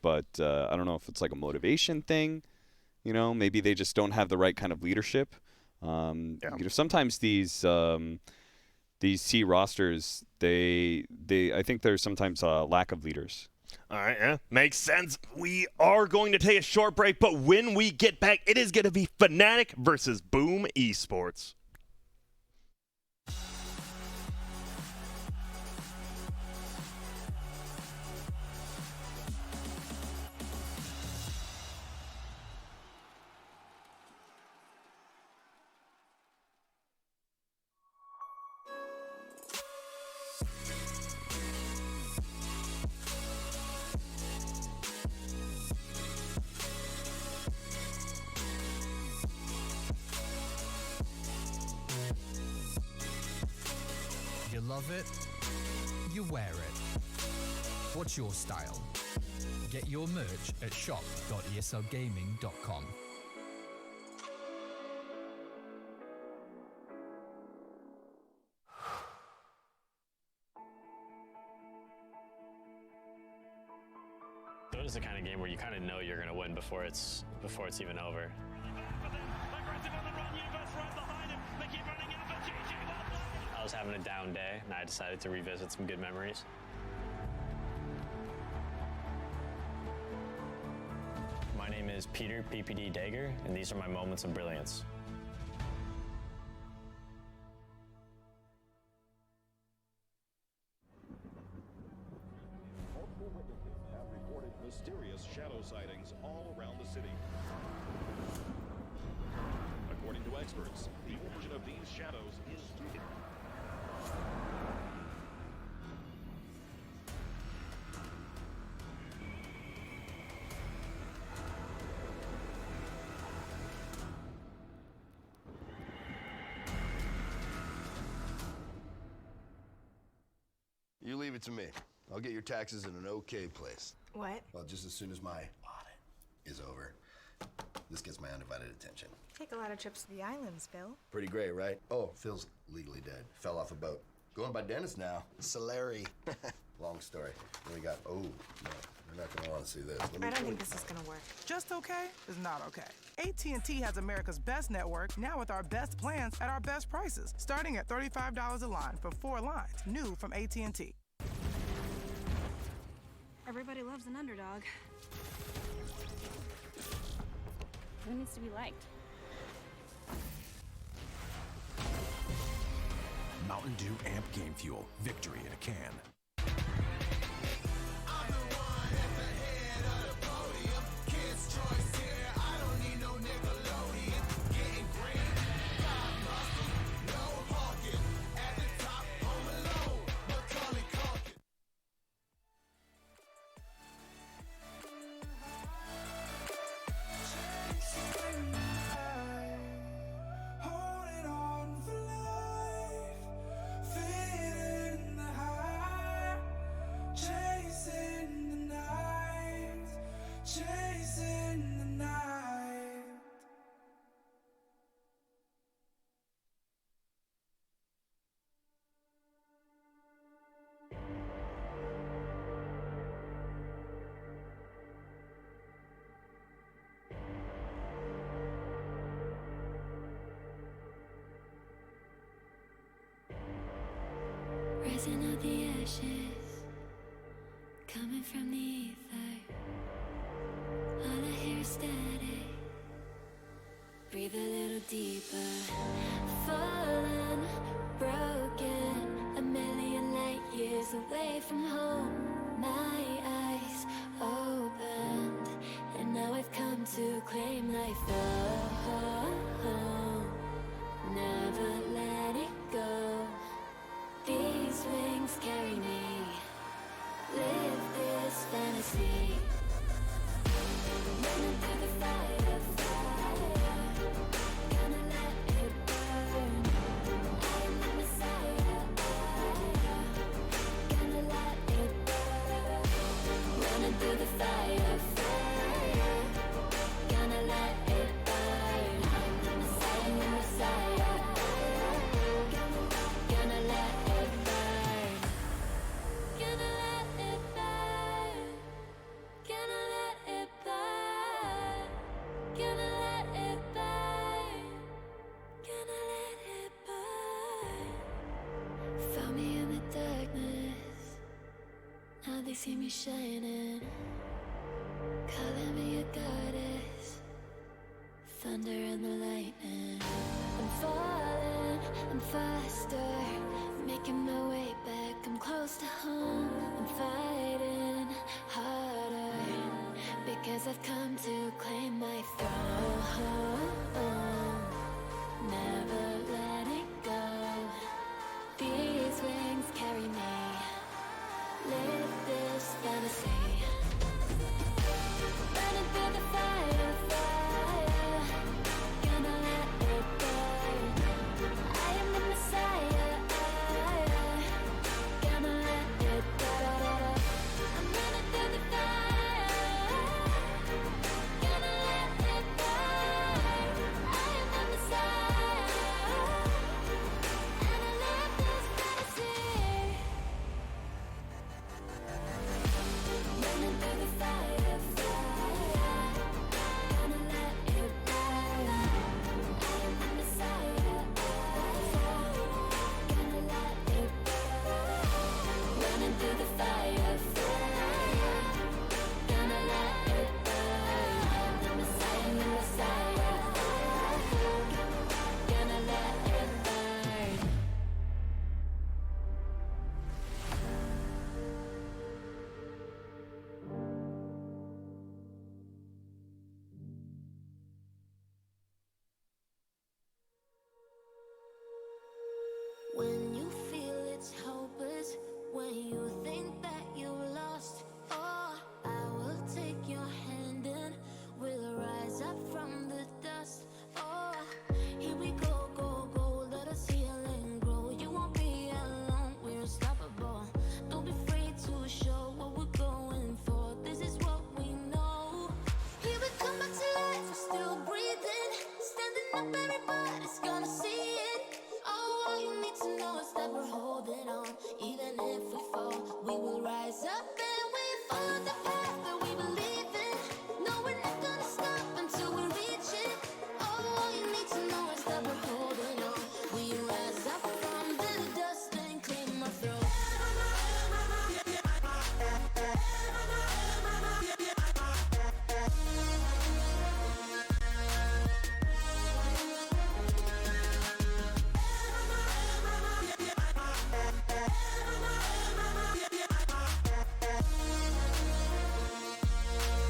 but I don't know if it's like a motivation thing. You know, maybe they just don't have the right kind of leadership. You know, sometimes these C rosters, I think there's sometimes a lack of leaders. All right, yeah, makes sense. We are going to take a short break, but when we get back, it is going to be FNATIC versus Boom Esports. You love it, you wear it. What's your style? Get your merch at shop.eslgaming.com. Dota's the kind of game where you kind of know you're going to win before it's even over. I was having a down day, and I decided to revisit some good memories. My name is Peter PPD Dagger, and these are my moments of brilliance. Multiple witnesses have reported mysterious shadow sightings all around the city. According to experts, the origin of these shadows is You leave it to me. I'll get your taxes in an okay place. What? Well, just as soon as my audit is over. This gets my undivided attention. Take a lot of trips to the islands, Phil. Pretty great, right? Oh, Phil's legally dead. Fell off a boat. Going by Dennis now. Solari. Long story. Then we got, oh, no, you're not gonna want to see this. I don't think this is gonna work. Just okay is not okay. AT&T has America's best network, now with our best plans at our best prices, starting at $35 a line for 4 lines, new from AT&T. Everybody loves an underdog. Who needs to be liked? Mountain Dew Amp Game Fuel. Victory in a can. Rising out the ashes, coming from the ether. All I hear is static. Breathe a little deeper. Fallen, broken, a million light years away from home. My eyes opened, and now I've come to claim life. Oh, never let it go. These wings carry me. Live this fantasy. Running through the fire, gonna let it burn. I am the Messiah, gonna let it burn. Running through the fire, gonna let it burn. I'm the Messiah, gonna let it burn. Gonna let it burn. Gonna let see me shining, calling me a goddess, thunder and the lightning. I'm falling, I'm faster, making my way back, I'm close to home. I'm fighting harder, because I've come to claim my throne. Never letting go, these wings carry me, live this fantasy. Running through the fire, fire, gonna let it burn. I am the Messiah, gonna let it burn. I'm running through the fire, gonna let it burn. I am the Messiah, and I live this fantasy. Running through the fire, fire, gonna let it burn. I am the Messiah, gonna let it burn. Running through the fire, fire, gonna let it burn. I am the Messiah, gonna let it burn. When you feel it's hopeless, when you think that you're lost, oh, I will take your hand and we'll rise up from the dust. Oh, here we go, go, go, let us heal and grow. You won't be alone, we're unstoppable. Don't be afraid to show what we're going for. This is what we know. Here we come back to life, we're still breathing, standing up, everybody's gonna see it. Oh, all you need to know is that we're holding on. Even if we fall, we will rise up and we follow the path that we believe in. No, we're not gonna stop until we reach it. Oh, all you need to know is that we're holding on. We rise up from the dust and claim our throne.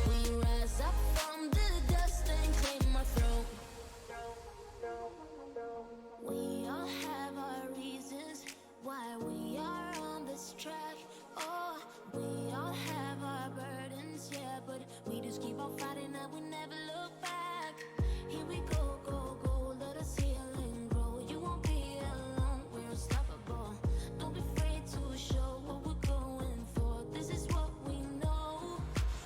We rise up from the dust and claim our throne. We all have our reasons why we are on this track. Oh, we all have our burdens, yeah, but we just keep on fighting and we never look back. Here we go, go, go, let us heal and grow. You won't be alone, we're unstoppable. Don't be afraid to show what we're going for. This is what we know.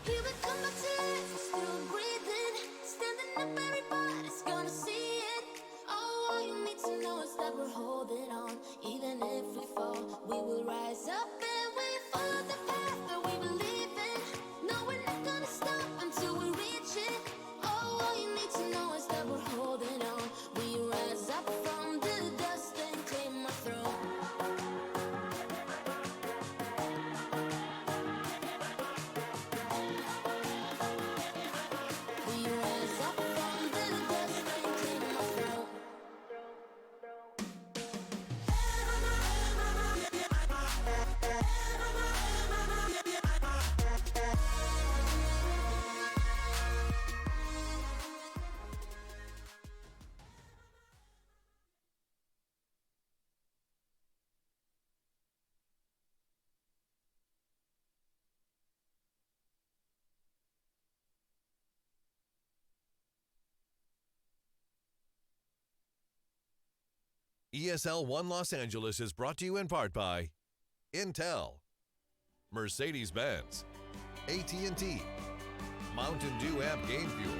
Here we come back to life, we're still breathing, standing up, everybody's gonna see it. Oh, all you need to know is that we're holding on. Even if we fall, we will rise up and we follow the path that we believe in. No, we're not gonna stop until we reach it. Oh, all you need to know is that we're holding on. We rise up from the dust and claim our throne. We rise up from the dust and claim our throne. ESL 1 Los Angeles is brought to you in part by Intel, Mercedes-Benz, AT&T, Mountain Dew Amp Game Fuel,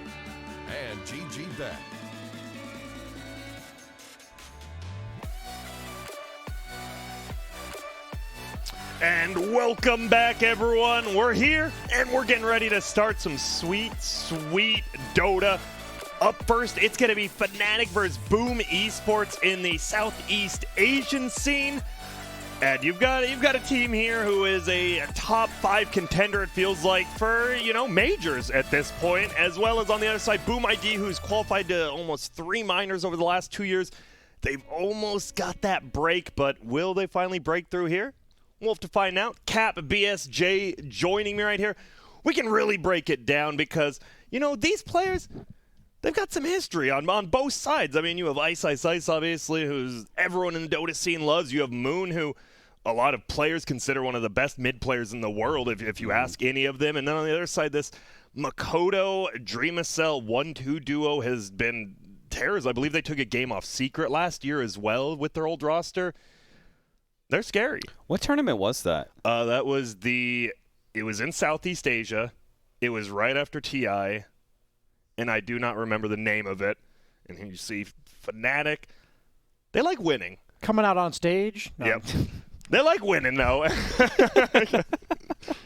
and GG Bet. And welcome back, everyone. We're here, and we're getting ready to start some sweet, sweet Dota. Up first, it's going to be FNATIC versus Boom Esports in the Southeast Asian scene. And you've got a team here who is a top 5 contender, it feels like, for, majors at this point, as well as on the other side, Boom ID, who's qualified to almost 3 minors over the last 2 years. They've almost got that break, but will they finally break through here? We'll have to find out. Cap BSJ joining me right here. We can really break it down because, these players, they've got some history on both sides. I mean, you have Ice, obviously, who's everyone in the Dota scene loves. You have Moon, who a lot of players consider one of the best mid players in the world, if you ask any of them. And then on the other side, this Makoto Dreamacell 1-2 duo has been terrors. I believe they took a game off Secret last year as well with their old roster. They're scary. What tournament was that? It was in Southeast Asia. It was right after TI. And I do not remember the name of it. And here you see FNATIC. They like winning. Coming out on stage? No. Yep. They like winning, though.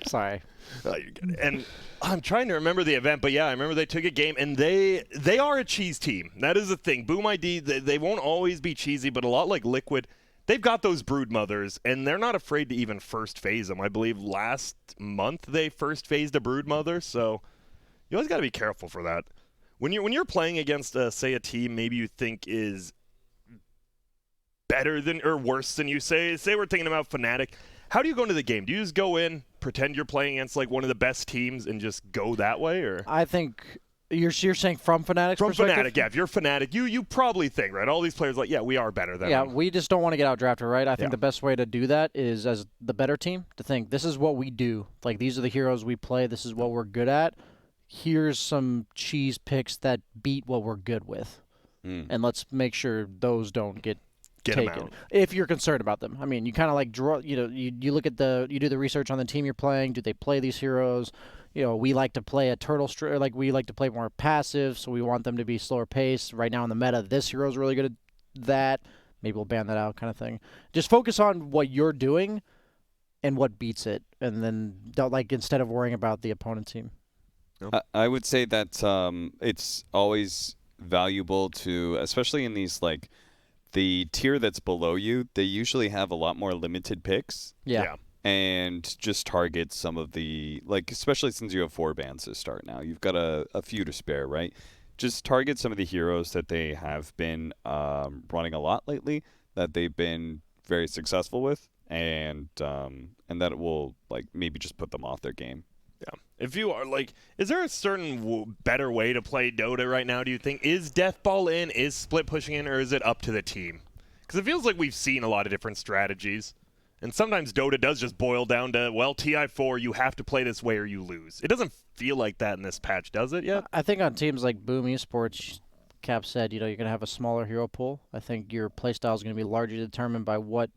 Sorry. Oh, you're good. And I'm trying to remember the event, but yeah, I remember they took a game, and they are a cheese team. That is the thing. Boom ID, they won't always be cheesy, but a lot like Liquid, they've got those brood mothers, and they're not afraid to even first phase them. I believe last month they first phased a brood mother, so you always got to be careful for that. When you're playing against, say, a team maybe you think is better than or worse than you say we're thinking about FNATIC, how do you go into the game? Do you just go in, pretend you're playing against like one of the best teams, and just go that way? Or I think you're saying from FNATIC's from perspective? FNATIC, yeah. If you're FNATIC, you probably think, right? All these players like, yeah, we are better than them. We just don't want to get outdrafted, right? I think the best way to do that is as the better team to think, this is what we do. Like, these are the heroes we play. This is what we're good at. Here's some cheese picks that beat what we're good with. And let's make sure those don't get taken. If you're concerned about them. I mean, you kind of like draw, you look at you do the research on the team you're playing. Do they play these heroes? We like to play a turtle like we like to play more passive, so we want them to be slower paced. Right now in the meta, this hero's really good at that. Maybe we'll ban that out, kind of thing. Just focus on what you're doing and what beats it, and then don't, like, instead of worrying about the opponent team. I would say that it's always valuable to, especially in these, like, the tier that's below you, they usually have a lot more limited picks. Yeah. And just target some of the, like, especially since you have 4 bans to start now. You've got a few to spare, right? Just target some of the heroes that they have been running a lot lately, that they've been very successful with, and that it will, like, maybe just put them off their game. Yeah. If you are, like, is there a certain better way to play Dota right now, do you think? Is Deathball in, is Split pushing in, or is it up to the team? Because it feels like we've seen a lot of different strategies. And sometimes Dota does just boil down to, well, TI4, you have to play this way or you lose. It doesn't feel like that in this patch, does it yet? I think on teams like Boom Esports, Cap said, you're going to have a smaller hero pool. I think your playstyle is going to be largely determined by what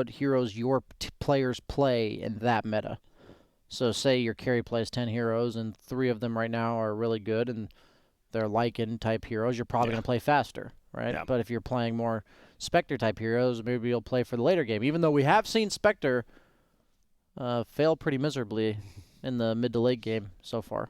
heroes your players play in that meta. So say your carry plays 10 heroes and 3 of them right now are really good and they're Lycan type heroes, you're probably going to play faster, right? Yeah. But if you're playing more Spectre type heroes, maybe you'll play for the later game. Even though we have seen Spectre fail pretty miserably in the mid to late game so far.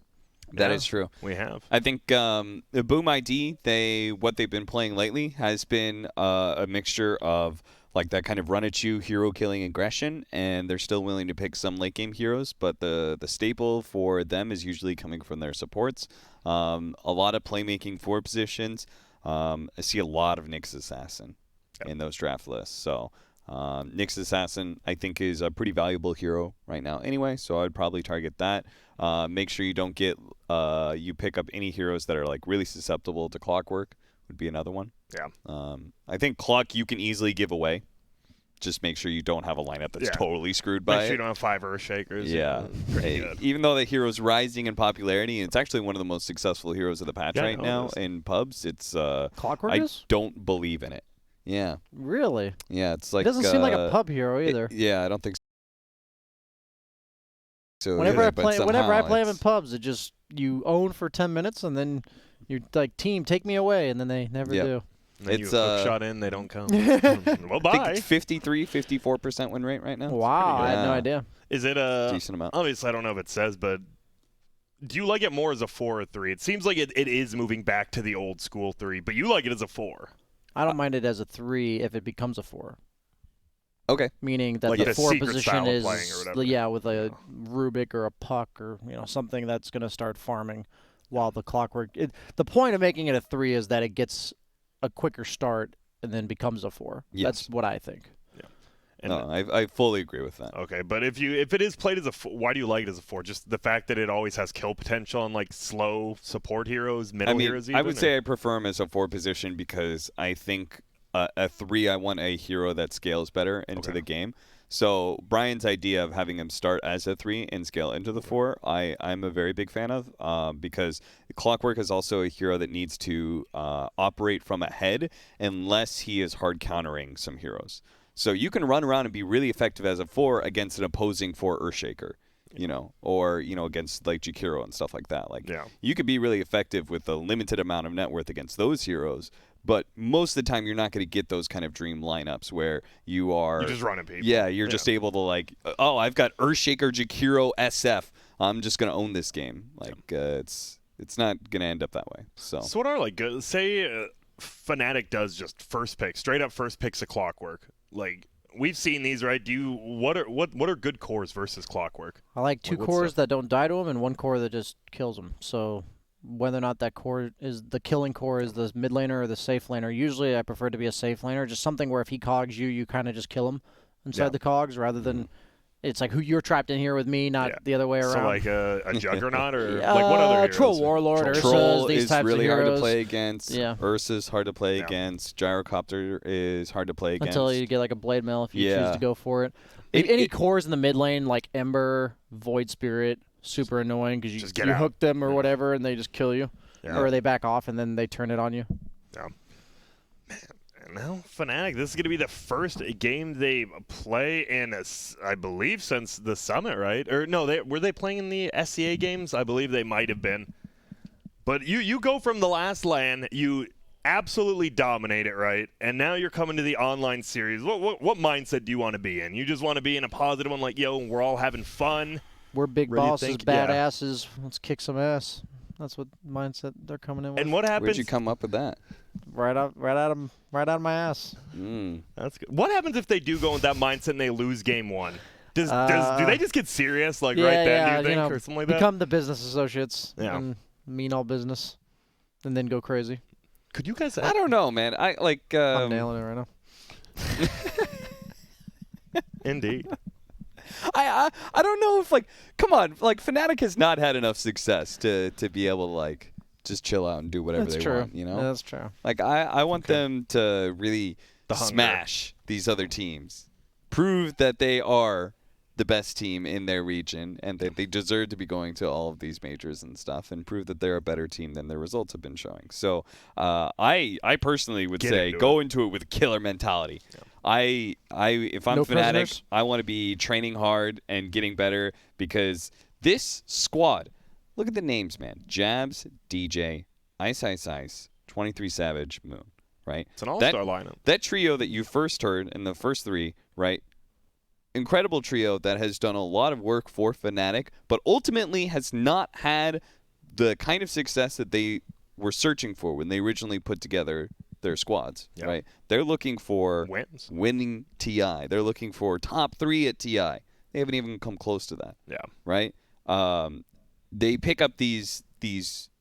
That is true. We have. I think the Boom ID, what they've been playing lately has been a mixture of, like, that kind of run-at-you, hero-killing aggression, and they're still willing to pick some late-game heroes, but the staple for them is usually coming from their supports. A lot of playmaking for positions. I see a lot of Nyx Assassin in those draft lists. So Nyx Assassin, I think, is a pretty valuable hero right now anyway, so I would probably target that. Make sure you don't get you pick up any heroes that are, like, really susceptible to Clockwork would be another one. Yeah. I think Clock you can easily give away. Just make sure you don't have a lineup that's totally screwed by Make sure it. you don't have 5 Earthshakers. Yeah. Even though the hero's rising in popularity, and it's actually one of the most successful heroes of the patch right now in pubs, it's Clockwork I is? don't believe in it. Yeah. Really? Yeah, it's like... It doesn't seem like a pub hero either. I don't think so. Whenever I play him in pubs, it just, you own for 10 minutes, and then you're like, team, take me away, and then they never do. And then you hook shot in, they don't come. Well, bye. I think it's 53, 54% win rate right now. Wow, I had no idea. Is it a decent amount? Obviously, I don't know if it says, but do you like it more as a 4 or 3? It seems like it is moving back to the old school 3, but you like it as a 4. I don't mind it as a 3 if it becomes a 4. Okay. Meaning that Like the the 4 secret position style of is playing or whatever. yeah, with a Rubik or a puck or something that's going to start farming while the clockwork. The point of making it a 3 is that it gets a quicker start and then becomes a 4. Yes. That's what I think. And No, I fully agree with that. Okay, but if it is played as a 4, why do you like it as a 4? Just the fact that it always has kill potential and like slow support heroes, middle heroes. Even, I would say I prefer him as a 4 position because I think a 3 I want a hero that scales better into the game. So Brian's idea of having him start as a 3 and scale into the 4, I'm a very big fan of because Clockwork is also a hero that needs to operate from ahead unless he is hard countering some heroes. So you can run around and be really effective as a 4 against an opposing 4 Earthshaker, or against like Jakiro and stuff like that. Like you could be really effective with a limited amount of net worth against those heroes, but most of the time you're not going to get those kind of dream lineups where you're just running people. Yeah, you're just able to like, oh, I've got Earthshaker, Jakiro, SF. I'm just going to own this game. Like it's not going to end up that way. So what are like say FNATIC does just first pick, straight up first picks a Clockwork. Like we've seen these, right? What are good cores versus Clockwork? I like 2 cores that don't die to him and 1 core that just kills him. So whether or not that core is the killing core is the mid laner or the safe laner. Usually I prefer to be a safe laner, just something where if he cogs you kind of just kill him inside the cogs rather than it's like who you're trapped in here with me, not the other way around. So like a Juggernaut or like what other heroes? Troll Warlord, Ursa's, Troll these is types really of heroes. hard to play against. Yeah. Ursa's hard to play against. Gyrocopter is hard to play against. Until you get like a Blade Mail if you choose to go for it. Any cores in the mid lane like Ember, Void Spirit, super annoying because you hook them or whatever and they just kill you. Yeah. Or they back off and then they turn it on you. Yeah. Man. Now, FNATIC, this is going to be the first game they play in, I believe, since the Summit, right? Or no, were they playing in the SCA games? I believe they might have been. But you go from the last LAN, you absolutely dominate it, right? And now you're coming to the online series. What mindset do you want to be in? You just want to be in a positive one, like, yo, we're all having fun. We're big bosses, badasses. Let's kick some ass. That's what mindset they're coming in with. And what happens? Where'd you come up with that? Right out of my ass. That's good. What happens if they do go with that mindset and they lose game 1? Do they just get serious right then? Do you think, or something like that? Become the business associates and mean all business, and then go crazy. Could you guys? I don't know, man. I'm nailing it right now. Indeed. I don't know if come on, FNATIC has not had enough success to be able to just chill out and do whatever they want, Yeah, that's true. I want them to really smash these other teams, prove that they are the best team in their region and that they deserve to be going to all of these majors and stuff, and prove that they're a better team than their results have been showing. So I personally would say go into it with a killer mentality. Yeah. If I'm FNATIC, I want to be training hard and getting better because this squad, look at the names, man. Jabs, DJ, Ice, 23 Savage, Moon, right? It's an all-star lineup. That trio that you first heard in the first 3, right? Incredible trio that has done a lot of work for FNATIC, but ultimately has not had the kind of success that they were searching for when they originally put together their squads, right? They're looking for winning TI. They're looking for top 3 at TI. They haven't even come close to that. Yeah. Right? They pick up these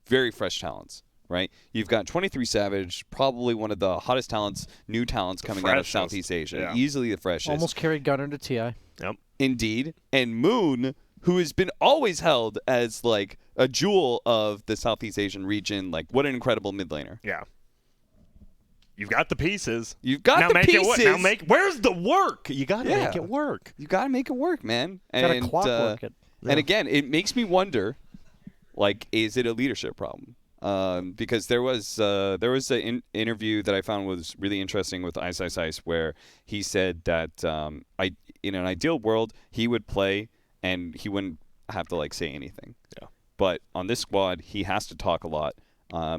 very fresh talents, right? You've got 23 Savage, probably one of the hottest talents, new talents coming out of Southeast Asia. Yeah. Easily the freshest. Almost carried Gunner to TI. Yep. Indeed. And Moon, who has been always held as a jewel of the Southeast Asian region. What an incredible mid laner. Yeah. You've got the pieces. You've got the pieces. Where's the work? You got to make it work. You got to make it work, man. Got to clockwork it. Yeah. And again, it makes me wonder, is it a leadership problem? Because there was an interview that I found was really interesting with Ice, where he said that in an ideal world he would play and he wouldn't have to say anything. Yeah. But on this squad, he has to talk a lot.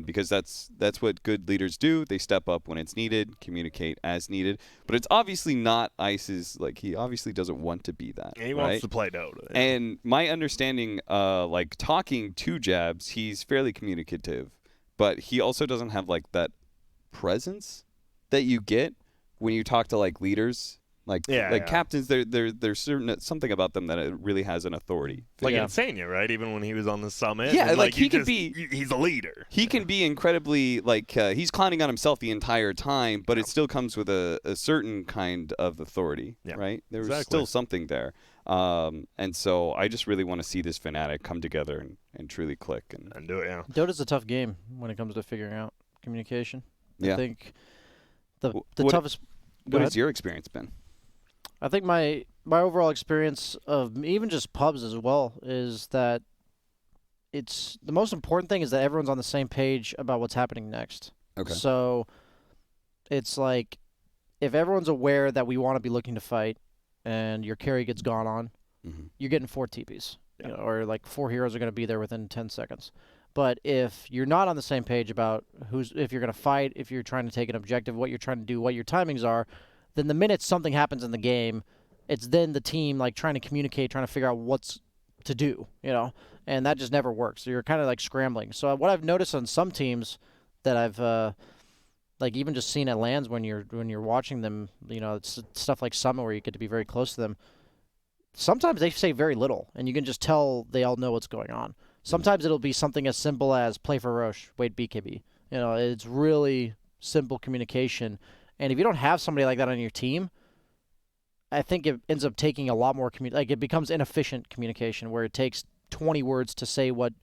Because that's what good leaders do. They step up when it's needed, communicate as needed. But it's obviously not Ice's, he obviously doesn't want to be that. He wants to play Dota. Yeah. And my understanding, talking to Jabs, he's fairly communicative. But he also doesn't have, that presence that you get when you talk to, leaders Like Yeah. captains, there's certain something about them that it really has an authority. Like Insania, right? Even when he was on the summit. Yeah, and, like he could be. He's a leader. He can be incredibly he's clowning on himself the entire time, but it still comes with a certain kind of authority, right? There's still something there, and so I just really want to see this Fnatic come together and truly click and do it. Yeah, Dota's a tough game when it comes to figuring out communication. Yeah. I think the toughest. What has your experience been? I think my overall experience of even just pubs as well is that it's the most important thing is that everyone's on the same page about what's happening next. Okay. So it's like if everyone's aware that we want to be looking to fight and your carry gets gone on, you're getting 4 TPs. You know, or like 4 heroes are going to be there within 10 seconds. But if you're not on the same page about if you're going to fight, if you're trying to take an objective, what you're trying to do, what your timings are, then the minute something happens in the game, it's then the team like trying to communicate, trying to figure out what's to do, you know, and that just never works. So you're kind of like scrambling. So what I've noticed on some teams that I've like even just seen at LANs when you're watching them, you know, it's stuff like Summit where you get to be very close to them. Sometimes they say very little, and you can just tell they all know what's going on. Sometimes it'll be something as simple as play for Roche, wait BKB. You know, it's really simple communication. And if you don't have somebody like that on your team, I think it ends up taking a lot more it becomes inefficient communication where it takes 20 words to say what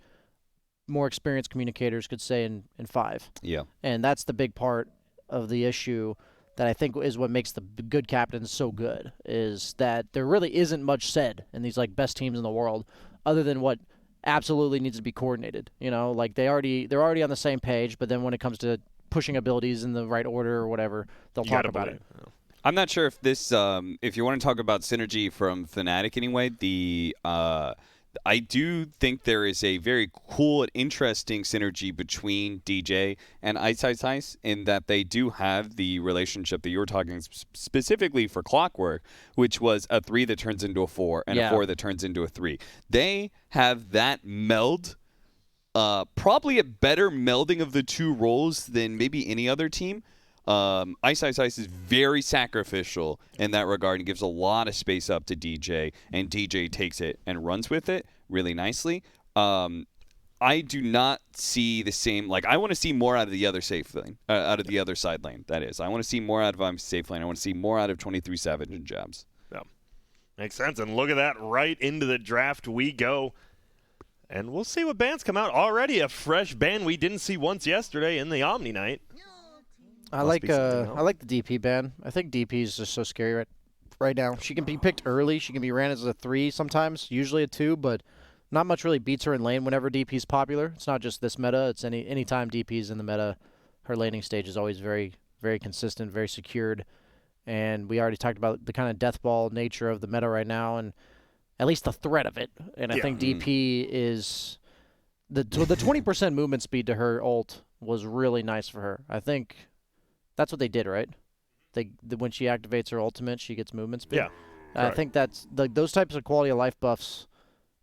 more experienced communicators could say in 5. Yeah. And that's the big part of the issue that I think is what makes the good captains so good, is that there really isn't much said in these like best teams in the world other than what absolutely needs to be coordinated. You know, like they're already on the same page, but then when it comes to pushing abilities in the right order or whatever, they'll talk about it. I'm not sure if this, if you want to talk about synergy from Fnatic anyway, I do think there is a very cool and interesting synergy between DJ and Ice Ice Ice in that they do have the relationship that you were talking specifically for Clockwork, which was a 3 that turns into a 4 and a 4 that turns into a 3. They have that meld. Probably a better melding of the two roles than maybe any other team. Ice Ice Ice is very sacrificial in that regard and gives a lot of space up to DJ, and DJ takes it and runs with it really nicely. I do not see the same. Like, I want to see more out of the other safe lane, out of the other side lane. That is, I want to see more out of safe lane. I want to see more out of 23 Savage and Jabs. Yeah, makes sense. And look at that, right into the draft we go. And we'll see what bans come out. Already a fresh ban we didn't see once yesterday in the Omni Night. I like the DP ban. I think DP is just so scary right now. She can be picked early. She can be ran as a 3 sometimes, usually a 2, but not much really beats her in lane whenever DP is popular. It's not just this meta. It's any time DP is in the meta, her laning stage is always very, very consistent, very secured. And we already talked about the kind of death ball nature of the meta right now, and at least the threat of it. And I think DP is the 20% movement speed to her ult was really nice for her. I think that's what they did, right? When she activates her ultimate, she gets movement speed. Yeah, I think that's those types of quality of life buffs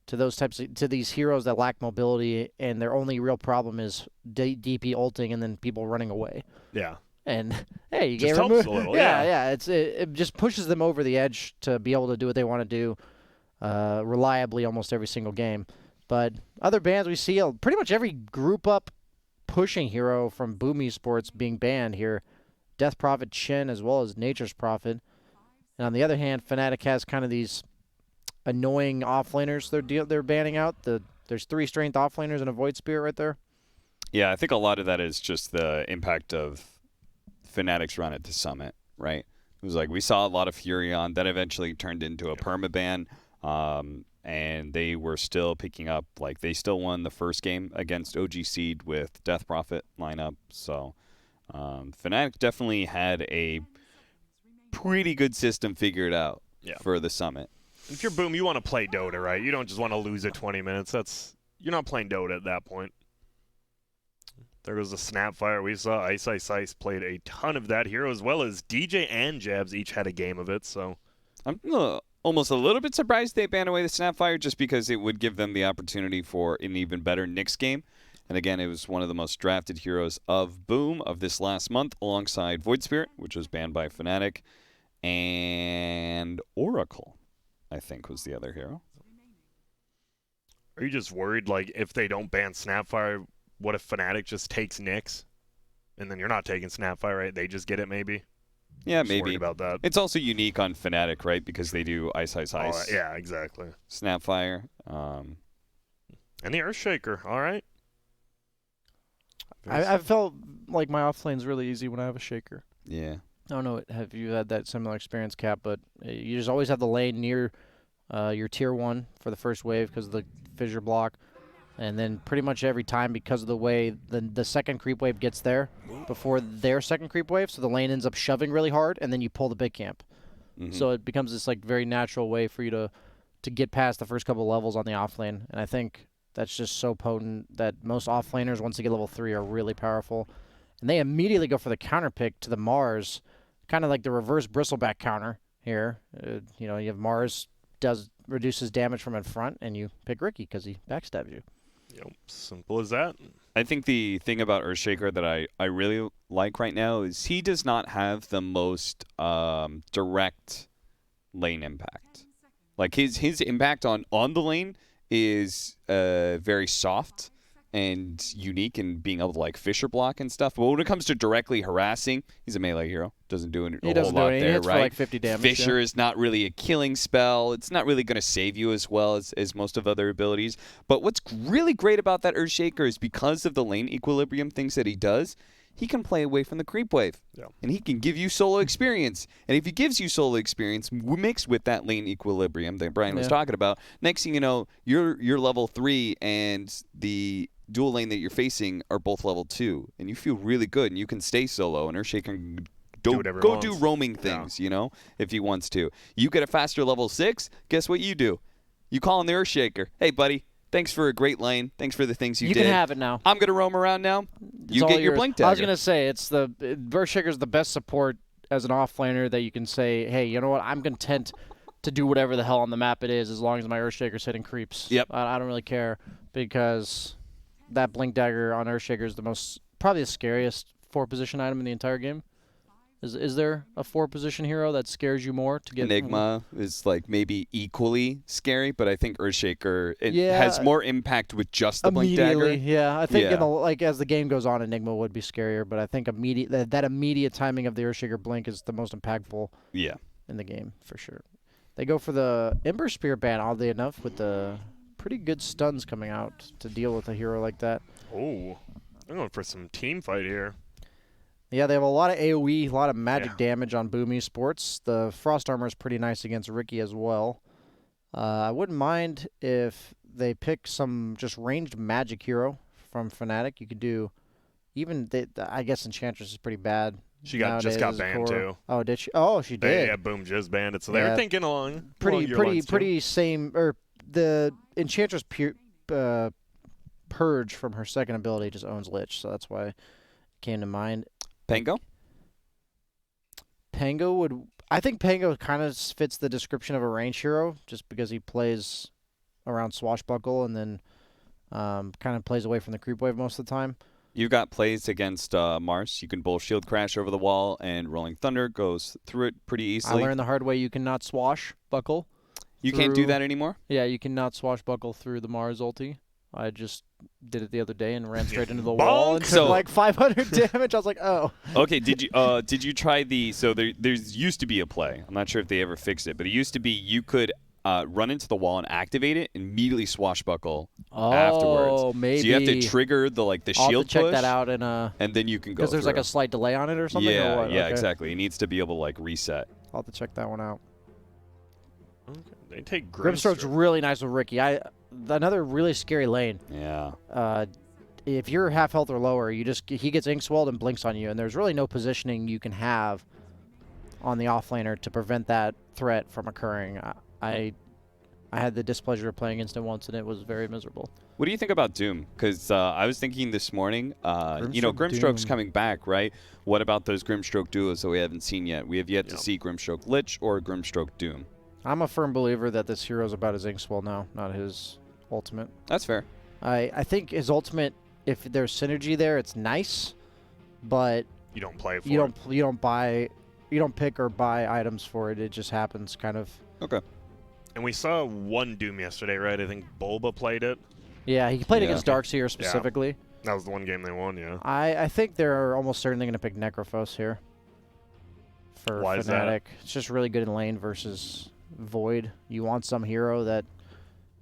to these heroes that lack mobility, and their only real problem is DP ulting and then people running away. Yeah. And hey, you just gave helps a little. Yeah. It just pushes them over the edge to be able to do what they want to do reliably almost every single game. But other bans we see, pretty much every group up pushing hero from Boom Esports being banned here. Death Prophet Chen as well as Nature's Prophet. And on the other hand, Fnatic has kind of these annoying offlaners they're banning out. There's 3 strength offlaners and a Void Spirit right there. Yeah, I think a lot of that is just the impact of Fnatic's run at the Summit, right? It was like we saw a lot of Furion that eventually turned into a permaban, and they were still picking up, like they still won the first game against OG Seed with Death Prophet lineup. So Fnatic definitely had a pretty good system figured out for the Summit. If you're Boom, you want to play Dota, right? You don't just want to lose at 20 minutes. You're not playing Dota at that point. There goes the Snapfire. We saw Ice Ice Ice played a ton of that hero, as well as DJ and Jabs each had a game of it. So I'm almost a little bit surprised they banned away the Snapfire, just because it would give them the opportunity for an even better Nyx game. And again, it was one of the most drafted heroes of Boom of this last month, alongside Void Spirit, which was banned by Fnatic. and Oracle, I think, was the other hero. Are you just worried, like, if they don't ban Snapfire, what if FNATIC just takes Nyx? And then you're not taking Snapfire, right? They just get it, maybe? Yeah, Just maybe. worried about that. It's also unique on FNATIC, right? Because they do Ice, Ice, Ice. Oh, yeah, exactly. Snapfire. And the Earthshaker, all right. I felt like my off lane's really easy when I have a shaker. Yeah. I don't know, have you had that similar experience, Cap? But you just always have the lane near your tier 1 for the first wave because of the fissure block. And then pretty much every time, because of the way the second creep wave gets there before their second creep wave, so the lane ends up shoving really hard, and then you pull the big camp. So it becomes this like very natural way for you to get past the first couple levels on the off lane. And I think that's just so potent that most off laners, once they get level 3, are really powerful. And they immediately go for the counter pick to the Mars, kind of like the reverse bristleback counter here. You know, you have Mars reduces damage from in front, and you pick Ricky because he backstabs you. Yep, simple as that. I think the thing about Earthshaker that I really like right now is he does not have the most direct lane impact. Like his impact on the lane is very soft and unique in being able to like fissure block and stuff. But when it comes to directly harassing, he's a melee hero. Doesn't do a whole lot there, hits right? For like 50 damage. Fissure is not really a killing spell. It's not really going to save you as well as most of other abilities. But what's really great about that Earthshaker is because of the lane equilibrium things that he does, he can play away from the creep wave. Yeah. And he can give you solo experience. And if he gives you solo experience mixed with that lane equilibrium that Brian was talking about, next thing you know, you're level 3 and the dual lane that you're facing are both level 2. And you feel really good and you can stay solo and Earthshaker can go do roaming things, you know, if he wants to. You get a faster level 6, guess what you do? You call in the Earthshaker. Hey, buddy. Thanks for a great lane. Thanks for the things you did. You can have it now. I'm going to roam around now. You all get your blink dagger. I was going to say, Earthshaker's the best support as an offlaner that you can say, hey, you know what, I'm content to do whatever the hell on the map it is as long as my Earthshaker's hitting creeps. Yep. I don't really care because that blink dagger on Earthshaker is probably the scariest 4-position item in the entire game. Is there a 4-position hero that scares you more to get? Enigma is like maybe equally scary, but I think Earthshaker has more impact with just the blink dagger. Yeah, I think as the game goes on, Enigma would be scarier, but I think that immediate timing of the Earthshaker blink is the most impactful. Yeah. In the game for sure. They go for the Ember Spear ban, oddly enough, with the pretty good stuns coming out to deal with a hero like that. Oh, I'm going for some team fight here. Yeah, they have a lot of AoE, a lot of magic damage on Boomy Sports. The Frost Armor is pretty nice against Ricky as well. I wouldn't mind if they pick some just ranged magic hero from FNATIC. You could do I guess Enchantress is pretty bad. She just got banned too. Oh, did she? Oh, she did. Yeah, boom, just banned it. So they're thinking along. Pretty same. Or the Enchantress Purge from her second ability just owns Lich, so that's why it came to mind. Pango? I think Pango kind of fits the description of a range hero just because he plays around Swashbuckle and then kind of plays away from the creep wave most of the time. You got plays against Mars. You can both shield crash over the wall, and Rolling Thunder goes through it pretty easily. I learned the hard way you cannot swashbuckle. You can't do that anymore? Yeah, you cannot swashbuckle through the Mars ulti. I just did it the other day and ran straight into the wall and took like 500 damage. I was like, oh. Okay, did you try the? So there's used to be a play. I'm not sure if they ever fixed it, but it used to be you could run into the wall and activate it, and immediately swashbuckle afterwards. Oh, maybe. So you have to trigger the shield I'll have to check push, that out and then you can go. Because there's like a slight delay on it or something. Yeah, or what? yeah, Okay. exactly. It needs to be able to like reset. I'll have to check that one out. Okay. They take Grimstroke's really nice with Ricky. Another really scary lane. Yeah. If you're half health or lower, he gets ink swelled and blinks on you, and there's really no positioning you can have on the offlaner to prevent that threat from occurring. I had the displeasure of playing against him once, and it was very miserable. What do you think about Doom? Because I was thinking this morning, Grimstroke's coming back, right? What about those Grimstroke duos that we haven't seen yet? We have yet to see Grimstroke Lich or Grimstroke Doom. I'm a firm believer that this hero's about his Inkswell now, not his ultimate. That's fair. I think his ultimate, if there's synergy there, it's nice, but you don't play for you don't buy pick or buy items for it. It just happens, kind of. Okay. And we saw one Doom yesterday, right? I think Bulba played it. Yeah, he played against Darkseer specifically. Yeah. That was the one game they won, yeah. I think they're almost certainly going to pick Necrophos here for Why Fnatic. is that? It's just really good in lane versus Void. You want some hero that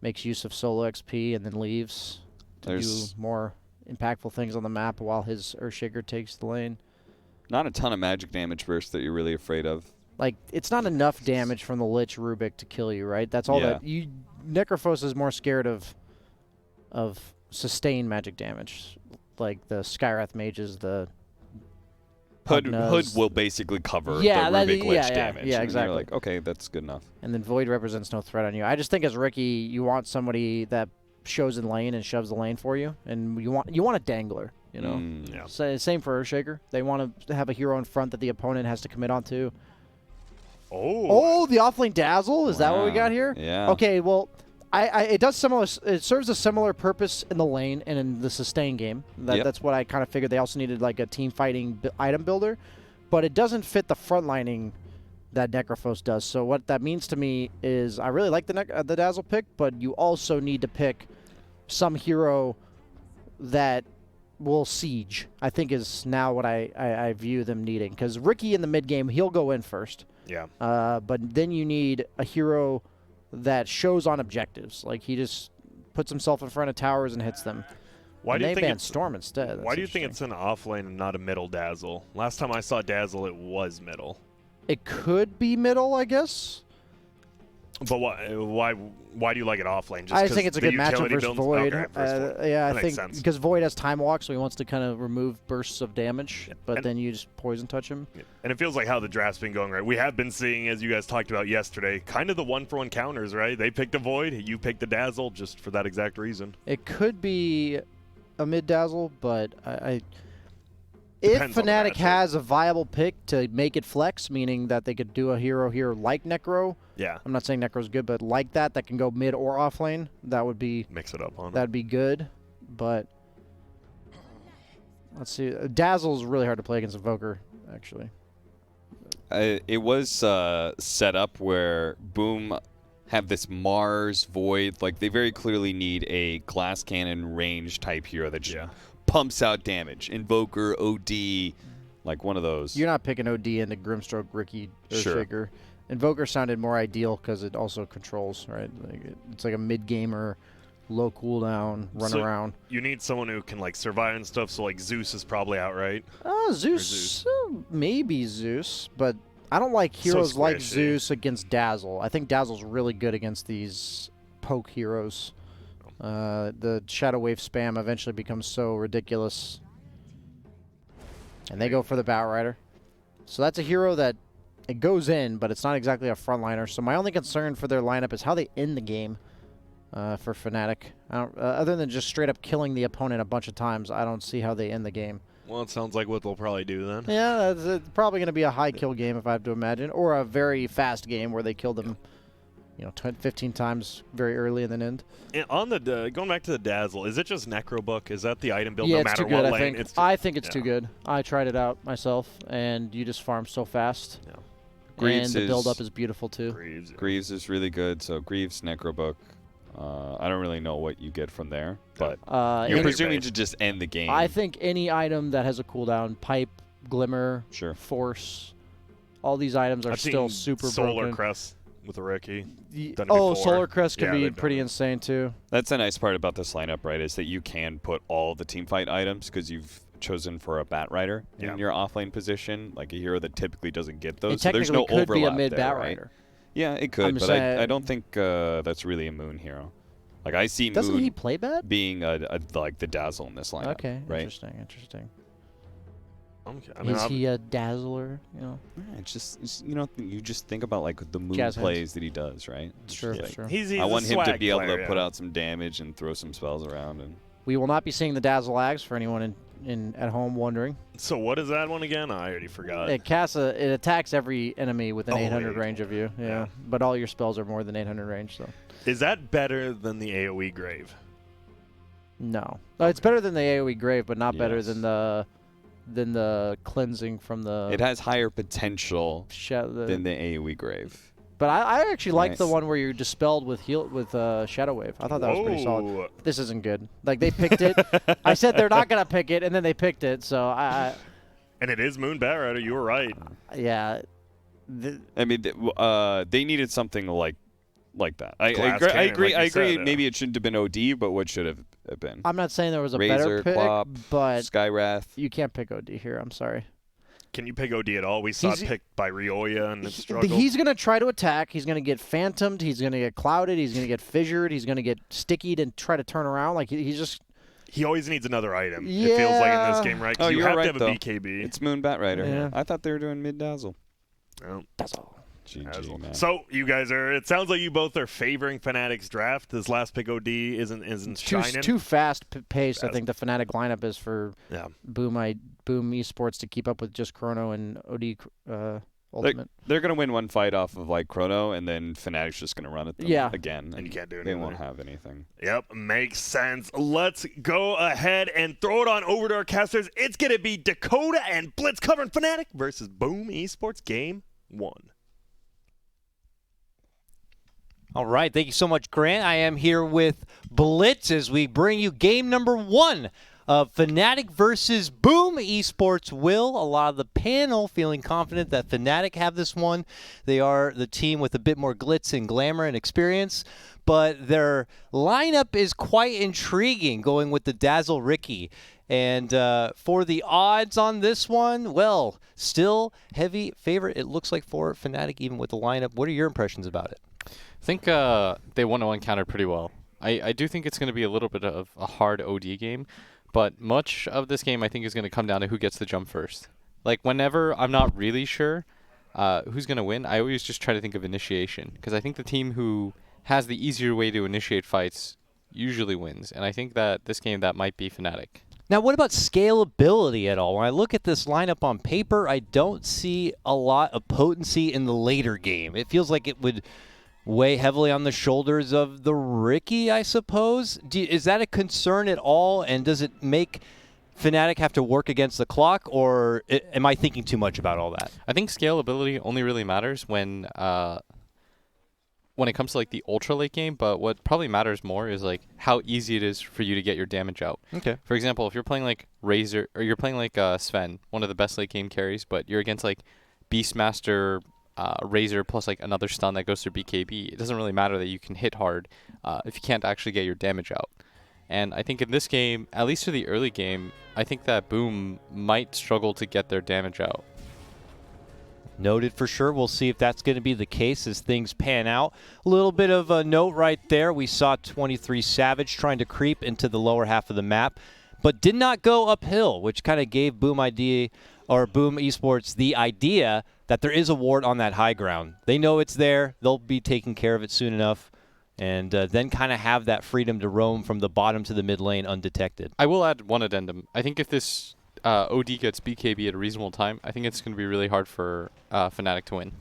makes use of solo XP and then leaves to do more impactful things on the map while his Earthshaker takes the lane. Not a ton of magic damage burst that you're really afraid of. Like, it's not enough damage from the Lich Rubik to kill you, right? That's all that you. Necrophos is more scared of sustained magic damage, like the Skywrath mages, the Hood will basically cover the Rubik Lich damage. Yeah, and exactly. You're like, okay, that's good enough. And then Void represents no threat on you. I just think as Riki, you want somebody that shows in lane and shoves the lane for you, and you want a dangler. You know, same for Earthshaker. They want to have a hero in front that the opponent has to commit onto. Oh, the offlane dazzle. Is that what we got here? Yeah. Okay, well. It does similar. It serves a similar purpose in the lane and in the sustain game. That's what I kind of figured. They also needed like a team fighting item builder, but it doesn't fit the frontlining that Necrophos does. So what that means to me is I really like the Dazzle pick, but you also need to pick some hero that will siege. I think is now what I view them needing, because Riki in the mid game, he'll go in first. Yeah. But then you need a hero that shows on objectives. Like, he just puts himself in front of towers and hits them. Why do you they think ban it's Storm instead? Why do you think it's an offlane and not a middle Dazzle? Last time I saw Dazzle, it was middle. It could be middle, I guess. But why do you like it offlane? Just I think it's a good matchup versus Void. Okay, yeah, that I makes think sense. because Void has time walk, so he wants to kind of remove bursts of damage, but then you just poison touch him. And it feels like how the draft's been going, right? We have been seeing, as you guys talked about yesterday, kind of the one-for-one counters, right? They picked a Void, you picked the Dazzle, just for that exact reason. It could be a mid Dazzle, but if Fnatic has a viable pick to make it flex, meaning that they could do a hero here like Necro. Yeah. I'm not saying Necro's good, but like that can go mid or off lane. That would be mix it up on. That'd be good, but let's see. Dazzle's really hard to play against Evoker, actually. It was set up where Boom have this Mars Void. Like, they very clearly need a glass cannon range type hero that just pumps out damage. Invoker, OD, like one of those. You're not picking OD into Grimstroke, Riki, Earthshaker. Sure. Invoker sounded more ideal because it also controls, right? Like it's like a mid-gamer, low cooldown, run around. You need someone who can like survive and stuff, so like Zeus is probably out, right? Zeus. Maybe Zeus, but I don't like heroes like Zeus against Dazzle. I think Dazzle's really good against these poke heroes. The Shadow Wave spam eventually becomes so ridiculous. And they go for the Batrider. So that's a hero that it goes in, but it's not exactly a frontliner. So my only concern for their lineup is how they end the game for Fnatic. Other than just straight up killing the opponent a bunch of times, I don't see how they end the game. Well, it sounds like what they'll probably do then. Yeah, it's probably going to be a high kill game if I have to imagine, or a very fast game where they kill them, 15 times very early and then end. And on the going back to the Dazzle, is it just Necrobook? Is that the item build no it's matter too good, what I lane? think. I think it's too good. I tried it out myself, and you just farm so fast. Yeah. Greaves and the build-up is beautiful, too. Greaves is really good, so Greaves, Necrobook. I don't really know what you get from there, but you're presuming to just end the game. I think any item that has a cooldown, Pipe, Glimmer, Force, all these items are still super Solar broken. Crest with a Riki. Solar Crest can be pretty insane, too. That's the nice part about this lineup, right, is that you can put all the teamfight items because you've chosen for a Batrider in your offlane position, like a hero that typically doesn't get those. So there's no overlap could be a mid there, Batrider. right? Yeah, it could, but I don't think that's really a Moon hero. Like, I see Doesn't Moon he play bad? being like the Dazzle in this lineup. Okay, right? interesting. Okay. Is he a dazzler? It's just you just think about like the Moon Jazz plays hands. that he does, right? Sure. He's I want him to be able player, to put out some damage and throw some spells around. And We will not be seeing the Dazzle Ags for anyone at home wondering. So what is that one again? I already forgot. It attacks every enemy within 800 range of you. Yeah. But all your spells are more than 800 range, so. Is that better than the AoE Grave? No. It's better than the AoE Grave, but not better than the than the cleansing from the. It has higher potential than the AoE Grave. But I actually like the Nice. one where you're dispelled with Shadow Wave. I thought that was pretty solid. This isn't good. Like, they picked it. I said they're not going to pick it, and then they picked it. So And it is Moon Bat, you were right. Yeah. I mean, they needed something like that. I Glass cannon, agree. like you said, yeah. Maybe it shouldn't have been OD, but what should have it been? I'm not saying there was a Razor, better pick, Quap, but Skywrath. you can't pick OD here. I'm sorry. Can you pick OD at all? We saw it picked by Ryoya and it struggled. He's going to try to attack. He's going to get phantomed. He's going to get clouded. He's going to get fissured. He's going to get stickied and try to turn around. Like, he's just... He always needs another item, Yeah. it feels like in this game, right? 'Cause you you're have right, to have though. a BKB. It's Moon Bat Rider. Yeah. I thought they were doing mid Dazzle. Oh. Dazzle. GG, man. So you guys are. It sounds like you both are favoring Fnatic's draft. This last pick OD isn't shining. Too fast paced. I think the Fnatic lineup is for Boom Esports to keep up with just Chrono and OD Ultimate. They're going to win one fight off of like Chrono, and then Fnatic's just going to run at them again. And you can't do They anything. won't have anything. Yep, makes sense. Let's go ahead and throw it on over to our casters. It's going to be Dakota and Blitz covering Fnatic versus Boom Esports Game 1. All right, thank you so much, Grant. I am here with Blitz as we bring you game number 1 of Fnatic versus Boom Esports. Will, a lot of the panel feeling confident that Fnatic have this one. They are the team with a bit more glitz and glamour and experience, but their lineup is quite intriguing, going with the Dazzle Ricky. And for the odds on this one, well, still heavy favorite, it looks like, for Fnatic, even with the lineup. What are your impressions about it? I think they 1-1 countered pretty well. I do think it's going to be a little bit of a hard OD game, but much of this game I think is going to come down to who gets the jump first. Like, whenever I'm not really sure who's going to win, I always just try to think of initiation, because I think the team who has the easier way to initiate fights usually wins, and I think that this game that might be Fnatic. Now, what about scalability at all? When I look at this lineup on paper, I don't see a lot of potency in the later game. It feels like it would weigh heavily on the shoulders of the Ricky, I suppose. Is that a concern at all, and does it make Fnatic have to work against the clock, or am I thinking too much about all that? I think scalability only really matters when it comes to like the ultra late game, but what probably matters more is like how easy it is for you to get your damage out. Okay. For example, if you're playing like Razor, or you're playing like Sven, one of the best late game carries, but you're against like Beastmaster, Razor plus like another stun that goes through BKB, it doesn't really matter that you can hit hard if you can't actually get your damage out. And I think in this game, at least for the early game, I think that Boom might struggle to get their damage out. Noted for sure. We'll see if that's going to be the case as things pan out. A little bit of a note right there. We saw 23 Savage trying to creep into the lower half of the map, but did not go uphill, which kind of gave Boom Esports the idea that there is a ward on that high ground. They know it's there. They'll be taking care of it soon enough, and then kind of have that freedom to roam from the bottom to the mid lane undetected. I will add one addendum. I think if this OD gets BKB at a reasonable time, I think it's going to be really hard for Fnatic to win.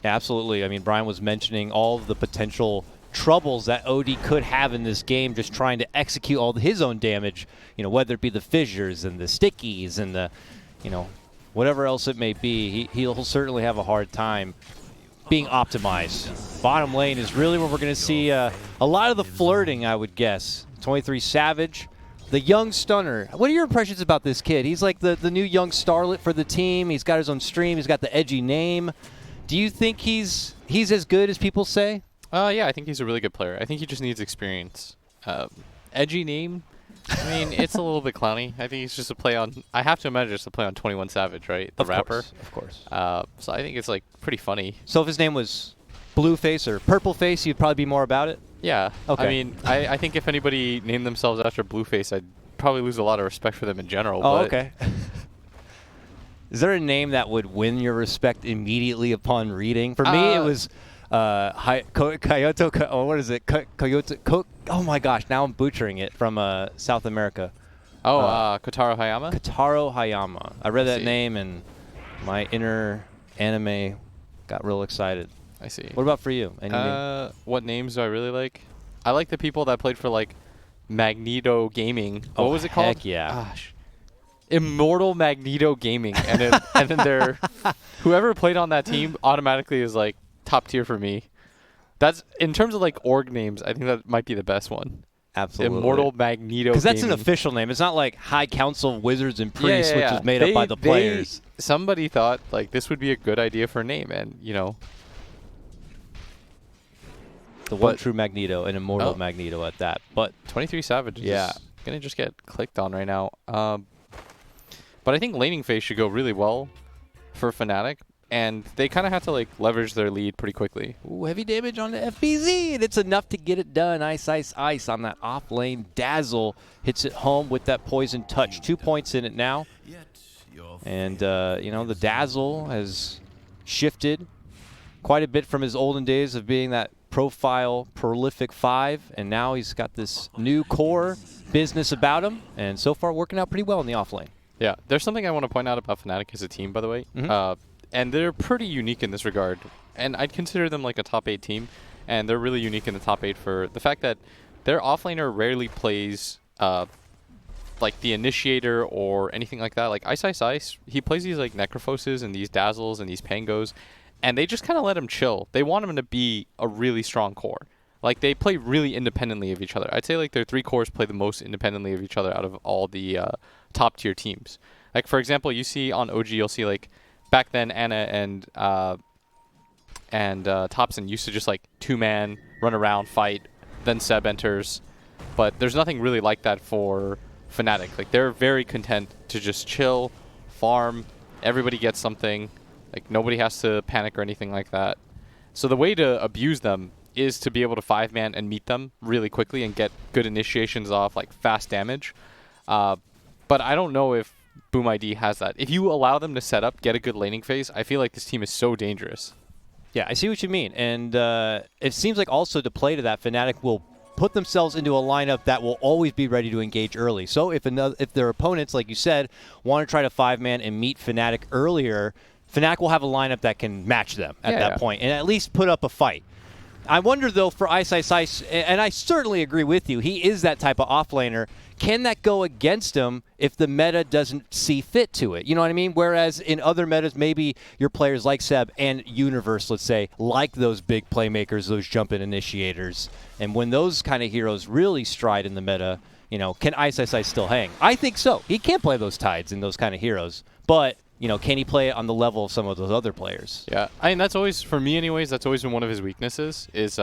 Absolutely. I mean, Brian was mentioning all of the potential troubles that OD could have in this game, just trying to execute all his own damage, whether it be the fissures and the stickies and the, whatever else it may be. He'll certainly have a hard time being optimized. Bottom lane is really where we're going to see a lot of the flirting, I would guess. 23 Savage, the young stunner. What are your impressions about this kid? He's like the new young starlet for the team. He's got his own stream. He's got the edgy name. Do you think he's as good as people say? Yeah, I think he's a really good player. I think he just needs experience. Edgy name, I mean, it's a little bit clowny. I think he's just a play on, I have to imagine, just a play on 21 Savage, right? The rapper. Of course. So I think it's like pretty funny. So if his name was Blueface or Purpleface, you'd probably be more about it? Yeah. Okay. I mean, I think if anybody named themselves after Blueface, I'd probably lose a lot of respect for them in general. Oh, but okay. Is there a name that would win your respect immediately upon reading? For me, it was Kyoto. What is it? Kyoto. Oh my gosh! Now I'm butchering it from South America. Oh, Kotaro Hayama. Kotaro Hayama. I read that name and my inner anime got real excited. I see. What about for you? Any name? What names do I really like? I like the people that played for like Magneto Gaming. What was it called? Heck yeah. Gosh. Immortal Magneto Gaming, and then they're whoever played on that team automatically is like top tier for me. That's in terms of like org names. I think that might be the best one. Absolutely. Immortal Magneto. Because that's an Gaming. official name. It's not like High Council of Wizards and Priests, Yeah. which is made up by the players. Somebody thought like this would be a good idea for a name, and the one true Magneto, an immortal Magneto at that. But 23 Savage is gonna just get clicked on right now. But I think laning phase should go really well for FNATIC, and they kind of have to like leverage their lead pretty quickly. Ooh, heavy damage on the FBZ, and it's enough to get it done. Ice, ice, ice on that off lane. Dazzle hits it home with that poison touch. 2 points in it now. And, the Dazzle has shifted quite a bit from his olden days of being that profile prolific 5, and now he's got this new core business about him, and so far working out pretty well in the off lane. Yeah, there's something I want to point out about FNATIC as a team, by the way. And they're pretty unique in this regard. And I'd consider them like a top 8 team. And they're really unique in the top 8 for the fact that their offlaner rarely plays like the initiator or anything like that. Like Ice Ice Ice, he plays these like Necrophoses and these Dazzles and these Pangos. And they just kind of let him chill. They want him to be a really strong core. Like they play really independently of each other. I'd say like their 3 cores play the most independently of each other out of all the top tier teams. Like for example, you see on OG, you'll see like back then Anna and Thompson used to just like 2-man run around, fight, then Seb enters. But there's nothing really like that for FNATIC. Like they're very content to just chill, farm, everybody gets something. Like nobody has to panic or anything like that. So the way to abuse them is to be able to 5-man and meet them really quickly and get good initiations off, like fast damage. But I don't know if Boom ID has that. If you allow them to set up, get a good laning phase, I feel like this team is so dangerous. Yeah, I see what you mean. And it seems like also to play to that, FNATIC will put themselves into a lineup that will always be ready to engage early. So if their opponents, like you said, want to try to 5-man and meet FNATIC earlier, FNATIC will have a lineup that can match them at that point and at least put up a fight. I wonder, though, for Ice Ice Ice, and I certainly agree with you, he is that type of offlaner. Can that go against him if the meta doesn't see fit to it? You know what I mean? Whereas in other metas, maybe your players like Seb and Universe, let's say, like those big playmakers, those jump-in initiators. And when those kind of heroes really stride in the meta, can Ice Ice Ice still hang? I think so. He can play those tides and those kind of heroes. But can he play it on the level of some of those other players? Yeah, I mean, that's always, for me anyways, that's always been one of his weaknesses is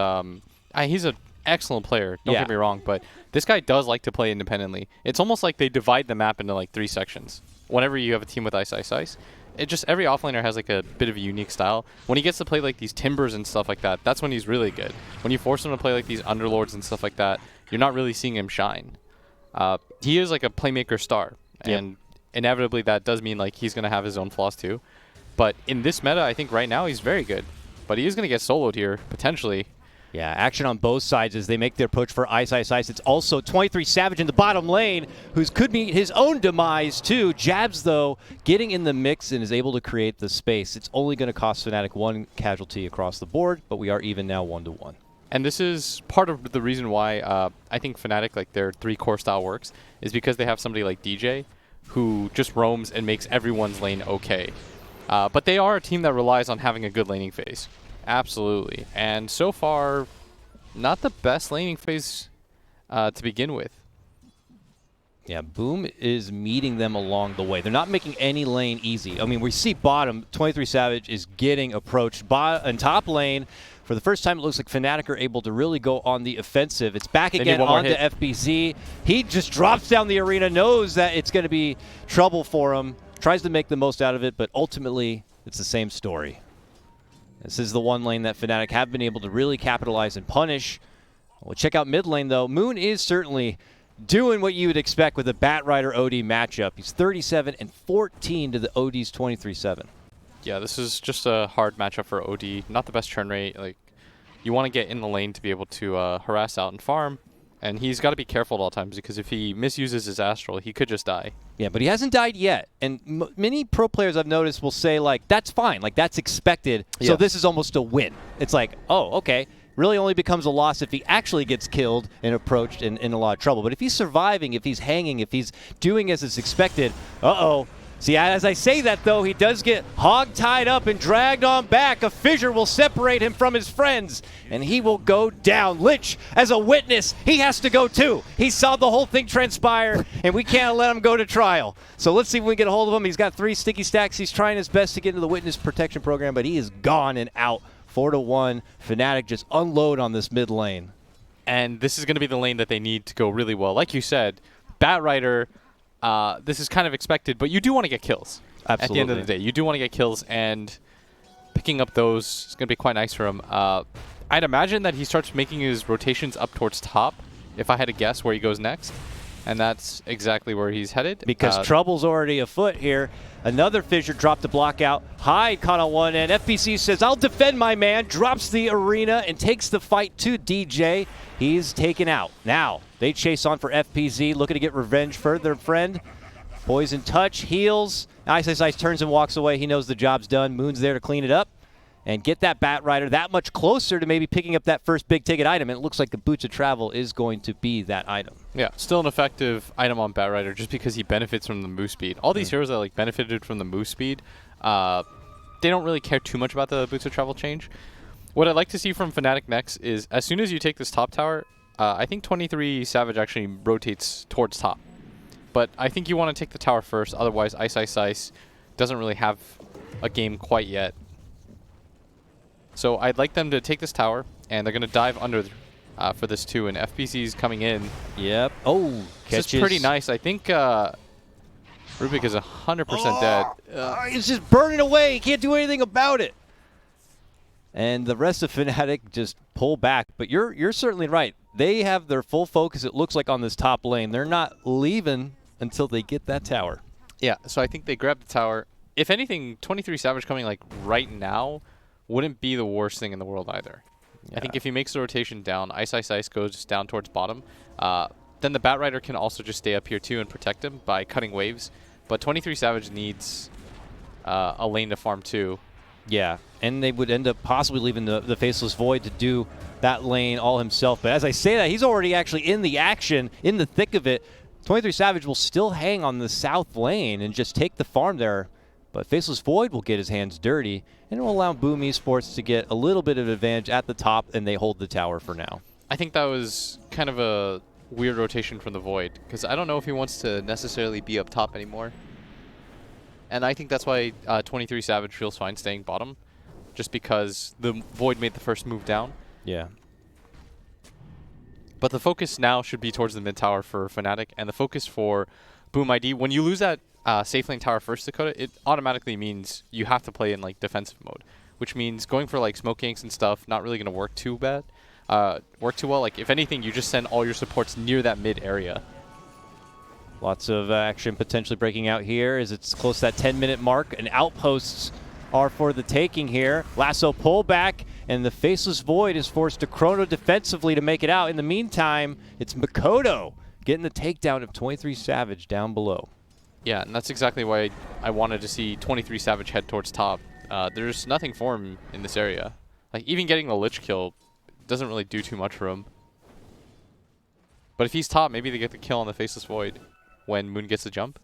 he's an excellent player, don't get me wrong, but this guy does like to play independently. It's almost like they divide the map into like 3 sections. Whenever you have a team with Ice Ice Ice, every offlaner has like a bit of a unique style. When he gets to play like these Timbers and stuff like that, that's when he's really good. When you force him to play like these Underlords and stuff like that, you're not really seeing him shine. He is like a playmaker star, and inevitably that does mean like he's going to have his own flaws too. But in this meta, I think right now he's very good. But he is going to get soloed here, potentially. Yeah, action on both sides as they make their push for Ice Ice Ice. It's also 23 Savage in the bottom lane, who could meet his own demise too. Jabs, though, getting in the mix and is able to create the space. It's only going to cost FNATIC 1 casualty across the board, but we are even now 1-1. And this is part of the reason why I think FNATIC, like their 3-core style works, is because they have somebody like DJ, who just roams and makes everyone's lane okay. But they are a team that relies on having a good laning phase. Absolutely. And so far, not the best laning phase to begin with. Yeah, Boom is meeting them along the way. They're not making any lane easy. I mean, we see bottom, 23 Savage is getting approached. In top lane, for the first time, it looks like FNATIC are able to really go on the offensive. It's back again onto FBZ. He just drops down the arena, knows that it's going to be trouble for him, tries to make the most out of it, but ultimately, it's the same story. This is the one lane that FNATIC have been able to really capitalize and punish. We'll check out mid lane, though. Moon is certainly doing what you would expect with a Batrider OD matchup. He's 37 and 14 to the OD's 23-7. Yeah, this is just a hard matchup for OD. Not the best turn rate. Like, you want to get in the lane to be able to harass out and farm. And he's got to be careful at all times because if he misuses his Astral, he could just die. Yeah, but he hasn't died yet. And many pro players I've noticed will say, like, that's fine. Like, that's expected. So this is almost a win. It's like, oh, okay. really only becomes a loss if he actually gets killed and approached and in a lot of trouble. But if he's surviving, if he's hanging, if he's doing as is expected, uh-oh. See, as I say that, though, he does get hog-tied up and dragged on back. A fissure will separate him from his friends, and he will go down. Lich, as a witness, he has to go too. He saw the whole thing transpire, and we can't let him go to trial. So let's see if we can get a hold of him. He's got 3 sticky stacks. He's trying his best to get into the witness protection program, but he is gone and out. 4-1. FNATIC just unload on this mid lane. And this is going to be the lane that they need to go really well. Like you said, Batrider... this is kind of expected, but you do want to get kills. Absolutely. At the end of the day. You do want to get kills, and picking up those is going to be quite nice for him. I'd imagine that he starts making his rotations up towards top, if I had to guess where he goes next. And that's exactly where he's headed. Because trouble's already afoot here. Another fissure dropped the block out. Hyde caught on one end. FBC says, I'll defend my man. Drops the arena and takes the fight to DJ. He's taken out. Now, they chase on for FPZ, looking to get revenge for their friend. Poison touch, heals. Ice turns and walks away. He knows the job's done. Moon's there to clean it up and get that Batrider that much closer to maybe picking up that first big-ticket item. And it looks like the Boots of Travel is going to be that item. Yeah, still an effective item on Batrider just because he benefits from the move speed. All these heroes that like benefited from the move speed, they don't really care too much about the Boots of Travel change. What I'd like to see from FNATIC next is as soon as you take this top tower, I think 23 Savage actually rotates towards top. But I think you want to take the tower first, otherwise Ice doesn't really have a game quite yet. So I'd like them to take this tower, and they're going to dive under for this too, and FBC's coming in. Yep. Oh, catches. This is pretty nice. I think Rubik is 100% dead. He's just burning away. He can't do anything about it. And the rest of FNATIC just pull back. But you're certainly right. They have their full focus, it looks like, on this top lane. They're not leaving until they get that tower. Yeah, so I think they grab the tower. If anything, 23 Savage coming like right now wouldn't be the worst thing in the world either. Yeah. I think if he makes the rotation down, Ice goes down towards bottom, then the Batrider can also just stay up here too and protect him by cutting waves. But 23 Savage needs a lane to farm too. Yeah, and they would end up possibly leaving the Faceless Void to do that lane all himself. But as I say that, he's already actually in the action, in the thick of it. 23 Savage will still hang on the south lane and just take the farm there. But Faceless Void will get his hands dirty, and it will allow Boom Esports to get a little bit of advantage at the top, and they hold the tower for now. I think that was kind of a weird rotation from the Void, because I don't know if he wants to necessarily be up top anymore. And I think that's why 23 Savage feels fine staying bottom, just because the Void made the first move down. Yeah. But the focus now should be towards the mid tower for FNATIC, and the focus for Boom ID. When you lose that safe lane tower first, Dakota, it automatically means you have to play in like defensive mode, which means going for like smoke ganks and stuff not really going to work too well. Like if anything, you just send all your supports near that mid area. Lots of action potentially breaking out here as it's close to that 10-minute mark, and outposts are for the taking here. Lasso pullback, and the Faceless Void is forced to chrono defensively to make it out. In the meantime, it's Makoto getting the takedown of 23 Savage down below. Yeah, and that's exactly why I wanted to see 23 Savage head towards top. There's nothing for him in this area. Like even getting the Lich kill doesn't really do too much for him. But if he's top, maybe they get the kill on the Faceless Void when Moon gets the jump.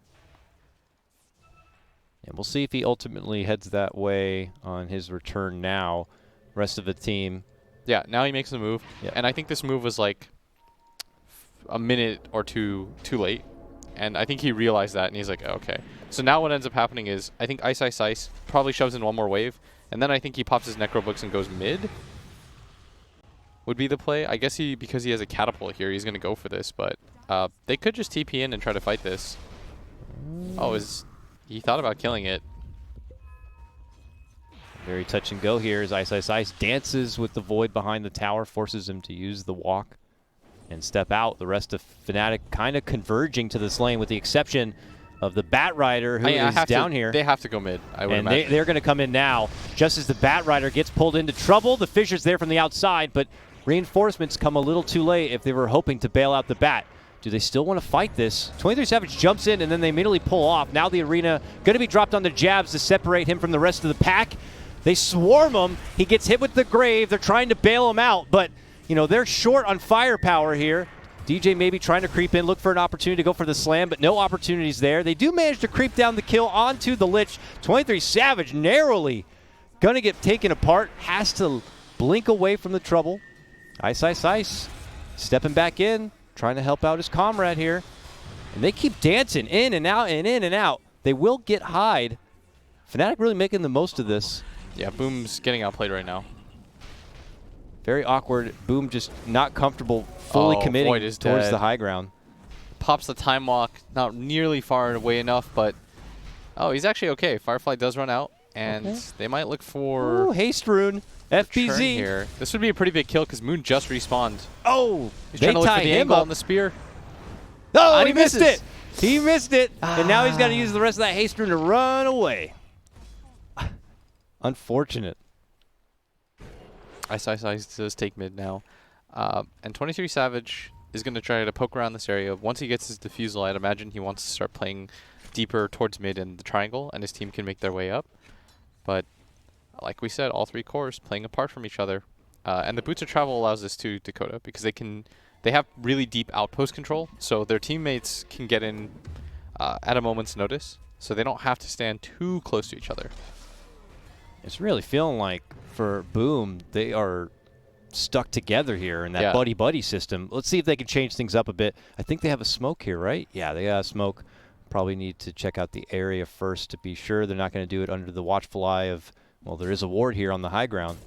And we'll see if he ultimately heads that way on his return now. Rest of the team. Yeah, now he makes the move. Yep. And I think this move was like a minute or two too late. And I think he realized that, and he's like, okay. So now what ends up happening is I think Ice probably shoves in one more wave, and then I think he pops his Necrobooks and goes mid. Would be the play. I guess because he has a catapult here, he's going to go for this, but they could just TP in and try to fight this. Oh, he thought about killing it. Very touch and go here as Ice dances with the Void behind the tower, forces him to use the walk and step out. The rest of FNATIC kind of converging to this lane with the exception of the Batrider who is down here. They have to go mid, I would imagine. They're going to come in now. Just as the Batrider gets pulled into trouble, the Fissure's there from the outside, but reinforcements come a little too late if they were hoping to bail out the Bat. Do they still want to fight this? 23 Savage jumps in, and then they immediately pull off. Now the arena going to be dropped on the jabs to separate him from the rest of the pack. They swarm him. He gets hit with the grave. They're trying to bail him out, but, you know, they're short on firepower here. DJ maybe trying to creep in, look for an opportunity to go for the slam, but no opportunities there. They do manage to creep down the kill onto the Lich. 23 Savage narrowly going to get taken apart. Has to blink away from the trouble. Ice. Stepping back in, trying to help out his comrade here. And they keep dancing in and out and in and out. They will get Hyde. FNATIC really making the most of this. Yeah, Boom's getting outplayed right now. Very awkward. Boom just not comfortable fully committing towards the high ground. Pops the time walk, not nearly far away enough, but he's actually okay. Firefly does run out, and they might look for haste rune. FBZ here. This would be a pretty big kill because Moon just respawned. Oh, he's trying to look for the angle on the spear. No, and he missed it. He missed it, and now he's got to use the rest of that haste rune to run away. Unfortunate. Ice does take mid now. And 23 Savage is going to try to poke around this area. Once he gets his defusal, I'd imagine he wants to start playing deeper towards mid and the triangle, and his team can make their way up. But like we said, all three cores playing apart from each other. And the Boots of Travel allows this to Dakota because they have really deep outpost control, so their teammates can get in at a moment's notice, so they don't have to stand too close to each other. It's really feeling like for Boom, they are stuck together here in that buddy-buddy system. Let's see if they can change things up a bit. I think they have a smoke here, right? Yeah, they got a smoke. Probably need to check out the area first to be sure they're not going to do it under the watchful eye of, well, there is a ward here on the high ground.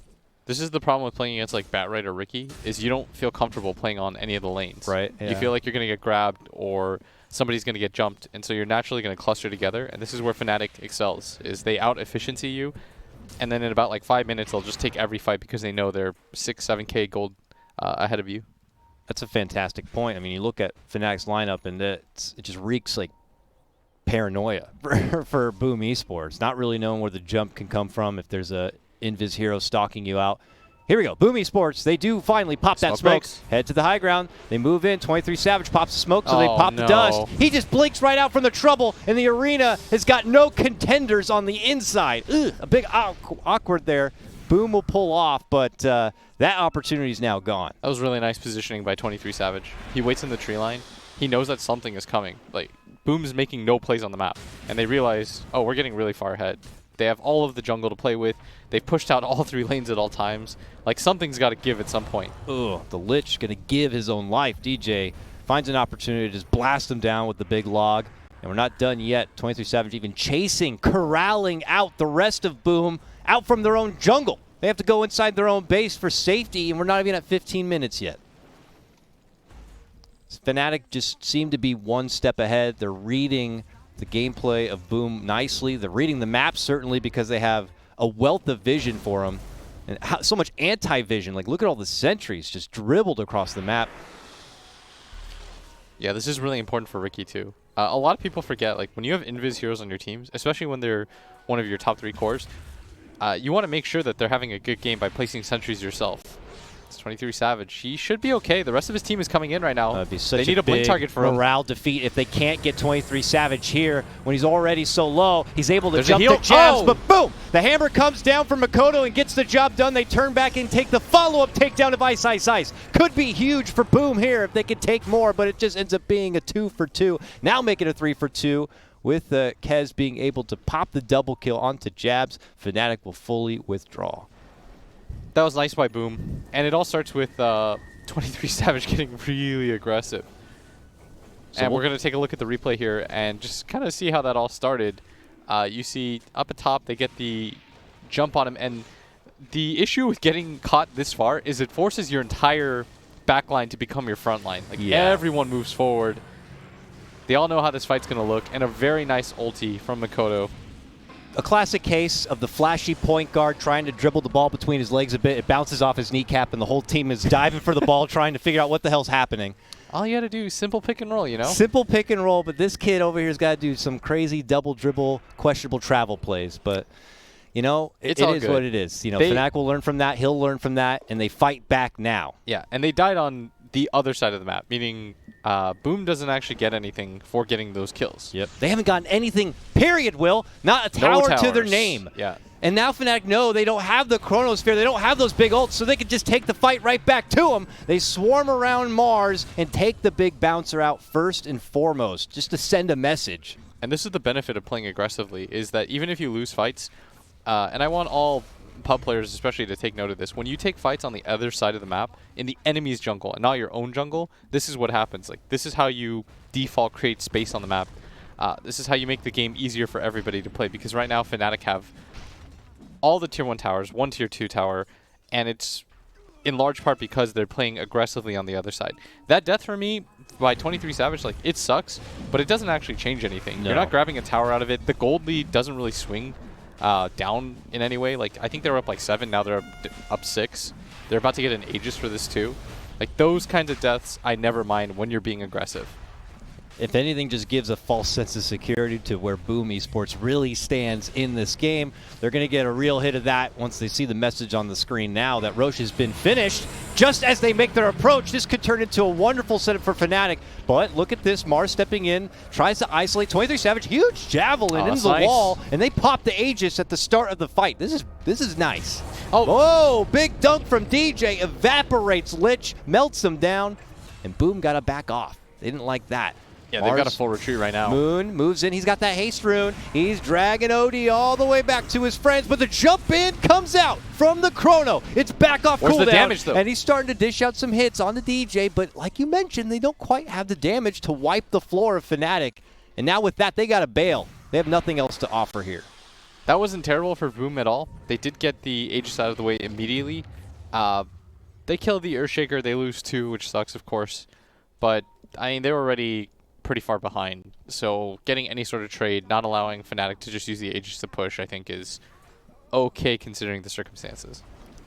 This is the problem with playing against like Batright or Ricky, is you don't feel comfortable playing on any of the lanes. Right. Yeah. You feel like you're going to get grabbed or somebody's going to get jumped, and so you're naturally going to cluster together, and this is where FNATIC excels, is they out-efficiency you, and then in about like 5 minutes, they'll just take every fight because they know they're 6-7K gold ahead of you. That's a fantastic point. I mean, you look at FNATIC's lineup, and it just reeks like paranoia for Boom Esports. Not really knowing where the jump can come from if there's a Invis hero stalking you out. Here we go. Boom Esports. They do finally pop that smoke. Head to the high ground. They move in. 23 Savage pops the smoke, so they pop the dust. He just blinks right out from the trouble, and the arena has got no contenders on the inside. Ugh, a big awkward there. Boom will pull off, but that opportunity is now gone. That was really nice positioning by 23 Savage. He waits in the tree line. He knows that something is coming. Like, Boom's making no plays on the map, and they realize, oh, we're getting really far ahead. They have all of the jungle to play with. They've pushed out all 3 lanes at all times. Like, something's got to give at some point. Ugh, the Lich going to give his own life. DJ finds an opportunity to just blast him down with the big log. And we're not done yet. 23 Savage even chasing, corralling out the rest of Boom out from their own jungle. They have to go inside their own base for safety, and we're not even at 15 minutes yet. FNATIC just seem to be one step ahead. They're reading the gameplay of Boom nicely. They're reading the map, certainly, because they have a wealth of vision for them. And so much anti-vision. Like, look at all the sentries just dribbled across the map. Yeah, this is really important for Ricky, too. A lot of people forget, like, when you have Invis heroes on your teams, especially when they're one of your top 3 cores, you want to make sure that they're having a good game by placing sentries yourself. It's 23 Savage. He should be okay. The rest of his team is coming in right now. That'd be such they need a blink target for him. Morale defeat if they can't get 23 Savage here when he's already so low. He's able to jump the jabs, but boom! The hammer comes down from Makoto and gets the job done. They turn back and take the follow-up takedown of Ice. Could be huge for Boom here if they could take more, but it just ends up being a 2 for 2. Now make it a 3 for 2 with Kez being able to pop the double kill onto jabs. FNATIC will fully withdraw. That was nice by Boom. And it all starts with 23 Savage getting really aggressive. So and we're going to take a look at the replay here and just kind of see how that all started. You see up at top, they get the jump on him. And the issue with getting caught this far is it forces your entire backline to become your front line. Like, everyone moves forward. They all know how this fight's going to look. And a very nice ulti from Makoto. A classic case of the flashy point guard trying to dribble the ball between his legs a bit. It bounces off his kneecap, and the whole team is diving for the ball, trying to figure out what the hell's happening. All you got to do is simple pick and roll, you know? Simple pick and roll, but this kid over here has got to do some crazy double dribble, questionable travel plays. But, you know, it is what it is. You know, FNATIC will learn from that. He'll learn from that, and they fight back now. Yeah, and they died on the other side of the map, meaning Boom doesn't actually get anything for getting those kills. Yep. They haven't gotten anything, period, Will. Not a tower to their name. Yeah. And now Fnatic know they don't have the Chronosphere, they don't have those big ults, so they can just take the fight right back to them. They swarm around Mars and take the big bouncer out first and foremost, just to send a message. And this is the benefit of playing aggressively, is that even if you lose fights, and I want all pub players especially to take note of this, when you take fights on the other side of the map, in the enemy's jungle and not your own jungle, this is what happens. Like, this is how you default create space on the map. This is how you make the game easier for everybody to play, because right now Fnatic have all the tier 1 towers, one tier 2 tower, and it's in large part because they're playing aggressively on the other side. That death for me by 23 Savage, like, it sucks, but it doesn't actually change anything. No. You're not grabbing a tower out of it. The gold lead doesn't really swing down in any way. Like, I think they were up like 7, now they're up 6. They're about to get an Aegis for this too. Like, those kinds of deaths I never mind when you're being aggressive. If anything, just gives a false sense of security to where Boom Esports really stands in this game. They're going to get a real hit of that once they see the message on the screen now that Roche has been finished. Just as they make their approach, this could turn into a wonderful setup for Fnatic. But look at this, Mars stepping in, tries to isolate 23 Savage, huge javelin into the wall, and they pop the Aegis at the start of the fight. This is nice. Oh, big dunk from DJ, evaporates Lich, melts him down, and Boom got to back off. They didn't like that. Yeah, they've got a full retreat right now. Moon moves in. He's got that haste rune. He's dragging OD all the way back to his friends, but the jump in comes out from the Chrono. It's back off cooldown. Where's the damage, though? And he's starting to dish out some hits on the DJ, but like you mentioned, they don't quite have the damage to wipe the floor of Fnatic. And now with that, they got to bail. They have nothing else to offer here. That wasn't terrible for Boom at all. They did get the Aegis out of the way immediately. They kill the Earthshaker. They lose 2, which sucks, of course. But, I mean, they were already pretty far behind. So getting any sort of trade, not allowing Fnatic to just use the Aegis to push, I think is okay considering the circumstances.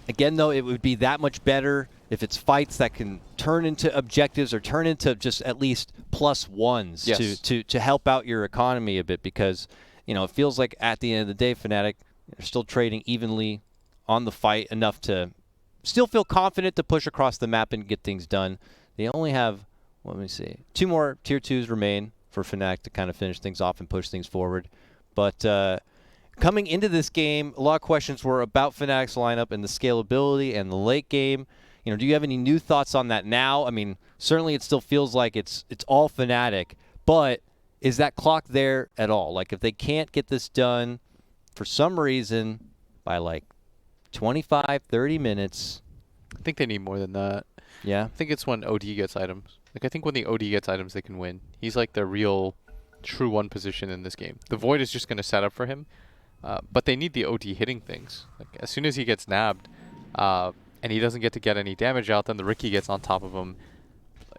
Again, though, it would be that much better if it's fights that can turn into objectives or turn into just at least +1s to help out your economy a bit, because, you know, it feels like at the end of the day, Fnatic are still trading evenly on the fight enough to still feel confident to push across the map and get things done. They only have, let me see, 2 more tier 2s remain for Fnatic to kind of finish things off and push things forward. But coming into this game, a lot of questions were about Fnatic's lineup and the scalability and the late game. You know, do you have any new thoughts on that now? I mean, certainly it still feels like it's all Fnatic, but is that clock there at all? Like, if they can't get this done for some reason by like 25, 30 minutes. I think they need more than that. Yeah? I think it's when OD gets items. Like, I think when the OD gets items, they can win. He's like the real true 1 position in this game. The Void is just going to set up for him, but they need the OD hitting things. Like, as soon as he gets nabbed and he doesn't get to get any damage out, then the Riki gets on top of him.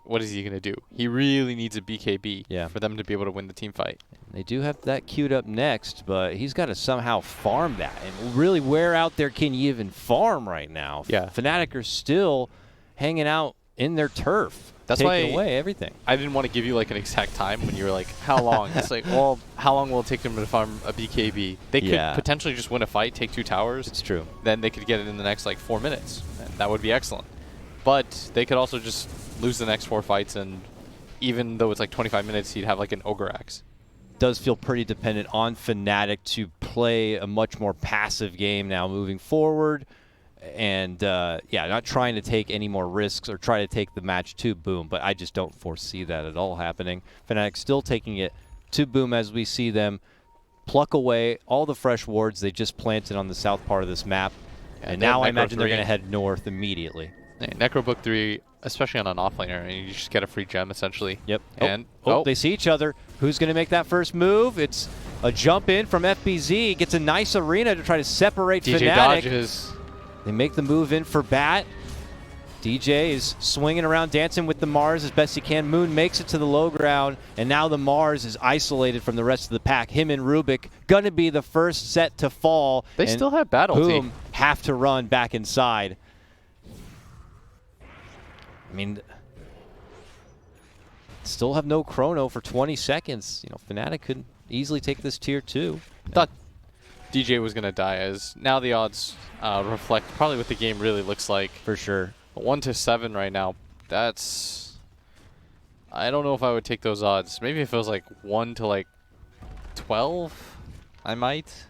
What is he going to do? He really needs a BKB for them to be able to win the team fight. They do have that queued up next, but he's got to somehow farm that. And really, where out there can you even farm right now? Yeah. Fnatic are still hanging out in their turf. That's taking why away everything. I didn't want to give you like an exact time when you were like, how long? It's like, well, how long will it take them to farm a BKB? They could potentially just win a fight, take 2 towers. It's true. Then they could get it in the next like 4 minutes. And that would be excellent. But they could also just lose the next 4 fights, and even though it's like 25 minutes, he'd have like an Ogre Axe. Does feel pretty dependent on Fnatic to play a much more passive game now moving forward. And, yeah, not trying to take any more risks or try to take the match to Boom, but I just don't foresee that at all happening. Fnatic still taking it to Boom as we see them pluck away all the fresh wards they just planted on the south part of this map. And now I imagine they're going to head north immediately. Yeah, Necrobook 3, especially on an offlaner, and you just get a free gem, essentially. Yep. And they see each other. Who's going to make that first move? It's a jump in from FBZ. Gets a nice arena to try to separate DJ Fnatic. dodges. They make the move in for Bat. DJ is swinging around, dancing with the Mars as best he can. Moon makes it to the low ground, and now the Mars is isolated from the rest of the pack. Him and Rubik going to be the first set to fall. They still have battle Boom, team. have to run back inside. I mean, still have no chrono for 20 seconds. You know, Fnatic could easily take this tier 2. Thought DJ was going to die, as now the odds reflect probably what the game really looks like. For sure. 1-7 right now. That's I don't know if I would take those odds. Maybe if it was like 1 to like 12, I might.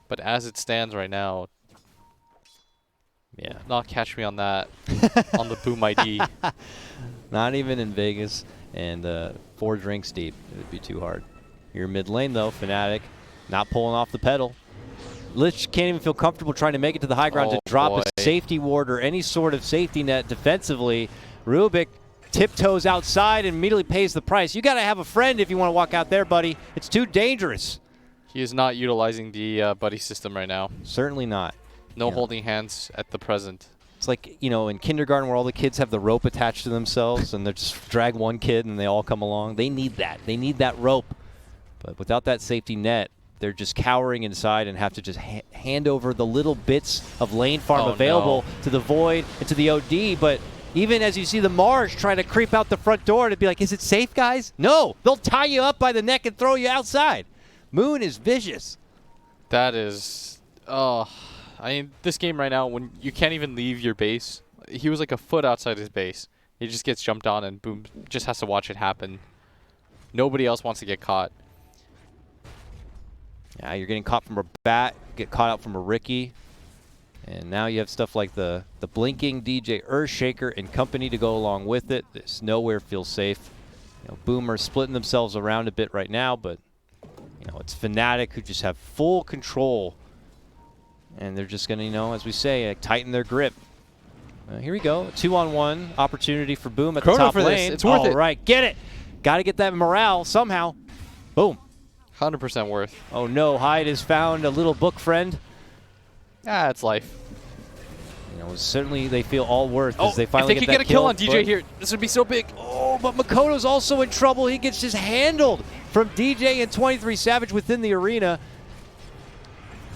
But as it stands right now, yeah, not catch me on that on the Boom ID. Not even in Vegas, and 4 drinks deep. It would be too hard. You're mid lane though, FNATIC, not pulling off the pedal. Lich can't even feel comfortable trying to make it to the high ground to drop a safety ward or any sort of safety net defensively. Rubik tiptoes outside and immediately pays the price. You got to have a friend if you want to walk out there, buddy. It's too dangerous. He is not utilizing the buddy system right now. Certainly not. No holding hands at the present. It's like, you know, in kindergarten where all the kids have the rope attached to themselves and they just drag one kid and they all come along. They need that. They need that rope. But without that safety net, they're just cowering inside and have to just hand over the little bits of lane farm available to the Void and to the OD. But even as you see the Mars try to creep out the front door to be like, is it safe, guys? No, they'll tie you up by the neck and throw you outside. Moon is vicious. That is, I mean, this game right now, when you can't even leave your base, he was like a foot outside his base. He just gets jumped on and boom, just has to watch it happen. Nobody else wants to get caught. Yeah, you're getting caught from a bat, get caught out from a Ricky. And now you have stuff like the blinking DJ Earthshaker and company to go along with it. This nowhere feels safe. You know, Boomer splitting themselves around a bit right now, but you know, it's FNATIC who just have full control. And they're just going to, you know, as we say, tighten their grip. Here we go. 2-on-1 opportunity for Boom at the top lane. It's worth it. All right, get it. Got to get that morale somehow. Boom. 100% worth. Oh no, Hyde has found a little book friend. Ah, it's life. You know, certainly they feel all worth as they finally get that kill. If they could get a kill on DJ here, this would be so big. Oh, but Makoto's also in trouble. He gets just handled from DJ and 23 Savage within the arena.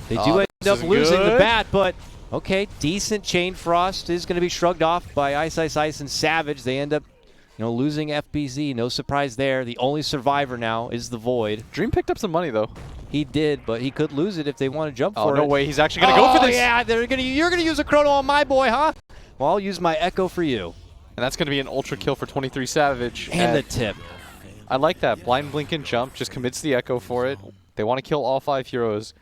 They do end up losing the bat, but okay, decent Chain Frost is going to be shrugged off by Ice and Savage. They end up, you know, losing FBZ. No surprise there. The only survivor now is the Void. Dream picked up some money though. He did, but he could lose it if they want to jump for it. Oh, no way. He's actually going to go for this. Yeah, you're going to use a chrono on my boy, huh? Well, I'll use my Echo for you. And that's going to be an ultra kill for 23 Savage. And the tip. I like that. Blind blink and jump just commits the Echo for it. They want to kill all 5 heroes.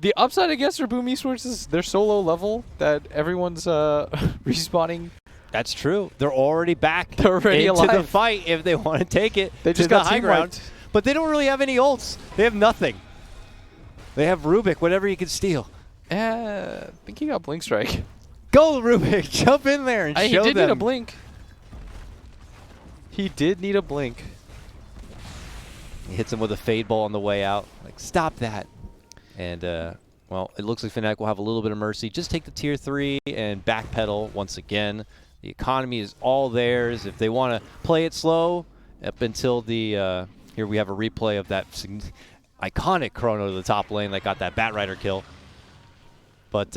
The upside, I guess, for Boom Esports is they're so low level that everyone's respawning. That's true. They're already back into the fight if they want to take it they just to got the high ground. But they don't really have any ults. They have nothing. They have Rubik, whatever he can steal. I think he got Blink Strike. Go, Rubik. Jump in there and show them. He did need a blink. He did need a blink. He hits him with a fade ball on the way out. Like, stop that. And, well, it looks like FNATIC will have a little bit of mercy. Just take the tier 3 and backpedal once again. The economy is all theirs. If they want to play it slow up until the here we have a replay of that iconic chrono to the top lane that got that Batrider kill. But,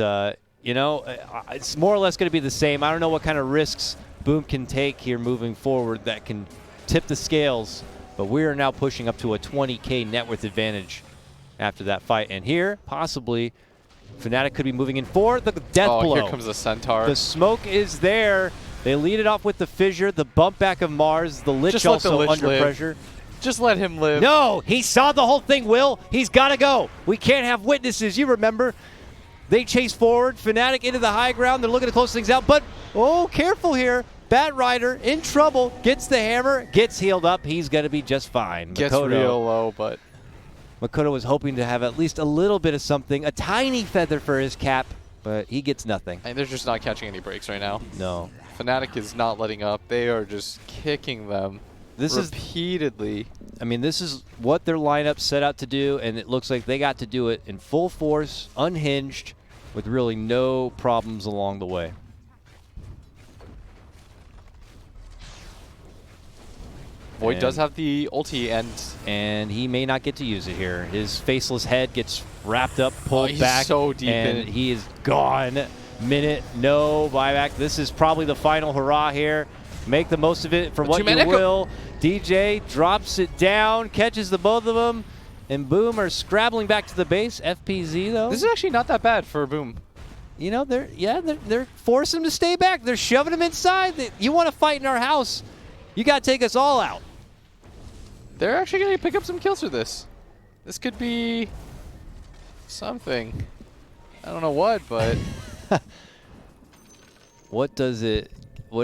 you know, it's more or less going to be the same. I don't know what kind of risks Boom can take here moving forward that can tip the scales. But we are now pushing up to a 20K net worth advantage after that fight. And here, possibly, FNATIC could be moving in for the death blow. Here comes the Centaur. The smoke is there. They lead it off with the fissure, the bump back of Mars, the Lich Just also let the Lich under live. pressure. Just let him live. No, he saw the whole thing, Will. He's got to go. We can't have witnesses. You remember. They chase forward. FNATIC into the high ground. They're looking to close things out. But, oh, careful here. Batrider in trouble. Gets the hammer. Gets healed up. He's going to be just fine. Gets Makoto, real low, but... Makoto was hoping to have at least a little bit of something. A tiny feather for his cap. But he gets nothing. And they're just not catching any breaks right now. No. FNATIC is not letting up. They are just kicking them. This repeatedly. I mean, this is what their lineup set out to do, and it looks like they got to do it in full force, unhinged, with really no problems along the way. Void does have the ulti, and he may not get to use it here. His faceless head gets wrapped up, pulled back, so deep and in it. he is gone. Minute, no buyback. This is probably the final hurrah here. Make the most of it for what you will. DJ drops it down, catches the both of them, and Boom are scrabbling back to the base. FPZ, though. This is actually not that bad for Boom. you know, they're forcing him to stay back. They're shoving him inside. You want to fight in our house, you got to take us all out. They're actually going to pick up some kills for this. This could be something. I don't know what, but what does it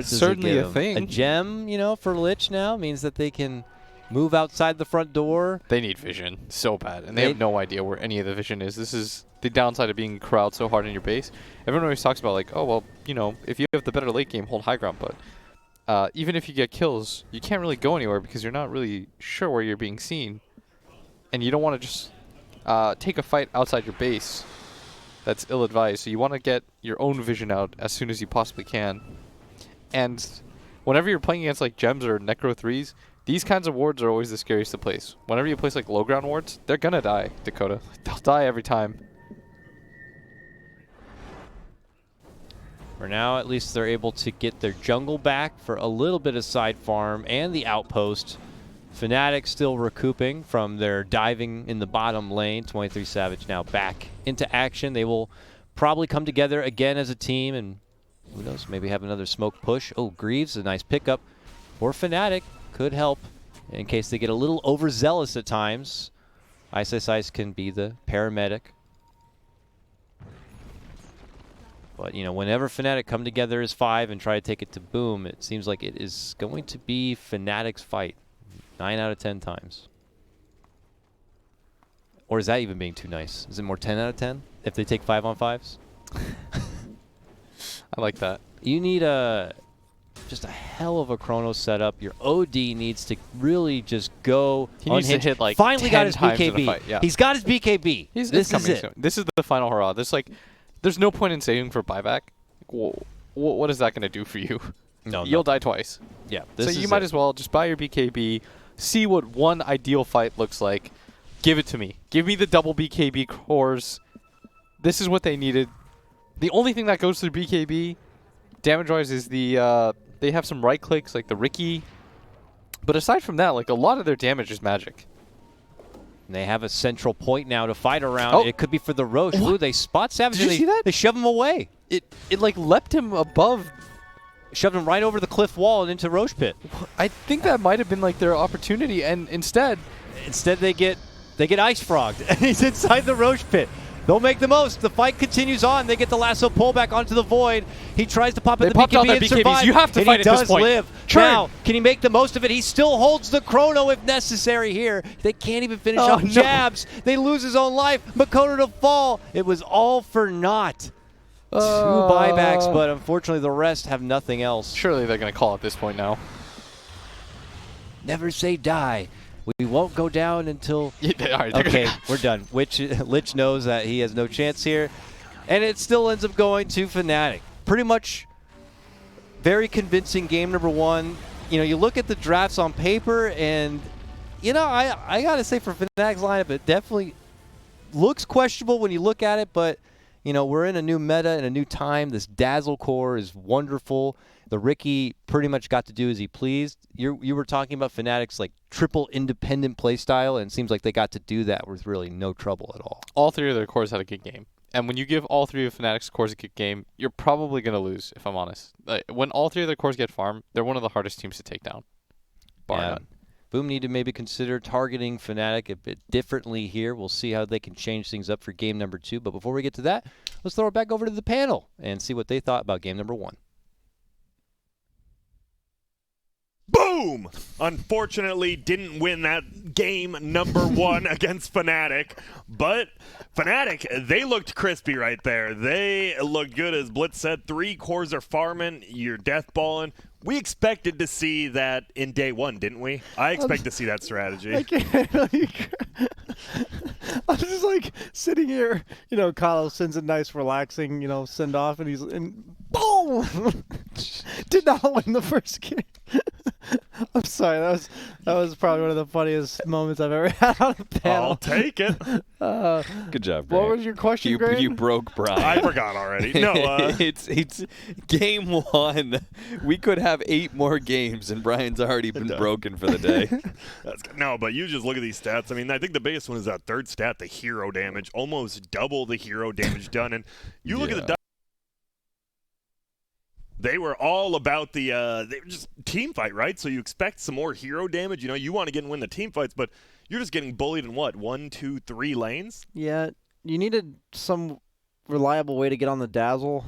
certainly give a thing. A gem, you know, for Lich now means that they can move outside the front door. They need vision so bad, and they have no idea where any of the vision is. This is the downside of being crowd so hard in your base. Everyone always talks about like, oh well, you know, if you have the better late game, hold high ground, but even if you get kills, you can't really go anywhere because you're not really sure where you're being seen, and you don't want to just take a fight outside your base. That's ill-advised. So you want to get your own vision out as soon as you possibly can. And whenever you're playing against like gems or necro 3s, these kinds of wards are always the scariest to place. Whenever you place like low ground wards, they're gonna die, Dakota. They'll die every time. For now, at least they're able to get their jungle back for a little bit of side farm and the outpost. FNATIC still recouping from their diving in the bottom lane. 23 Savage now back into action. They will probably come together again as a team, and who knows, maybe have another smoke push. Oh, Greaves, a nice pickup for FNATIC. Could help in case they get a little overzealous at times. Ice can be the paramedic. But, you know, whenever FNATIC come together as 5 and try to take it to Boom, it seems like it is going to be FNATIC's fight. 9 out of 10 times. Or is that even being too nice? Is it more 10 out of 10 if they take 5-on-5s? I like that. You need just a hell of a chrono setup. Your OD needs to really just go. He needs to hit like finally 10 got his times in a BKB. fight, yeah. He's got his BKB. This is it. Soon. This is the final hurrah. There's no point in saving for buyback. What is that going to do for you? No, You'll die twice. Yeah. So you might as well just buy your BKB, see what one ideal fight looks like, give it to me. Give me the double BKB cores. This is what they needed. The only thing that goes through BKB, damage-wise, is the they have some right clicks like the Ricky. But aside from that, like a lot of their damage is magic. And they have a central point now to fight around. Oh. It could be for the Roche. Ooh, they spot Savage. Did you see that? They shove him away. It like leapt him above. Shoved him right over the cliff wall and into Roche Pit. I think that might have been like their opportunity, and instead they get ice frogged. And he's inside the Roche Pit. They'll make the most. The fight continues on. They get the lasso pull back onto the void. He tries to pop in the BKB and survive. You have to fight at this point. He does live. Now, can he make the most of it? He still holds the chrono if necessary here. They can't even finish off jabs. They lose his own life. Makoto to fall. It was all for naught. 2 buybacks, but unfortunately the rest have nothing else. Surely they're going to call at this point now. Never say die. We won't go down until... Right, okay, we're done. Lich knows that he has no chance here. And it still ends up going to FNATIC. Pretty much very convincing game number 1. You know, you look at the drafts on paper, and, you know, I got to say for FNATIC's lineup, it definitely looks questionable when you look at it, but, you know, we're in a new meta and a new time. This Dazzle core is wonderful. The Ricky pretty much got to do as he pleased. You were talking about FNATIC's like triple independent play style, and it seems like they got to do that with really no trouble at all. All 3 of their cores had a good game. And when you give all 3 of FNATIC's cores a good game, you're probably going to lose, if I'm honest. When all 3 of their cores get farmed, they're one of the hardest teams to take down. Bar none. Boom need to maybe consider targeting FNATIC a bit differently here. We'll see how they can change things up for game number 2. But before we get to that, let's throw it back over to the panel and see what they thought about game number 1. Boom! Unfortunately, didn't win that game number 1 against FNATIC. But FNATIC, they looked crispy right there. They looked good, as Blitz said. 3 cores are farming. You're deathballing. We expected to see that in day 1, didn't we? I expect to see that strategy. I can't. I'm just like sitting here, you know, Kyle sends a nice relaxing, you know, send off, and boom! Did not win the first game. I'm sorry, that was probably one of the funniest moments I've ever had on a panel. I'll take it. Good job, Brian. What was your question, Grant? You broke Brian. I forgot already. No, it's game 1. We could have 8 more games, and Brian's already been broken for the day. No, but you just look at these stats. I mean, I think the biggest one is that 3rd stat, the hero damage, almost double the hero damage done. And you look at the they were all about they were just team fight, right? So you expect some more hero damage. You know, you want to get and win the team fights, but you're just getting bullied in what, 1, 2, 3 lanes? Yeah, you needed some reliable way to get on the Dazzle.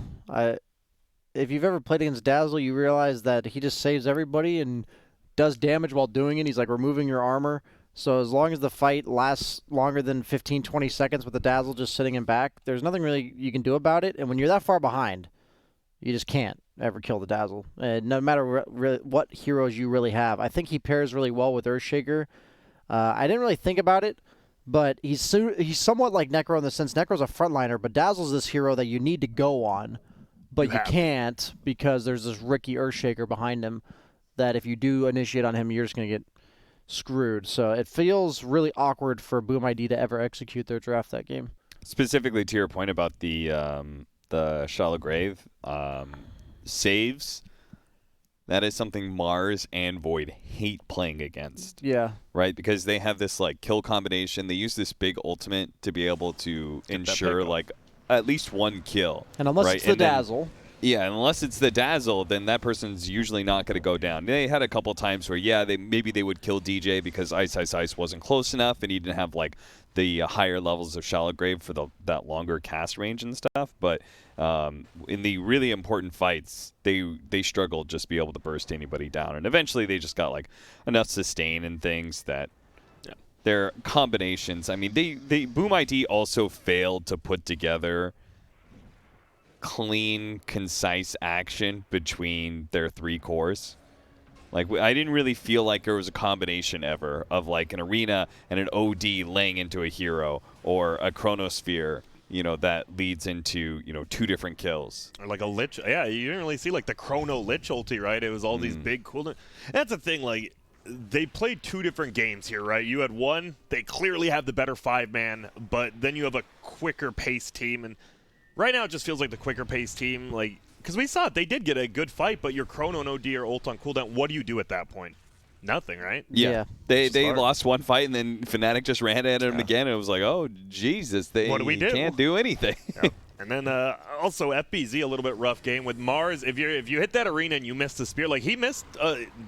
If you've ever played against Dazzle, you realize that he just saves everybody and does damage while doing it. He's like removing your armor. So as long as the fight lasts longer than 15, 20 seconds with the Dazzle just sitting in back, there's nothing really you can do about it. And when you're that far behind, you just can't ever kill the Dazzle. No matter what heroes you really have. I think he pairs really well with Earthshaker. I didn't really think about it, but he's somewhat like Necro in the sense Necro's a frontliner, but Dazzle's this hero that you need to go on, but you can't because there's this Ricky Earthshaker behind him that if you do initiate on him, you're just going to get screwed. So it feels really awkward for Boom ID to ever execute their draft that game. Specifically to your point about the Shallow Grave saves, that is something Mars and Void hate playing against. Yeah. Right? Because they have this like kill combination. They use this big ultimate to be able to ensure like at least one kill. And unless it's the Dazzle. Yeah, unless it's the Dazzle, then that person's usually not going to go down. They had a couple times where, yeah, maybe they would kill DJ because Ice wasn't close enough and he didn't have like the higher levels of Shallow Grave for that longer cast range and stuff. But in the really important fights, they struggled just to be able to burst anybody down. And eventually they just got like enough sustain and things that their combinations. I mean, they Boom ID also failed to put together clean, concise action between their 3 cores. Like, I didn't really feel like there was a combination ever of like an arena and an OD laying into a hero or a chronosphere, you know, that leads into, you know, 2 different kills. Or like a Lich. Yeah, you didn't really see like the Chrono Lich ulti, right? It was all these big cool. That's the thing, like, they played 2 different games here, right? You had one, they clearly have the better 5-man, but then you have a quicker paced team, and right now it just feels like the quicker paced team, like, because we saw it, they did get a good fight, but your Chrono and OD or ult on cooldown, what do you do at that point? Nothing, right? Yeah. They lost one fight, and then FNATIC just ran at him again, and it was like, oh, Jesus, what do we do? Can't do anything. And then also FBZ, a little bit rough game with Mars. If you hit that arena and you missed the spear, like he missed,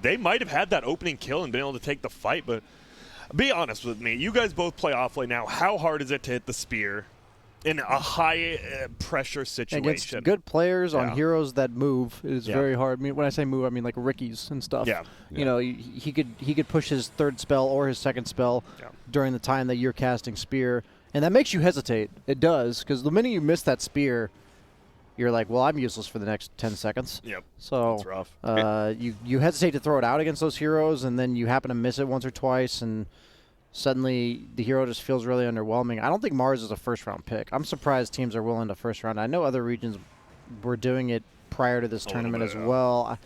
they might have had that opening kill and been able to take the fight, but be honest with me. You guys both play offlane now. How hard is it to hit the spear in a high pressure situation? Against good players on heroes that move, it is very hard. I mean, when I say move, I mean like Ricky's and stuff. You know, he could push his 3rd spell or his 2nd spell during the time that you're casting spear, and that makes you hesitate. It does, because the minute you miss that spear, you're like, well, I'm useless for the next 10 seconds. So that's rough. You hesitate to throw it out against those heroes, and then you happen to miss it once or twice, and suddenly the hero just feels really underwhelming. I don't think Mars is a first-round pick. I'm surprised teams are willing to first-round. I know other regions were doing it prior to this tournament as well.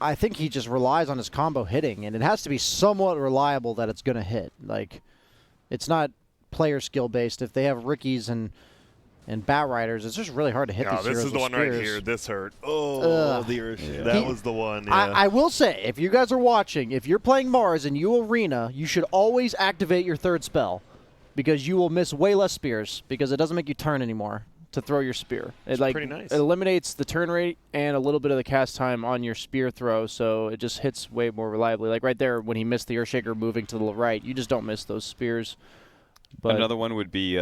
I think he just relies on his combo hitting, and it has to be somewhat reliable that it's going to hit. Like, it's not player skill-based. If they have Rickies and Bat Riders, it's just really hard to hit these heroes. This is the one right here. This hurt. Oh, that was the one. I will say, if you guys are watching, if you're playing Mars and you arena, you should always activate your 3rd spell because you will miss way less spears because it doesn't make you turn anymore to throw your spear. It pretty nice. It eliminates the turn rate and a little bit of the cast time on your spear throw, so it just hits way more reliably. Like right there when he missed the Earthshaker moving to the right, you just don't miss those spears. But another one would be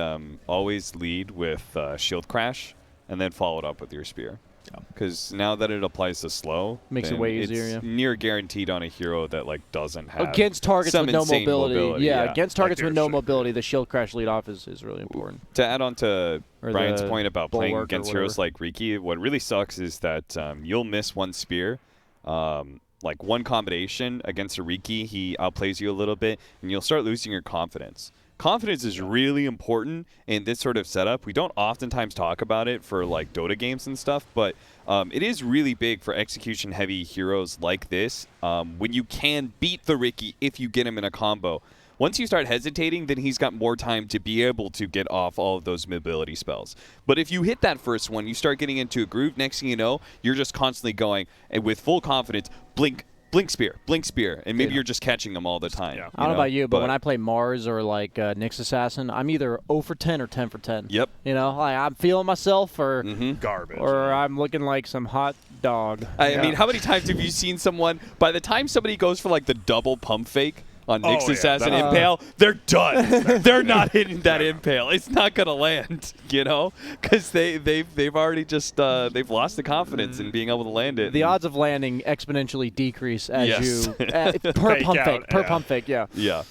always lead with Shield Crash and then follow it up with your Spear. Because now that it applies to slow, makes it way easier. It's near guaranteed on a hero that like doesn't have against targets with no mobility. Yeah, against targets with no mobility, the Shield Crash lead off is really important. To add on to Brian's point about playing against heroes like Riki, what really sucks is that you'll miss one Spear. Like one combination against a Riki, he outplays you a little bit, and you'll start losing your confidence. Confidence is really important in this sort of setup. We don't oftentimes talk about it for like Dota games and stuff, but it is really big for execution-heavy heroes like this when you can beat the Riki if you get him in a combo. Once you start hesitating, then he's got more time to be able to get off all of those mobility spells. But if you hit that first one, you start getting into a groove. Next thing you know, you're just constantly going, and with full confidence, blink, Blink Spear, and maybe you're just catching them all the time. Yeah. I don't know about you, but when I play Mars or like Nyx Assassin, I'm either 0 for 10 or 10 for 10. Yep. You know, like I'm feeling myself, or garbage, or I'm looking like some hot dog. I mean, how many times have you seen someone, by the time somebody goes for like the double pump fake on Nyx Assassin Impale, they're done. They're not hitting that Impale. It's not going to land, you know, because they've already just they've lost the confidence in being able to land it. The odds of landing exponentially decrease as you per pump fake. Yeah. Yeah.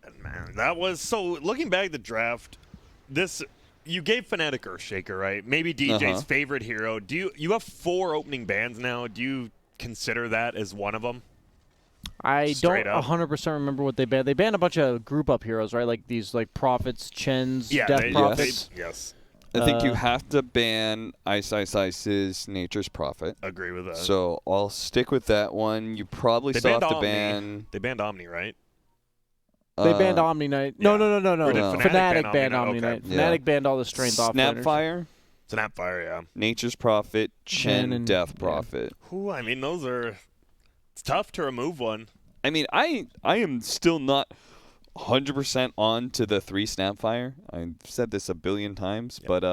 And man, that was so. Looking back at the draft, you gave FNATIC Earthshaker, right? Maybe DJ's favorite hero. You have 4 opening bans now? Do you consider that as one of them? I don't 100% remember what they banned. They banned a bunch of group up heroes, right? Like these Prophets, Chens, Death Prophets. Yes. I think you have to ban Ice's Nature's Prophet. Agree with that. So I'll stick with that one. You probably still have to ban. They banned Omni, right? They banned Omni Knight. No. Or did FNATIC banned Omni Knight. FNATIC banned all the strength offlaners. Snapfire, yeah. Nature's Prophet, Chen, and Death Prophet. Ooh, I mean, those are. It's tough to remove one. I mean, I am still not 100% on to the 3 Snapfire. I've said this a billion times, but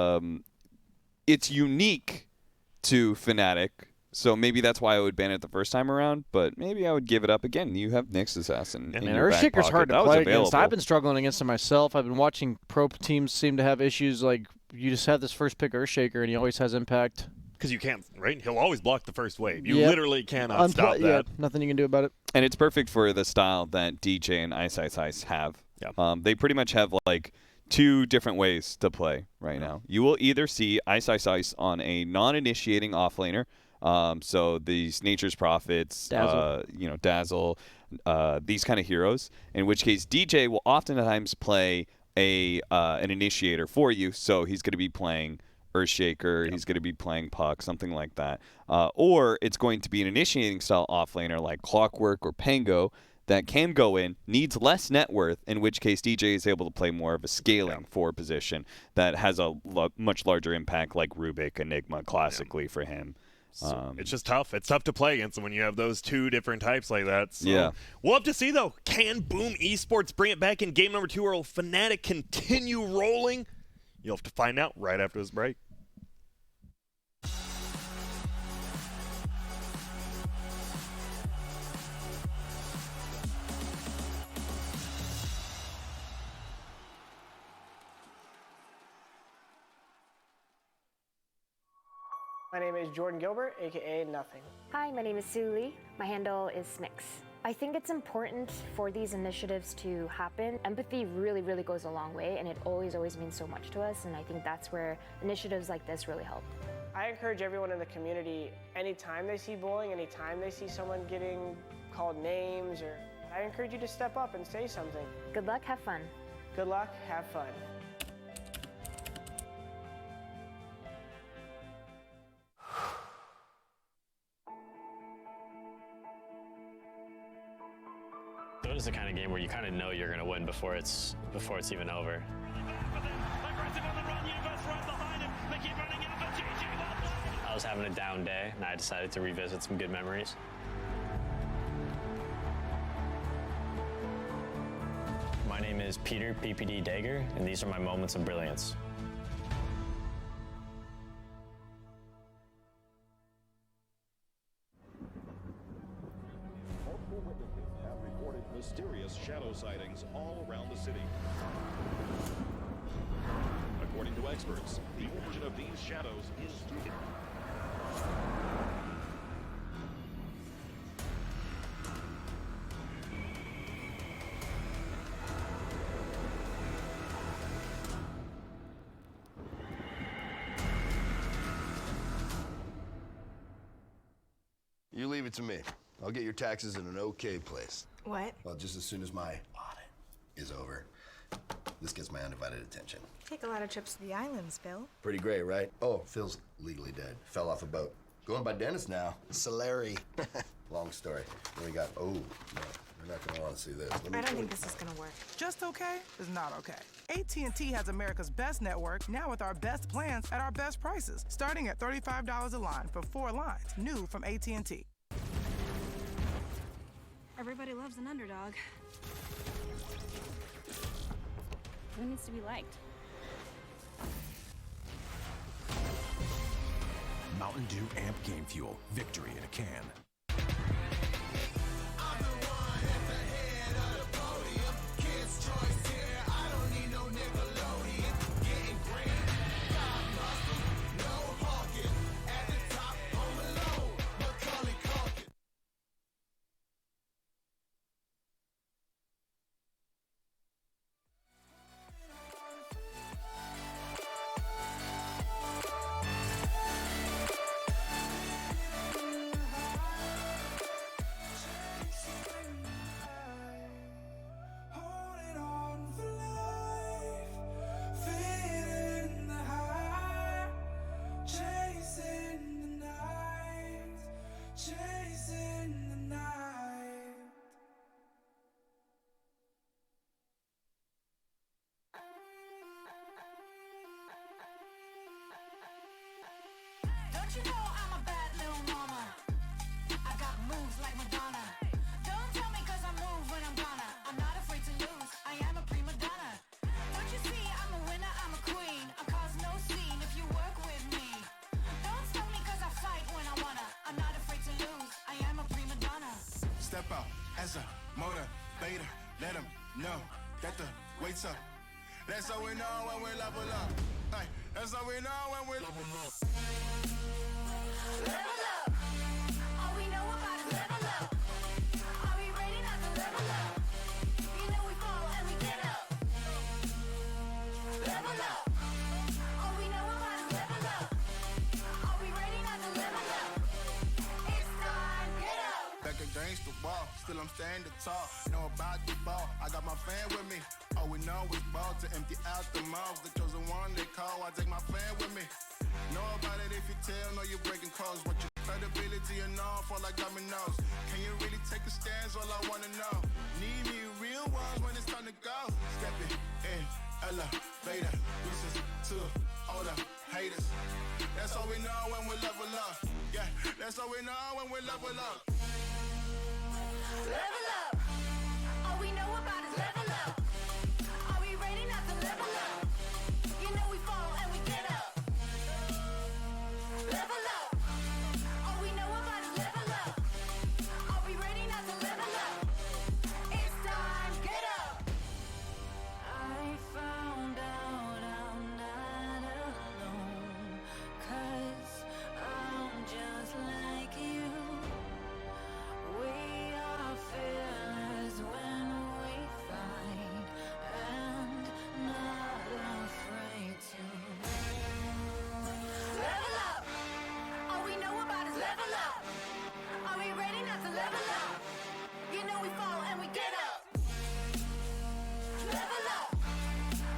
it's unique to FNATIC, so maybe that's why I would ban it the first time around, but maybe I would give it up again. You have Nyx Assassin in your back Earthshaker's pocket. hard to That was play available. against. I've been struggling against it myself. I've been watching pro teams seem to have issues like you just have this first pick Earthshaker, and he always has impact. Because you can't, right? He'll always block the first wave. You literally cannot stop that. Yeah, nothing you can do about it. And it's perfect for the style that DJ and Ice have. Yeah. They pretty much have like 2 different ways to play right now. You will either see Ice on a non-initiating offlaner, so these Nature's Prophets, Dazzle, these kind of heroes, in which case DJ will oftentimes play an initiator for you, so he's going to be playing Earthshaker, he's going to be playing Puck, something like that. Or it's going to be an initiating style offlaner like Clockwork or Pango that can go in, needs less net worth, in which case DJ is able to play more of a scaling forward position that has a much larger impact like Rubik, Enigma, classically for him. It's just tough. It's tough to play against them when you have those 2 different types like that. So yeah. We'll have to see, though. Can Boom Esports bring it back in game number 2, or will FNATIC continue rolling? You'll have to find out right after this break. My name is Jordan Gilbert, aka Nothing. Hi, my name is Sue Lee. My handle is Smix. I think it's important for these initiatives to happen. Empathy really, really goes a long way, and it always means so much to us, and I think that's where initiatives like this really help. I encourage everyone in the community, anytime they see bullying, anytime they see someone getting called names, I encourage you to step up and say something. Good luck, have fun. Good luck, have fun. Dota is the kind of game where you kind of know you're going to win before it's even over. I was having a down day, and I decided to revisit some good memories. My name is Peter PPD Dagger, and these are my moments of brilliance. Mysterious shadow sightings all around the city. According to experts, the origin of these shadows is You leave it to me. I'll get your taxes in an okay place. What? Well, just as soon as my audit is over, this gets my undivided attention. Take a lot of trips to the islands, Phil. Pretty great, right? Oh, Phil's legally dead. Fell off a boat. Going by Dennis now. Salary. Long story. Then we got, oh, no, you're not going to want to see this. I don't think this is going to work. Just okay is not okay. AT&T has America's best network, now with our best plans at our best prices, starting at $35 a line for 4 lines, new from AT&T. Everybody loves an underdog. Who needs to be liked? Mountain Dew Amp Game Fuel. Victory in a can. Don't you know I'm a bad little mama? I got moves like Madonna. Don't tell me cause I move when I'm gonna. I'm not afraid to lose, I am a prima donna. Don't you see I'm a winner, I'm a queen. I cause no scene if you work with me. Don't stop me cause I fight when I wanna. I'm not afraid to lose, I am a prima donna. Step out as a motivator. Let them know that the weight's up. That's how we know when we level up. Hey, that's how we know when we level up. Level up. All we know about is level up. Are we ready not to level up? You know we fall and we get up. Level up. All we know about is level up. Are we ready not to level up? It's time, get up. Back against the wall, still I'm standing tall. Know about the ball, I got my fan with me. All we know is ball to empty out the mouth. The chosen one they call, I take my fan with me. Know about it if you tell, know you're breaking codes. What your credibility and all fall like dominoes. Can you really take a stance? All I wanna know. Need me real ones when it's time to go. Stepping in, elevator. Listen to all the haters. That's all we know when we level up. Yeah, that's all we know when we level up. Level up. All we know about is level up. Are we ready not to level up? You know we fall and we get up. Level up. All we know about is level up. Are we ready not to level up? It's time, get up. I found out I'm not alone. 'Cause I'm just like you. We are fearless when we fight and not afraid to. Level up. All we know about is level up. Are we ready not to level up? You know we fall and we get up. Level up.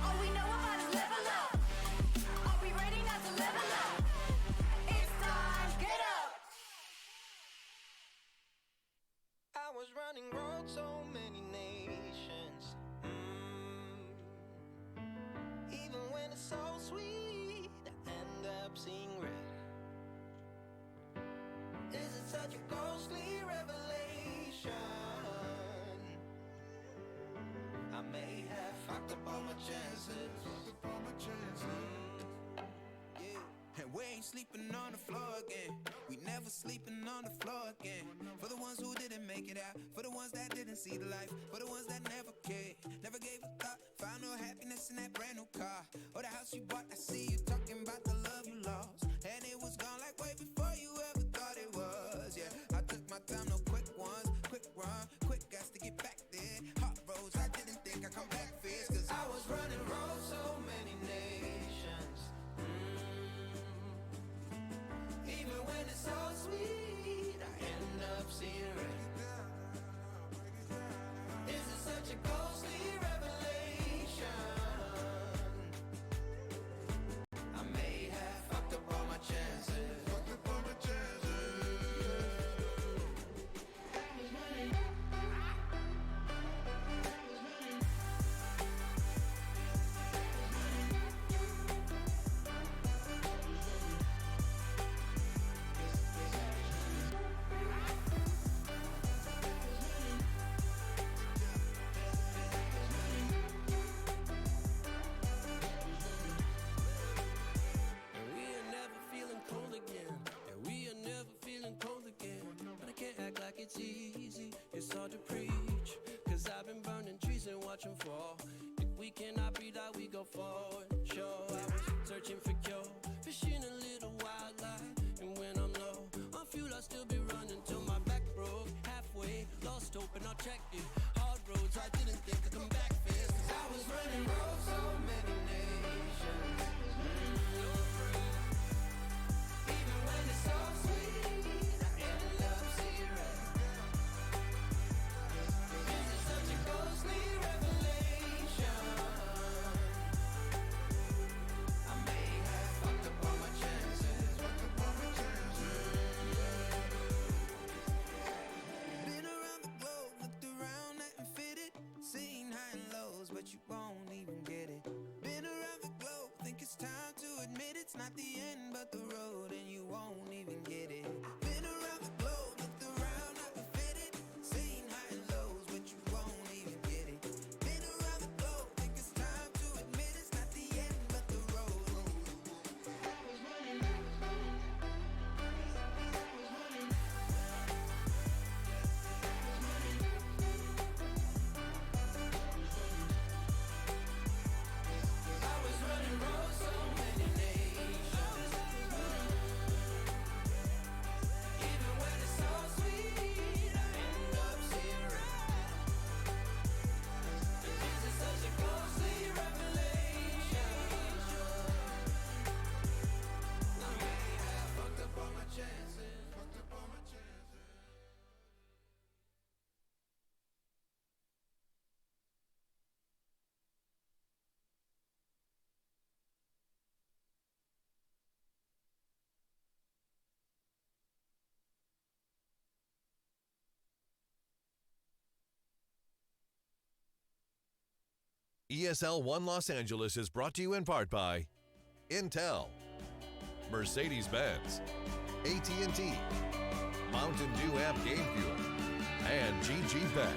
All we know about is level up. Are we ready not to level up? It's time, get up. I was running road so many nations. Even when it's so sweet, I end up seeing red. Is it such a ghostly revelation? I may have fucked up all my chances. And we ain't sleeping on the floor again. We never sleeping on the floor again. For the ones who didn't make it out, for the ones that didn't see the life, for the ones that never cared, never gave a thought, found no happiness in that brand new car or the house you bought. I see you talking about the love you lost, and it was gone like way before you ever thought it was. Yeah, I took my time, no quick ones, quick run, quick gas to get back there. Hot roads, I didn't think I'd come back fierce, 'cause I was running road so many nations. Even when it's so sweet, I end up seeing red. Is it such a ghostly it's easy, it's hard to preach. Cause I've been burning trees and watching fall. If we cannot breathe out, we go forward. Sure, I was searching for cure, fishing a little wildlife. And when I'm low on fuel, I'll still be running till my back broke. Halfway, lost hope and I checked it. Hard roads, I didn't think I'd come back fast. Cause I was running roads so many nations. Even when it's so sweet, I ended up zero. This is such a ghostly revelation. I may have fucked up all my chances. Been around the globe, looked around, nothing fitted. Seen high and lows, but you won't even get it. Been around the globe, think it's time to admit it's not the end, but the road, and you won't even get it. Been around the globe, looked around, nothing fitted. Seen high and lows, but you won't even get it. Been around the globe, think it's time to admit it's not the end, but the road. I was running roads so many nations. Even when it's so sweet, I end up zero. This is such a ghostly revelation. I may have fucked up all my chances. Fucked up all my chances. ESL 1 Los Angeles is brought to you in part by Intel, Mercedes-Benz, AT&T, Mountain Dew Amp Game Fuel, and GG Bet.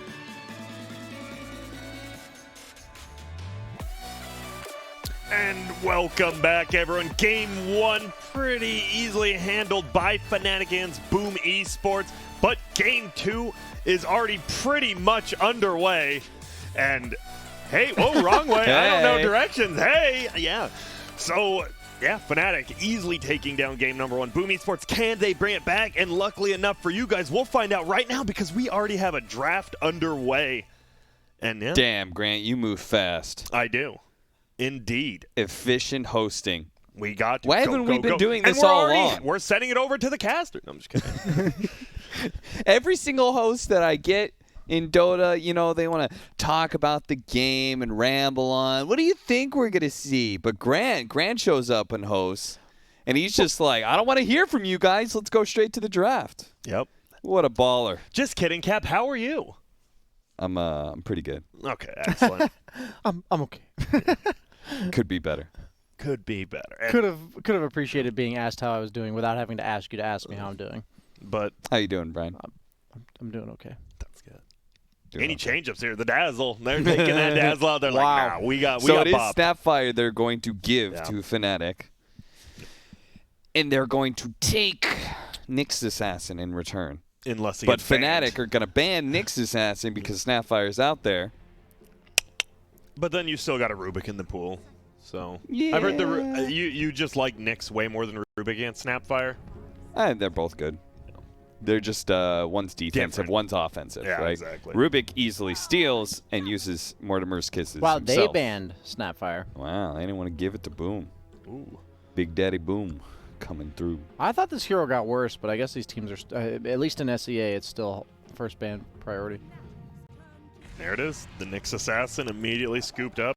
And welcome back, everyone. Game 1 pretty easily handled by FNATIC against Boom Esports, but Game 2 is already pretty much underway. And hey, whoa, wrong way. I don't know directions. Hey, yeah. So, yeah, FNATIC easily taking down game number 1. Boom Esports, can they bring it back? And luckily enough for you guys, we'll find out right now because we already have a draft underway. And yeah, Damn, Grant, you move fast. I do. Indeed. Efficient hosting. We got to Why go, haven't go, we been go. doing And this we're all already, along? We're sending it over to the caster. No, I'm just kidding. Every single host that I get in Dota, you know, they want to talk about the game and ramble on. What do you think we're going to see? But Grant shows up and hosts, and he's just like, I don't want to hear from you guys. Let's go straight to the draft. Yep. What a baller. Just kidding, Cap. How are you? I'm pretty good. Okay, excellent. I'm okay. Could be better. Could be better. Could have appreciated being asked how I was doing without having to ask you to ask me how I'm doing. But how you doing, Brian? I'm doing okay. That's good. Any change-ups here? The Dazzle. They're taking that Dazzle out. They're like, nah, we got So it is Bob. Snapfire they're going to give to FNATIC. And they're going to take Nyx Assassin in return. Unless he But gets banned. FNATIC are going to ban Nyx Assassin because Snapfire's out there. But then you still got a Rubik in the pool. So Yeah. I've heard you just like Nyx way more than Rubik against Snapfire. They're both good. They're just one's defensive, one's offensive, Yeah, right? exactly. Rubik easily steals and uses Mortimer's kisses Wow, himself. they banned Snapfire. Wow, they didn't want to give it to Boom. Ooh. Big Daddy Boom coming through. I thought this hero got worse, but I guess these teams are, at least in SEA, it's still first ban priority. There it is. The Nyx Assassin immediately scooped up.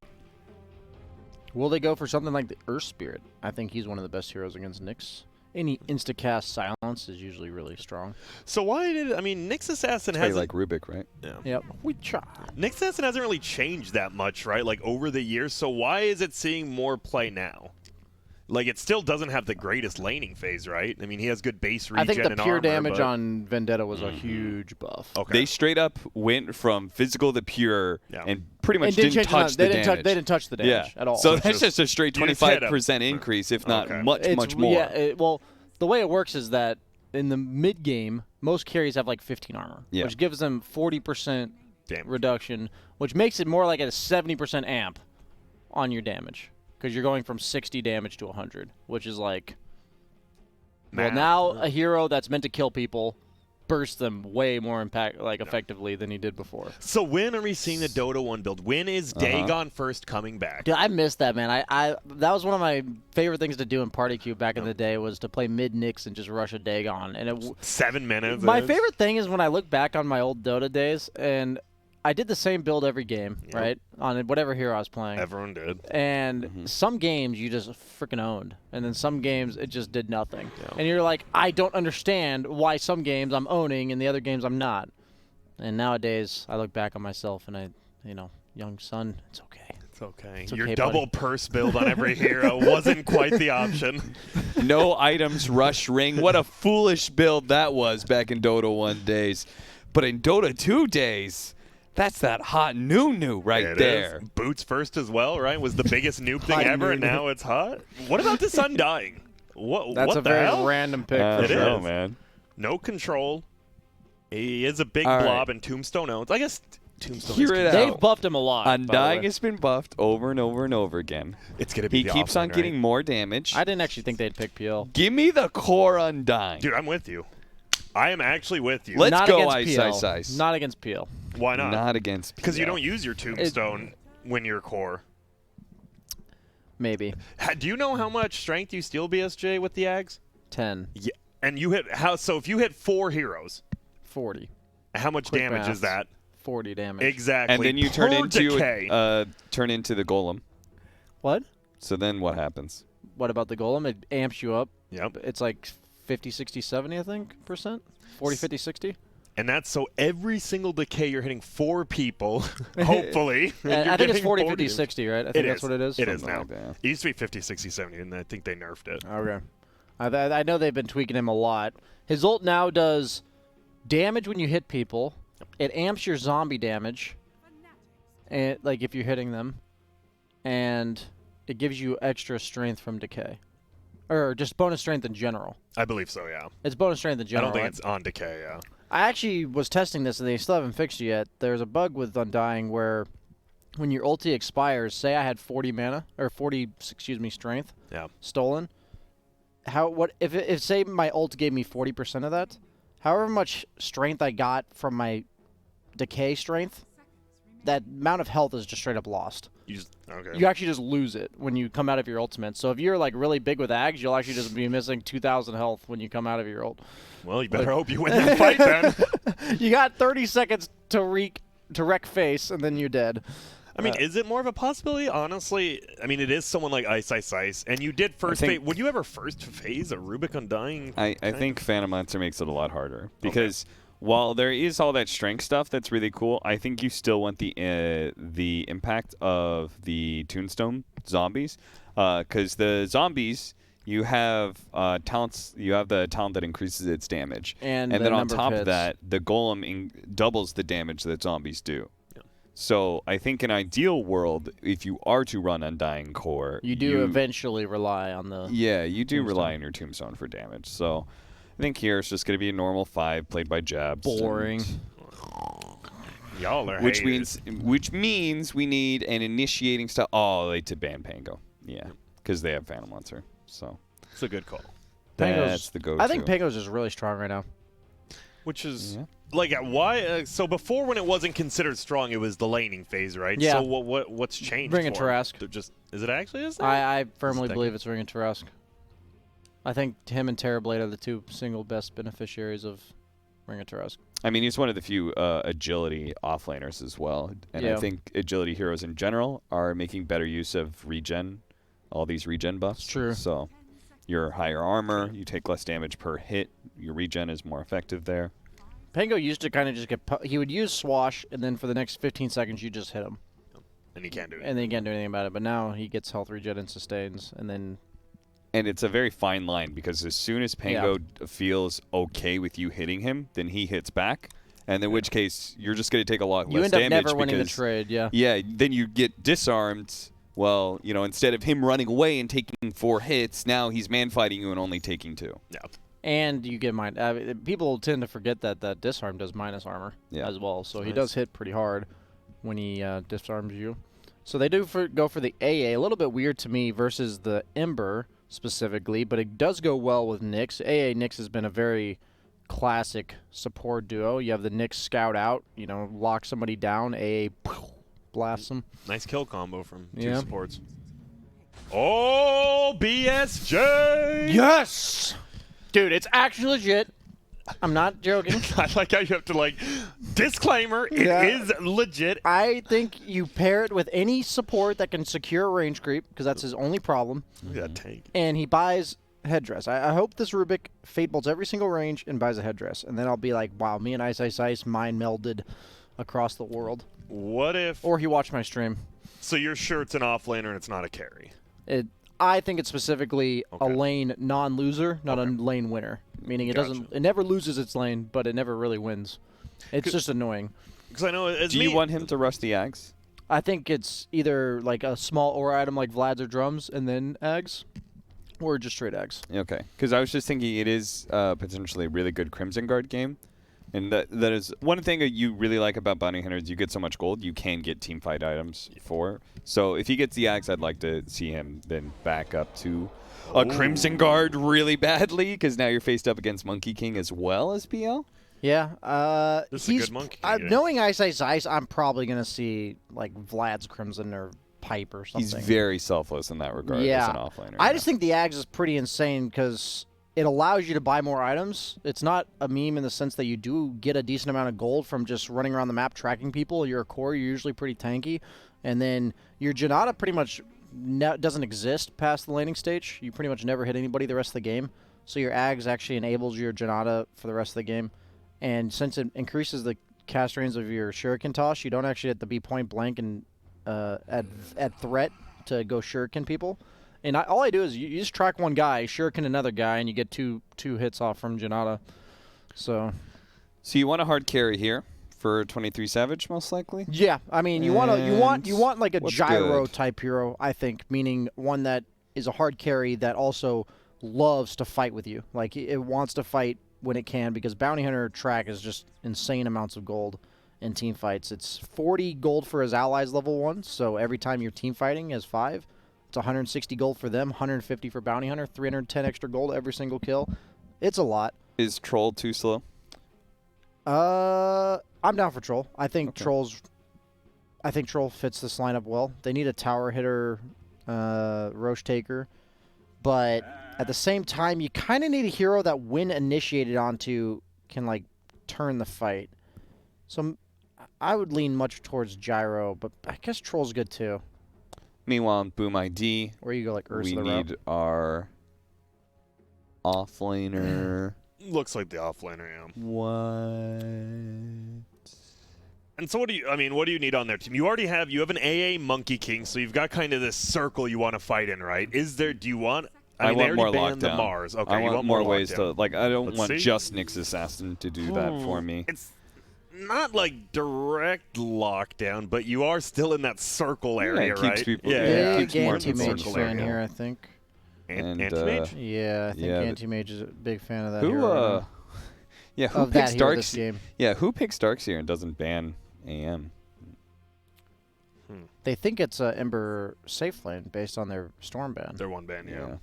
Will they go for something like the Earth Spirit? I think he's one of the best heroes against Nyx. Any insta-cast silence is usually really strong. So why did Nyx Assassin That's hasn't like Rubik, right? Yeah. Yep. We try. Nyx Assassin hasn't really changed that much, right? Like over the years. So why is it seeing more play now? Like it still doesn't have the greatest laning phase, right? I mean, he has good base regen. I think the and pure armor, damage but... on Vendetta was a huge buff. Okay. They straight up went from physical to pure and pretty much And didn't change touch the damage. They didn't touch the damage at all. So that's just a straight you just hit 25% increase, if not much, It's- much more. Yeah, well, the way it works is that in the mid game, most carries have like 15 armor, Yeah. which gives them 40% reduction, which makes it more like a 70% amp on your damage because you're going from 60 damage to 100, which is like, well, now a hero that's meant to kill people bursts them way more effectively than he did before. So when are we seeing the Dota 1 build? When is Dagon first coming back? Dude, I missed that, man. I that was one of my favorite things to do in Party Cube back in the day was to play mid Nyx and just rush a Dagon. And 7 minutes. My favorite thing is when I look back on my old Dota days, and I did the same build every game, right? On whatever hero I was playing. Everyone did. And some games you just freaking owned, and then some games it just did nothing. And you're like, I don't understand why some games I'm owning and the other games I'm not. And nowadays I look back on myself and young son, it's okay. It's okay. It's Your okay, double buddy. purse build on every hero wasn't quite the option. No items, rush ring. What a foolish build that was back in Dota 1 days. But in Dota 2 days, that's that hot new right It there. is. Boots first as well, right? Was the biggest nuke thing Hot ever, and nuke. now it's hot. What about this Undying? What? That's what a the very hell? random pick. It for sure. is. man. No control. He is a big All right. blob, and Tombstone owns. I guess Tombstone Hear is it They've out. buffed him a lot. by the Undying way. has been buffed over and over and over again. It's gonna be He the keeps on offlane, getting right? more damage. I didn't actually think they'd pick PL. Give me the core Undying. Dude, I'm with you. I am actually with you. Let's Not go against Ice, PL. Ice, Ice. Not against PL. Why not? Not against Because you PL. don't use your Tombstone when you're core. Maybe. Do you know how much strength you steal, BSJ, with the Ags? 10. Yeah. And you hit so if you hit 4 heroes, 40. how much Quick damage math. is that? 40 damage. Exactly. And then you turn Per into decay. the golem. What? So then what happens? What about the golem? It amps you up. Yep. It's like 50, 60, 70, I think, %. 40, 50, 60. And that's so every single decay you're hitting 4 people, hopefully. and I you're think it's getting 40, 50, 60, right? I think that's what it is. It is Something now. like that. It used to be 50, 60, 70, and I think they nerfed it. Okay. I know they've been tweaking him a lot. His ult now does damage when you hit people. It amps your zombie damage, and like if you're hitting them, and it gives you extra strength from decay, or just bonus strength in general. I believe so, yeah. It's bonus strength in I general. don't think right? it's on decay, yeah. I actually was testing this, and they still haven't fixed it yet. There's a bug with Undying where when your ulti expires, say I had 40 mana or 40, strength. Yeah. Stolen. If say my ult gave me 40% of that, however much strength I got from my decay strength, that amount of health is just straight up lost. Okay. You actually just lose it when you come out of your ultimate. So if you're like really big with Ags, you'll actually just be missing 2,000 health when you come out of your ult. Well, you better hope you win that fight then. You got 30 seconds to wreck face, and then you're dead. I mean, is it more of a possibility? Honestly, I mean, it is someone like Ice, and you did first phase. Would you ever first phase a Rubik Undying? I think Phantom Lancer makes it a lot harder because while there is all that strength stuff that's really cool, I think you still want the impact of the Tombstone zombies because the zombies. You have talents. You have the talent that increases its damage, and then on number of top of hits. that, the golem doubles the damage that zombies do. So I think in ideal world, if you are to run Undying Core, You do eventually rely on the you do Tombstone. rely on your Tombstone for damage. So I think here it's just going to be a normal 5 played by Jabs. Boring. Y'all are Which haters. means we need an initiating style. Oh, they to ban Pango. Yeah, because they have Phantom Lancer. So it's a good call. That's the go-to. I think Pango's is really strong right now. Which is like why? So before, when it wasn't considered strong, it was the laning phase, right? Yeah. So what's changed? Ring of for 'em? Tarrasque. They're just is it actually? Is that? I firmly believe it's Ring of Tarrasque. I think him and Terrorblade are the two single best beneficiaries of Ring of Tarrasque. I mean, he's one of the few agility offlaners as well. And I think agility heroes in general are making better use of regen, all these regen buffs. True. So you're higher armor, you take less damage per hit, your regen is more effective there. Pango used to kind of just he would use Swash, and then for the next 15 seconds, you just hit him. And he can't do it. And then he can't do anything about it. But now he gets health regen and sustains, and then... And it's a very fine line because as soon as Pango feels okay with you hitting him, then he hits back. And in which case, you're just going to take a lot You less end up damage. never winning the because- trade, yeah. Yeah, then you get disarmed. Well, instead of him running away and taking 4 hits, now he's man-fighting you and only taking 2. Yeah. And you get people tend to forget that disarm does minus armor as well. So he does hit pretty hard when he disarms you. So they do go for the AA. A little bit weird to me versus the Ember specifically, but it does go well with Nyx. AA Nyx has been a very classic support duo. You have the Nyx scout out, lock somebody down, AA blasts them. Nice kill combo from two supports. Oh, BSJ! Yes! Dude, it's actually legit. I'm not joking. I like how you have to, disclaimer, it is legit. I think you pair it with any support that can secure a range creep, because that's his only problem. Look at that tank. And he buys headdress. I hope this Rubik fate bolts every single range and buys a headdress. And then I'll be like, wow, me and Ice mind melded across the world. What if... Or he watched my stream. So you're sure it's an offlaner and it's not a carry? I think it's specifically a lane non-loser, not a lane winner. Meaning it never loses its lane, but it never really wins. It's just annoying. Because I know Do you want him to rush the Ags? I think it's either like a small aura item like Vlad's or Drums and then Ags, or just straight Ags. Okay, because I was just thinking it is potentially a really good Crimson Guard game. And that is one thing that you really like about Bounty Hunters. You get so much gold, you can get team fight items for. So if he gets the Axe, I'd like to see him then back up to a Crimson Guard really badly, because now you're faced up against Monkey King as well as BL. Yeah, this is a good Monkey King. Knowing Ice, I'm probably going to see like Vlad's Crimson or Pipe or something. He's very selfless in that regard as an offlaner. I just think the Axe is pretty insane because it allows you to buy more items. It's not a meme in the sense that you do get a decent amount of gold from just running around the map tracking people. You're a core, you're usually pretty tanky. And then your Janata pretty much doesn't exist past the laning stage. You pretty much never hit anybody the rest of the game. So your Ags actually enables your Janata for the rest of the game. And since it increases the cast range of your Shuriken toss, you don't actually have to be point blank and at threat to go Shuriken people. And all I do is you just track one guy, Shuriken another guy, and you get two hits off from Janata. So you want a hard carry here for 23 Savage, most likely? Yeah, I mean you want like a gyro type hero, I think, meaning one that is a hard carry that also loves to fight with you. Like it wants to fight when it can, because Bounty Hunter track is just insane amounts of gold in team fights. It's 40 gold for his allies level 1, so every time you're team fighting as 5. It's 160 gold for them, 150 for Bounty Hunter, 310 extra gold every single kill. It's a lot. Is Troll too slow? I'm down for Troll. I think Troll fits this lineup well. They need a tower hitter, Roche Taker, but at the same time, you kind of need a hero that, when initiated onto, can like turn the fight. So I would lean much towards Gyro, but I guess Troll's good too. Meanwhile, on Boom ID, where you go like Ursa we the need route. our offlaner. Looks like the offlaner, yeah. What? And so what do you need on their team? You have an AA Monkey King, so you've got kind of this circle you want to fight in, right? Do you want... I mean, want more they already banned lockdown. the Mars. Okay, I you want more ways lockdown. to... I don't want see. just Nyx Assassin to do that for me. It's not like direct lockdown, but you are still in that circle area, it keeps right? people- yeah, it keeps more Anti-Mage fan here, I think. Anti-Mage? Yeah, I think Anti-Mage is a big fan of that Who, hero. yeah, who Of that picks hero Darks? this game. Yeah, who picks Darkseer and doesn't ban AM? They think it's a Ember safe lane based on their Storm ban. Their one ban, yeah.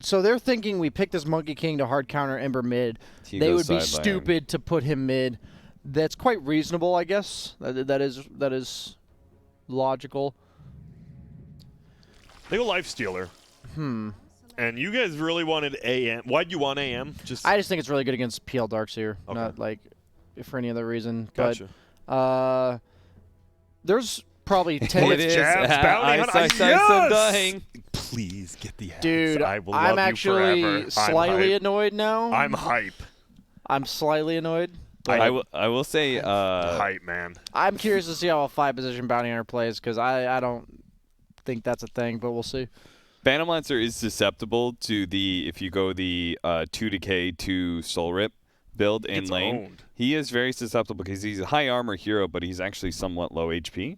So they're thinking we pick this Monkey King to hard counter Ember mid. He They goes would be sideline. stupid to put him mid. That's quite reasonable, I guess. That is logical. They go Lifestealer. And you guys really wanted AM. Why'd you want AM? I just think it's really good against PL Darkseer, not like for any other reason. Gotcha. But there's probably 10 It is. I'm dying. Please get the axe. Dude, I will I'm love actually you forever. slightly annoyed now. I'm hype. I'm slightly annoyed. I will say... hype, man. I'm curious to see how a 5-position Bounty Hunter plays, because I don't think that's a thing, but we'll see. Phantom Lancer is susceptible to if you go the 2 Decay to Soul Rip build in Gets lane. owned. He is very susceptible because he's a high armor hero, but he's actually somewhat low HP.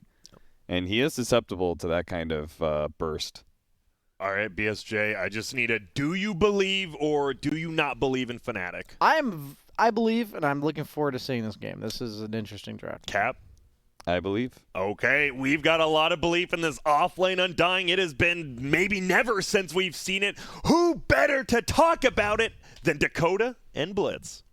And he is susceptible to that kind of burst. All right, BSJ, I just need a do you believe or do you not believe in FNATIC? I believe, and I'm looking forward to seeing this game. This is an interesting draft. Cap? I believe. Okay, we've got a lot of belief in this off-lane Undying. It has been maybe never since we've seen it. Who better to talk about it than Dakota and Blitz?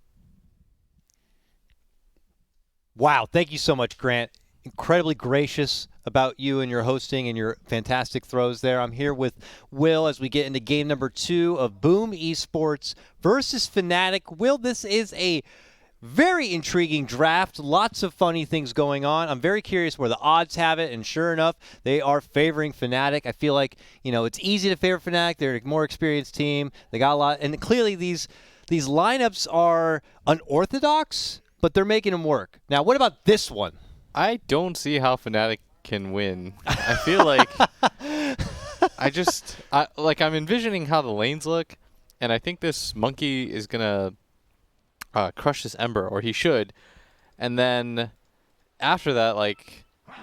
Wow, thank you so much, Grant. Incredibly gracious about you and your hosting and your fantastic throws there. I'm here with Will as we get into game number 2 of Boom Esports versus FNATIC. Will, this is a very intriguing draft. Lots of funny things going on. I'm very curious where the odds have it, and sure enough, they are favoring FNATIC. I feel like, it's easy to favor FNATIC. They're a more experienced team. They got a lot, and clearly these lineups are unorthodox, but they're making them work. Now, what about this one? I don't see how FNATIC can win. I feel like I'm envisioning how the lanes look, and I think this monkey is gonna crush this Ember, or he should, and then after that,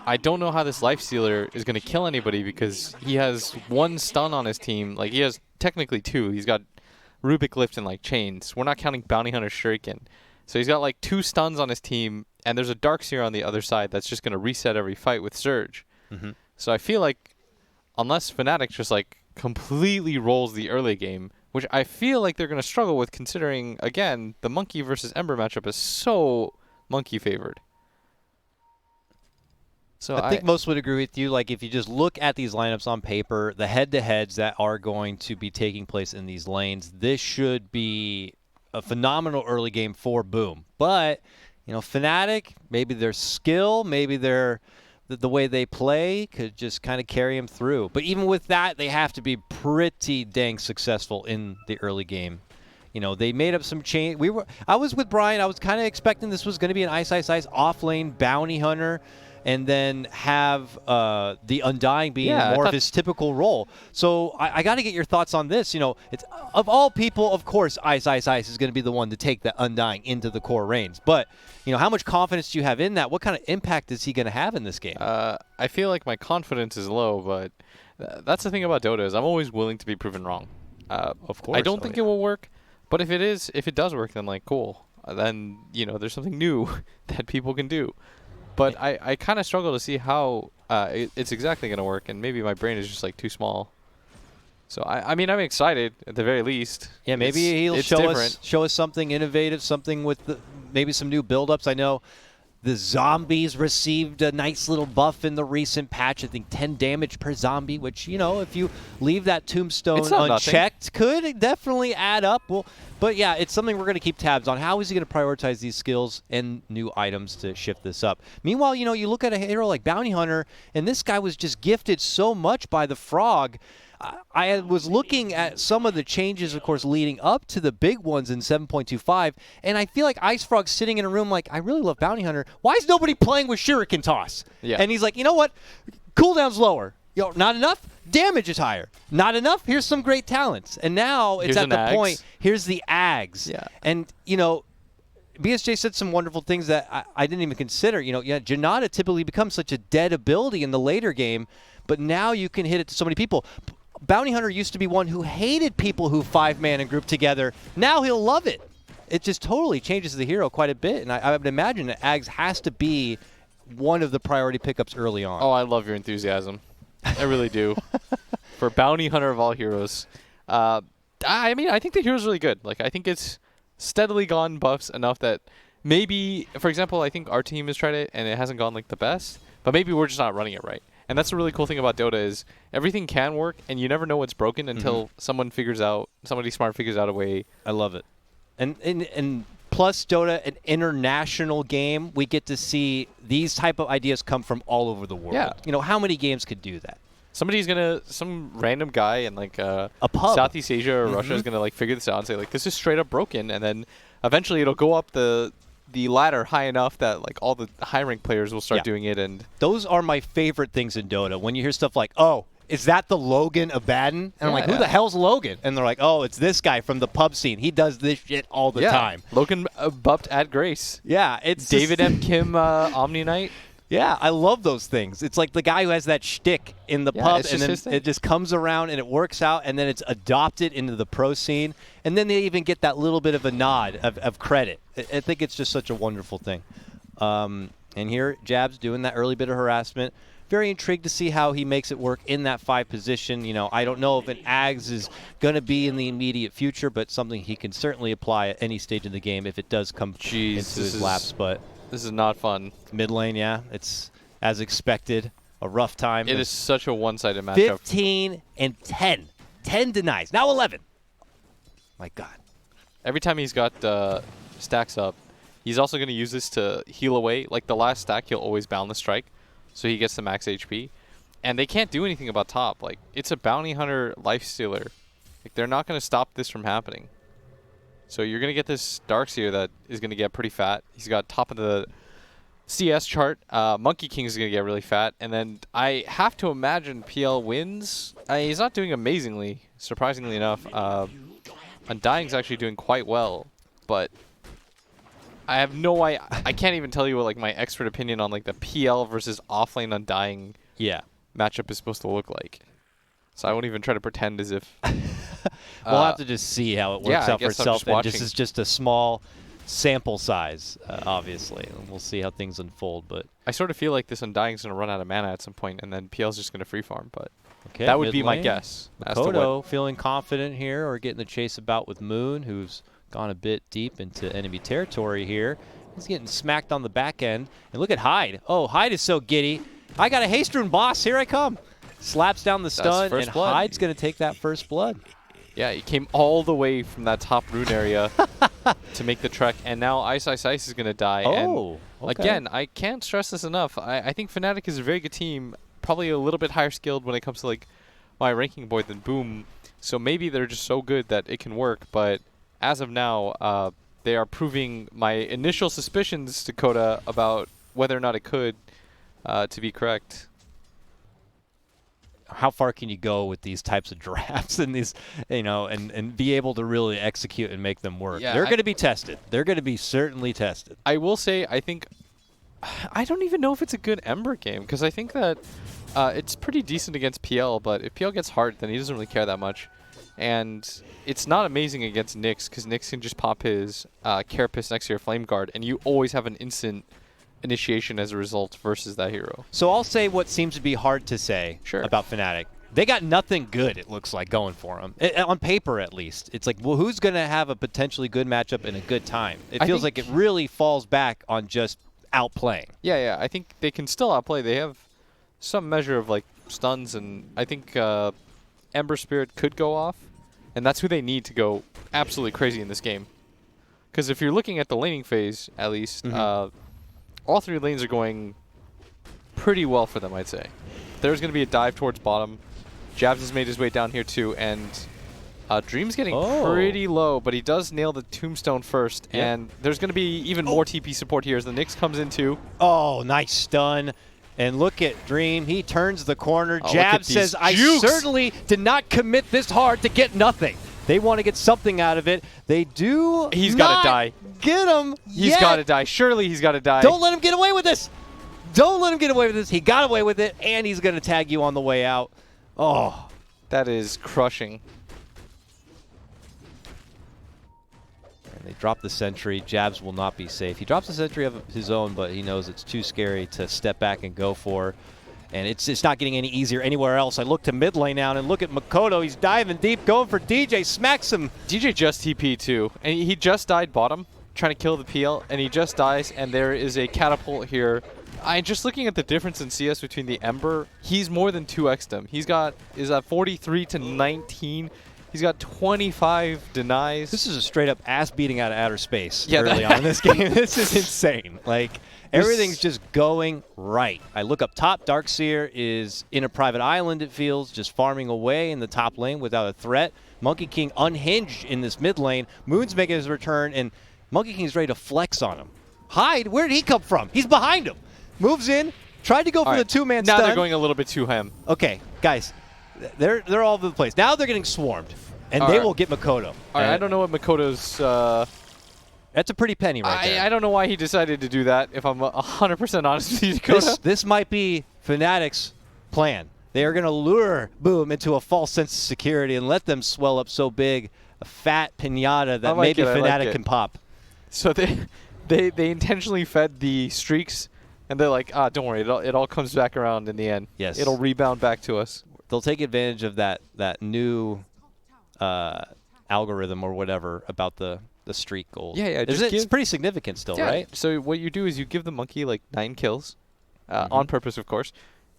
I don't know how this Lifestealer is gonna kill anybody because he has 1 stun on his team. He has technically 2. He's got Rubik Lift and chains. We're not counting Bounty Hunter Shuriken. So he's got 2 stuns on his team, and there's a Darkseer on the other side that's just going to reset every fight with Surge. Mm-hmm. So I feel like unless FNATIC just completely rolls the early game, which I feel like they're going to struggle with considering, again, the Monkey versus Ember matchup is so Monkey favored. So I think most would agree with you. If you just look at these lineups on paper, the head-to-heads that are going to be taking place in these lanes, this should be a phenomenal early game for Boom. But, FNATIC, maybe their skill, maybe the way they play could just kind of carry them through. But even with that, they have to be pretty dang successful in the early game. They made up some change. I was with Brian. I was kind of expecting this was going to be an ice off-lane bounty hunter, and then have the Undying being more of his typical role. So I got to get your thoughts on this. It's of all people, of course, Ice is going to be the one to take the Undying into the core reigns. But, how much confidence do you have in that? What kind of impact is he going to have in this game? I feel like my confidence is low, but that's the thing about Dota is I'm always willing to be proven wrong. Of course. I don't think it will work, but if it does work, then cool. Then, there's something new that people can do. But I kind of struggle to see how it's exactly going to work, and maybe my brain is just too small. So I'm excited at the very least. Yeah, maybe he'll show us something innovative, something with maybe some new build-ups. I know the zombies received a nice little buff in the recent patch. I think 10 damage per zombie, which, if you leave that tombstone unchecked, could definitely add up. But yeah, it's something we're going to keep tabs on. How is he going to prioritize these skills and new items to shift this up? Meanwhile, you look at a hero like Bounty Hunter, and this guy was just gifted so much by the Frog. I was looking at some of the changes, of course, leading up to the big ones in 7.25, and I feel like Ice Frog's sitting in a room I really love Bounty Hunter. Why is nobody playing with Shuriken Toss? Yeah. And he's like, you know what? Cooldown's lower. Not enough? Damage is higher. Not enough? Here's some great talents. And now it's at the point, here's the Ags. Yeah. And, BSJ said some wonderful things that I didn't even consider. Janata typically becomes such a dead ability in the later game, but now you can hit it to so many people. Bounty Hunter used to be one who hated people who 5-man and group together. Now he'll love it. It just totally changes the hero quite a bit, and I would imagine that Ags has to be one of the priority pickups early on. Oh, I love your enthusiasm. I really do. For Bounty Hunter of all heroes. I think the hero's really good. I think it's steadily gone buffs enough that maybe, for example, I think our team has tried it, and it hasn't gone the best, but maybe we're just not running it right. And that's the really cool thing about Dota is everything can work, and you never know what's broken until somebody smart figures out a way. I love it. And plus Dota, an international game, we get to see these type of ideas come from all over the world. Yeah. How many games could do that? Some random guy in a pub. Southeast Asia or Russia is gonna figure this out and say this is straight up broken, and then eventually it'll go up the ladder high enough that all the high rank players will start doing it. And those are my favorite things in Dota. When you hear stuff like, oh, is that the Logan of Baden? And I'm like, who the hell's Logan? And they're like, oh, it's this guy from the pub scene. He does this shit all the time. Logan buffed at Grace. Yeah, it's David M. Kim Omni Knight. Yeah, I love those things. It's like the guy who has that shtick in the pub, and then it just comes around and it works out, and then it's adopted into the pro scene, and then they even get that little bit of a nod of credit. I think it's just such a wonderful thing. And here, Jabs doing that early bit of harassment. Very intrigued to see how he makes it work in that 5 position. You know, I don't know if an Ags is going to be in the immediate future, but something he can certainly apply at any stage of the game if it does come into his laps. But this is not fun. Mid lane, yeah, it's as expected. A rough time. It is such a one-sided matchup. 15 and 10. 10 denies. Now 11. My God. Every time he's got stacks up, he's also going to use this to heal away. Like the last stack, he'll always Boundless Strike, so he gets the max HP. And they can't do anything about top. Like, it's a bounty hunter lifestealer. Like, they're not going to stop this from happening. So you're going to get this Darkseer that is going to get pretty fat. He's got top of the CS chart. Monkey King is going to get really fat. And then I have to imagine PL wins. He's not doing amazingly, surprisingly enough. Undying's actually doing quite well. But I have no idea. I can't even tell you what like my expert opinion on like the PL versus offlane Undying matchup is supposed to look like. So I won't even try to pretend as if we'll have to just see how it works out for itself. And this is just a small sample size, obviously. And we'll see how things unfold. But I sort of feel like this Undying's going to run out of mana at some point, and then PL's just going to free farm. But okay, that would be my guess. Makoto feeling confident here, or getting the chase about with Moon, who's gone a bit deep into enemy territory here. He's getting smacked on the back end. And look at Hyde. Oh, Hyde is so giddy. I got a haste rune, boss. Here I come. Slaps down the stun, and Hyde's going to take that first blood. Yeah, he came all the way from that top rune area to make the trek, and now Ice Ice Ice is going to die. Oh, and again, I can't stress this enough. I think FNATIC is a very good team, probably a little bit higher skilled when it comes to like my ranking board than Boom. So maybe they're just so good that it can work, but as of now, they are proving my initial suspicions, Dakota, about whether or not it could to be correct. How far can you go with these types of drafts and these, you know, and be able to really execute and make them work? Yeah, they're going to be tested. They're going to be certainly tested. I will say, I think, I don't even know if it's a good Ember game, because I think that it's pretty decent against PL, but if PL gets hard, then he doesn't really care that much. And it's not amazing against Nyx, because Nyx can just pop his Carapace next to your Flame Guard, and you always have an instant initiation as a result versus that hero. So I'll say what seems to be hard to say about FNATIC. They got nothing good, it looks like, going for them. On paper, at least. It's like, well, who's going to have a potentially good matchup in a good time? It feels like it really falls back on just outplaying. Yeah, I think they can still outplay. They have some measure of, like, stuns, and I think Ember Spirit could go off, and that's who they need to go absolutely crazy in this game. Because if you're looking at the laning phase, at least, all 3 lanes are going pretty well for them, I'd say. There's going to be a dive towards bottom. Jabs has made his way down here too, and Dream's getting pretty low, but he does nail the tombstone first, and there's going to be even more TP support here as the Nyx comes in too. Oh, nice stun. And look at Dream. He turns the corner. Jabs says, I certainly did not commit this hard to get nothing. They want to get something out of it. They do He's got to die. Get him. He's got to die. Surely he's got to die. Don't let him get away with this. Don't let him get away with this. He got away with it, and he's going to tag you on the way out. Oh. That is crushing. And they drop the sentry. Jabs will not be safe. He drops the sentry of his own, but he knows it's too scary to step back and go for. And it's not getting any easier anywhere else. I look to mid lane now, and look at Makoto. He's diving deep, going for DJ. Smacks him. DJ just TP too. And he just died bottom, trying to kill the PL, and he just dies, and there is a catapult here. I'm just looking at the difference in CS between the Ember. He's more than 2x'd him. He's got, is that 43 to 19. He's got 25 denies. This is a straight up ass beating out of outer space early on in this game. This is insane. Like, everything's just going right. I look up top. Darkseer is in a private island, it feels, just farming away in the top lane without a threat. Monkey King unhinged in this mid lane. Moon's making his return, and Monkey King's ready to flex on him. Hyde, where did he come from? He's behind him. Moves in, tried to go for the two-man stun. Now they're going a little bit too ham. Okay, guys, they're all over the place. Now they're getting swarmed, and they will get Makoto. All right, I don't know what Makoto's That's a pretty penny right there. I don't know why he decided to do that, if I'm 100% honest with you, Dakota. This might be FNATIC's plan. They are going to lure Boom into a false sense of security and let them swell up so big, a fat pinata that maybe FNATIC can pop. So they intentionally fed the streaks, and they're like, don't worry, it all comes back around in the end. Yes. It'll rebound back to us. They'll take advantage of that new algorithm or whatever about the streak goal. Yeah, it's pretty significant still, right? So what you do is you give the monkey like 9 kills, on purpose, of course,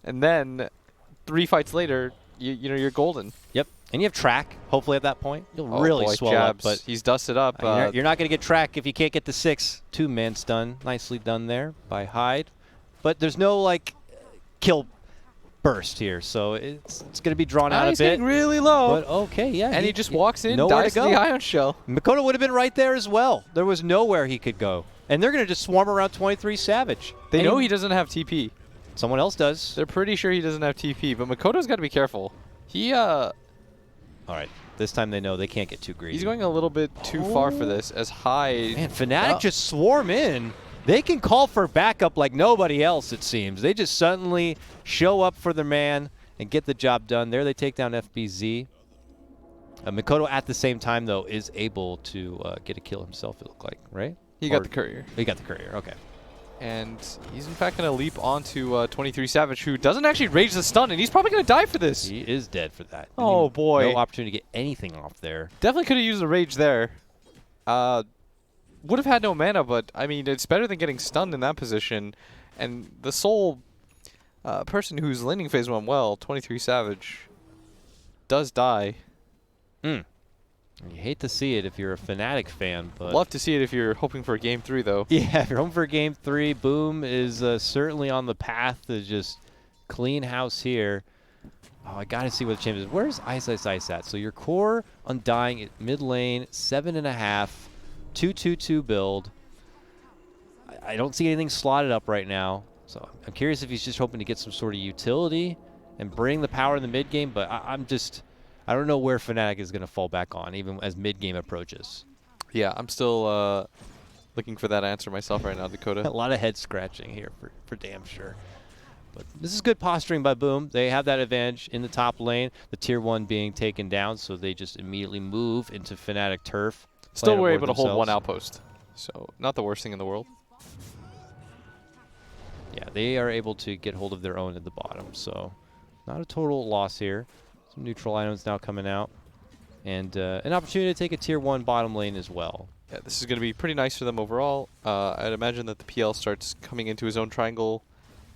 and then 3 fights later, you're golden. Yep, and you have track. Hopefully at that point, you'll really swell up. But he's dusted up. You're not going to get track if you can't get the 6. 2-man stun, nicely done there by Hyde, but there's no like kill burst here, so it's going to be drawn out a bit. He's getting really low. But okay, yeah. And he just walks in, nowhere dies to to go. the ion shell. Makoto would have been right there as well. There was nowhere he could go. And they're going to just swarm around 23 Savage. They know he doesn't have TP. Someone else does. They're pretty sure he doesn't have TP, but Makoto's got to be careful. All right, this time they know they can't get too greedy. He's going a little bit too far for this, as Hyde... Man, FNATIC just swarm in. They can call for backup like nobody else, it seems. They just suddenly show up for their man and get the job done. There they take down FBZ. Makoto at the same time, though, is able to get a kill himself, it looked like, right? He got the courier. He got the courier, okay. And he's, in fact, going to leap onto 23 Savage, who doesn't actually rage the stun, and he's probably going to die for this. He is dead for that. Oh, boy. No opportunity to get anything off there. Definitely could have used the rage there. Would have had no mana, but, I mean, it's better than getting stunned in that position. And the sole person who's laning phase 1 well, 23 Savage, does die. You hate to see it if you're a FNATIC fan, but... Love to see it if you're hoping for Game 3, though. Yeah, if you're hoping for Game 3, Boom is certainly on the path to just clean house here. Oh, I got to see what the champ is. Where's Ice at? So your core Undying at mid lane, 7.5, 2-2-2 build. I don't see anything slotted up right now. So I'm curious if he's just hoping to get some sort of utility and bring the power in the mid game, but I don't know where FNATIC is going to fall back on, even as mid-game approaches. Yeah, I'm still looking for that answer myself right now, Dakota. A lot of head scratching here for damn sure. But this is good posturing by Boom. They have that advantage in the top lane, the tier 1 being taken down, so they just immediately move into FNATIC turf. Still were able to hold 1 outpost, so not the worst thing in the world. Yeah, they are able to get hold of their own at the bottom, so not a total loss here. Some neutral items now coming out. And an opportunity to take a tier 1 bottom lane as well. Yeah, this is going to be pretty nice for them overall. I'd imagine that the PL starts coming into his own triangle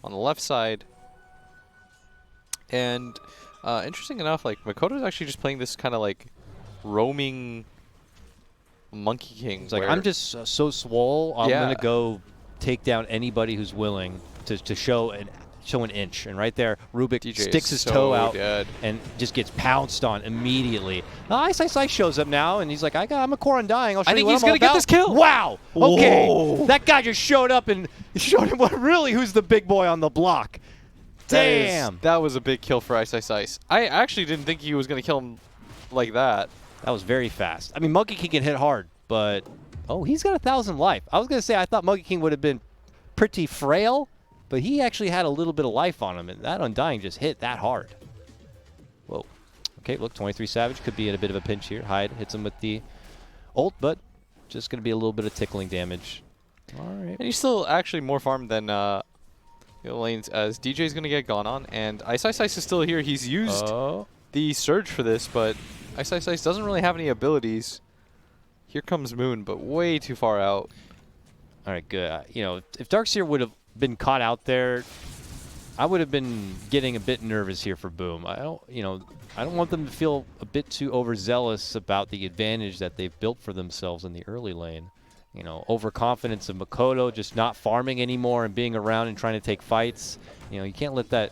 on the left side. And interesting enough, like, Makoto's actually just playing this kind of like roaming Monkey King. It's like, I'm just so swole, I'm going to go take down anybody who's willing to show an inch. And right there, Rubik DJ sticks his so toe out dead. and just gets pounced on immediately. Ice shows up now, and he's like, I'm a core Undying. I'll show I you think what he's I'm all going to get about." this kill. Wow. Okay. Whoa. That guy just showed up and showed him who's the big boy on the block. Damn. That was a big kill for Ice. I actually didn't think he was going to kill him like that. That was very fast. I mean, Monkey King can hit hard, but... Oh, he's got 1,000 life. I was going to say I thought Monkey King would have been pretty frail, but he actually had a little bit of life on him, and that Undying just hit that hard. Whoa. Okay, look, 23 Savage could be in a bit of a pinch here. Hyde hits him with the ult, but just going to be a little bit of tickling damage. All right. And he's still actually more farmed than lanes, as DJ's going to get gone on, and Ice is still here. He's used the Surge for this, but Ice doesn't really have any abilities. Here comes Moon, but way too far out. All right, good. If Darkseer would have been caught out there, I would have been getting a bit nervous here for Boom. I don't want them to feel a bit too overzealous about the advantage that they've built for themselves in the early lane. Overconfidence of Makoto just not farming anymore and being around and trying to take fights. You can't let that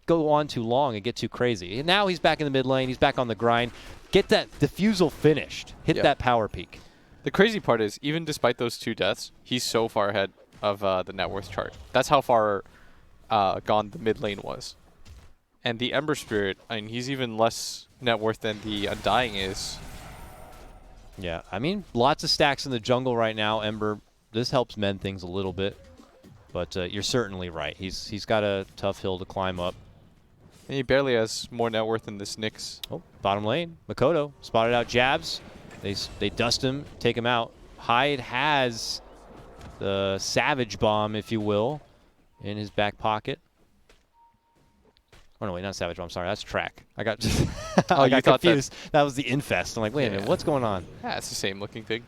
go on too long and get too crazy. And now he's back in the mid lane. He's back on the grind. Get that diffusal finished. Hit that power peak. The crazy part is, even despite those 2 deaths, he's so far ahead of the net worth chart. That's how far gone the mid lane was. And the Ember Spirit, I mean, he's even less net worth than the Undying is. Yeah, I mean, lots of stacks in the jungle right now. Ember, this helps mend things a little bit. But you're certainly right. He's got a tough hill to climb up. And he barely has more net worth than this Nyx. Oh, bottom lane. Makoto spotted out jabs. They dust him, take him out. Hyde has the Savage Bomb, if you will, in his back pocket. Oh, no, wait, not Savage Bomb. Sorry, that's Track. I got I got confused. That was the Infest. I'm like, wait a minute, what's going on? Yeah, it's the same looking thing.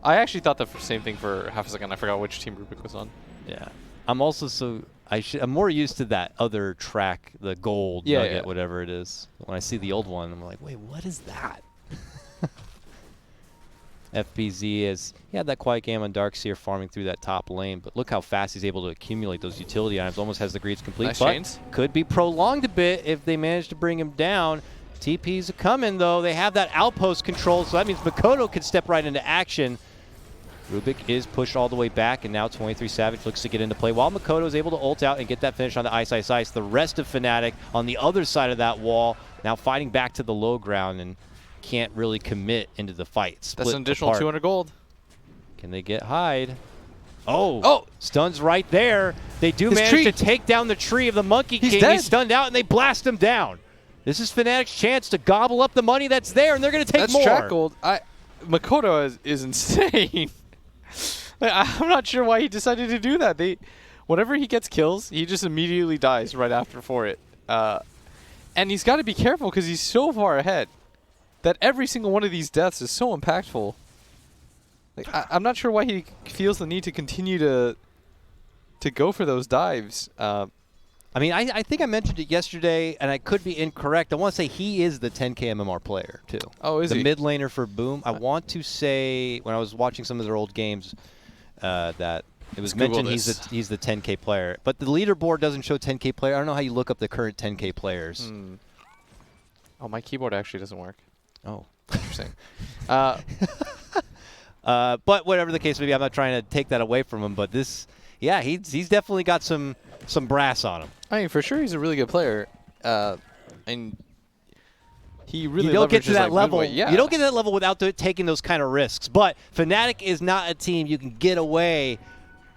I actually thought the same thing for half a second. I forgot which team Rubik was on. Yeah. I'm also I'm more used to that other Track, the gold nugget, whatever it is. When I see the old one, I'm like, wait, what is that? FPZ he had that quiet game on Darkseer farming through that top lane, but look how fast he's able to accumulate those utility items. Almost has the greeds complete, nice but chains. Could be prolonged a bit if they manage to bring him down. TP's coming, though. They have that outpost control, so that means Makoto could step right into action. Rubik is pushed all the way back, and now 23 Savage looks to get into play. While Makoto is able to ult out and get that finish on the Ice, the rest of FNATIC on the other side of that wall, now fighting back to the low ground and can't really commit into the fight. That's an additional apart. 200 gold. Can they get Hyde? Oh! Stuns right there. They do His manage tree. to take down the tree of the Monkey King. Dead. He's stunned out, and they blast him down. This is FNATIC's chance to gobble up the money that's there, and they're going to take That's more. Track gold. Makoto is insane. I'm not sure why he decided to do that. Whenever he gets kills, he just immediately dies right after for it. And he's got to be careful because he's so far ahead that every single one of these deaths is so impactful. Like, I'm not sure why he feels the need to continue to go for those dives. I mean, I think I mentioned it yesterday, and I could be incorrect. I want to say he is the 10K MMR player, too. Oh, is he? The mid laner for Boom. I want to say, when I was watching some of their old games, that it was mentioned he's the 10K player. But the leaderboard doesn't show 10K player. I don't know how you look up the current 10K players. Oh, my keyboard actually doesn't work. Oh. Interesting. But whatever the case may be, I'm not trying to take that away from him. But this, yeah, he's definitely got some brass on him. I mean, for sure he's a really good player. And he really you don't get to that level. Yeah. You don't get to that level without taking those kind of risks. But FNATIC is not a team you can get away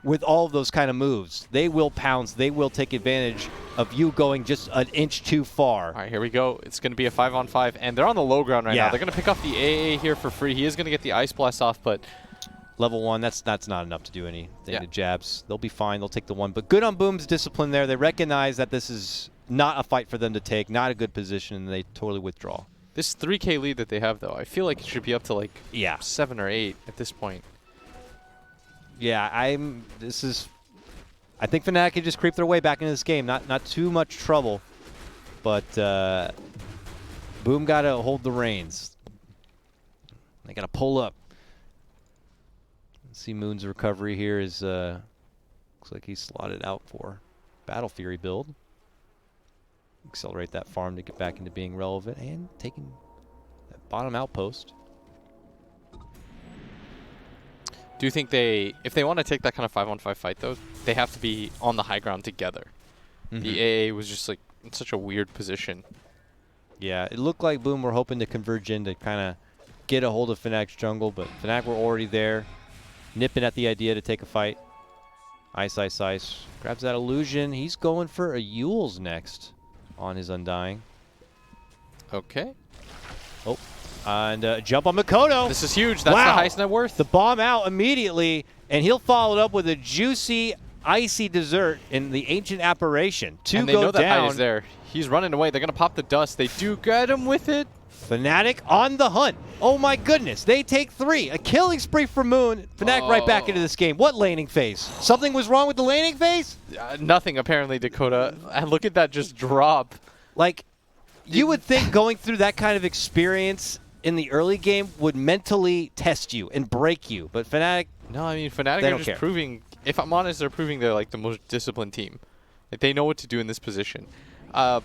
with all of those kind of moves. They will pounce. They will take advantage of you going just an inch too far. All right, here we go. It's going to be a 5-on-5, and they're on the low ground right now. They're going to pick off the AA here for free. He is going to get the Ice Blast off, but level 1, that's not enough to do anything to jabs. They'll be fine. They'll take the 1. But good on Boom's discipline there. They recognize that this is not a fight for them to take, not a good position, and they totally withdraw. This 3K lead that they have, though, I feel like it should be up to like 7 or 8 at this point. Yeah, I think FNATIC can just creep their way back into this game. Not too much trouble, but Boom got to hold the reins. They got to pull up. Let's see Moon's recovery here is looks like he's slotted out for Battle Fury build. Accelerate that farm to get back into being relevant and taking that bottom outpost. Do you think if they want to take that kind of 5-on-5 fight, though, they have to be on the high ground together? The AA was just like in such a weird position. Yeah, it looked like Boom were hoping to converge in to kind of get a hold of FNATIC's jungle, but FNATIC were already there, nipping at the idea to take a fight. Ice. Grabs that illusion. He's going for a Yule's next on his Undying. Okay. Oh. And jump on Makoto. This is huge. That's the highest net worth. The bomb out immediately, and he'll follow it up with a juicy, icy dessert in the Ancient Apparition. And they know that Hyde is there. He's running away. They're going to pop the dust. They do get him with it. FNATIC on the hunt. Oh my goodness. They take 3. A killing spree for Moon. FNATIC right back into this game. What laning phase? Something was wrong with the laning phase? Nothing, apparently, Dakota. And look at that just drop. Like, you would think going through that kind of experience in the early game would mentally test you and break you, but FNATIC. No, I mean FNATIC are just proving. If I'm honest, they're proving they're like the most disciplined team. Like they know what to do in this position. Bad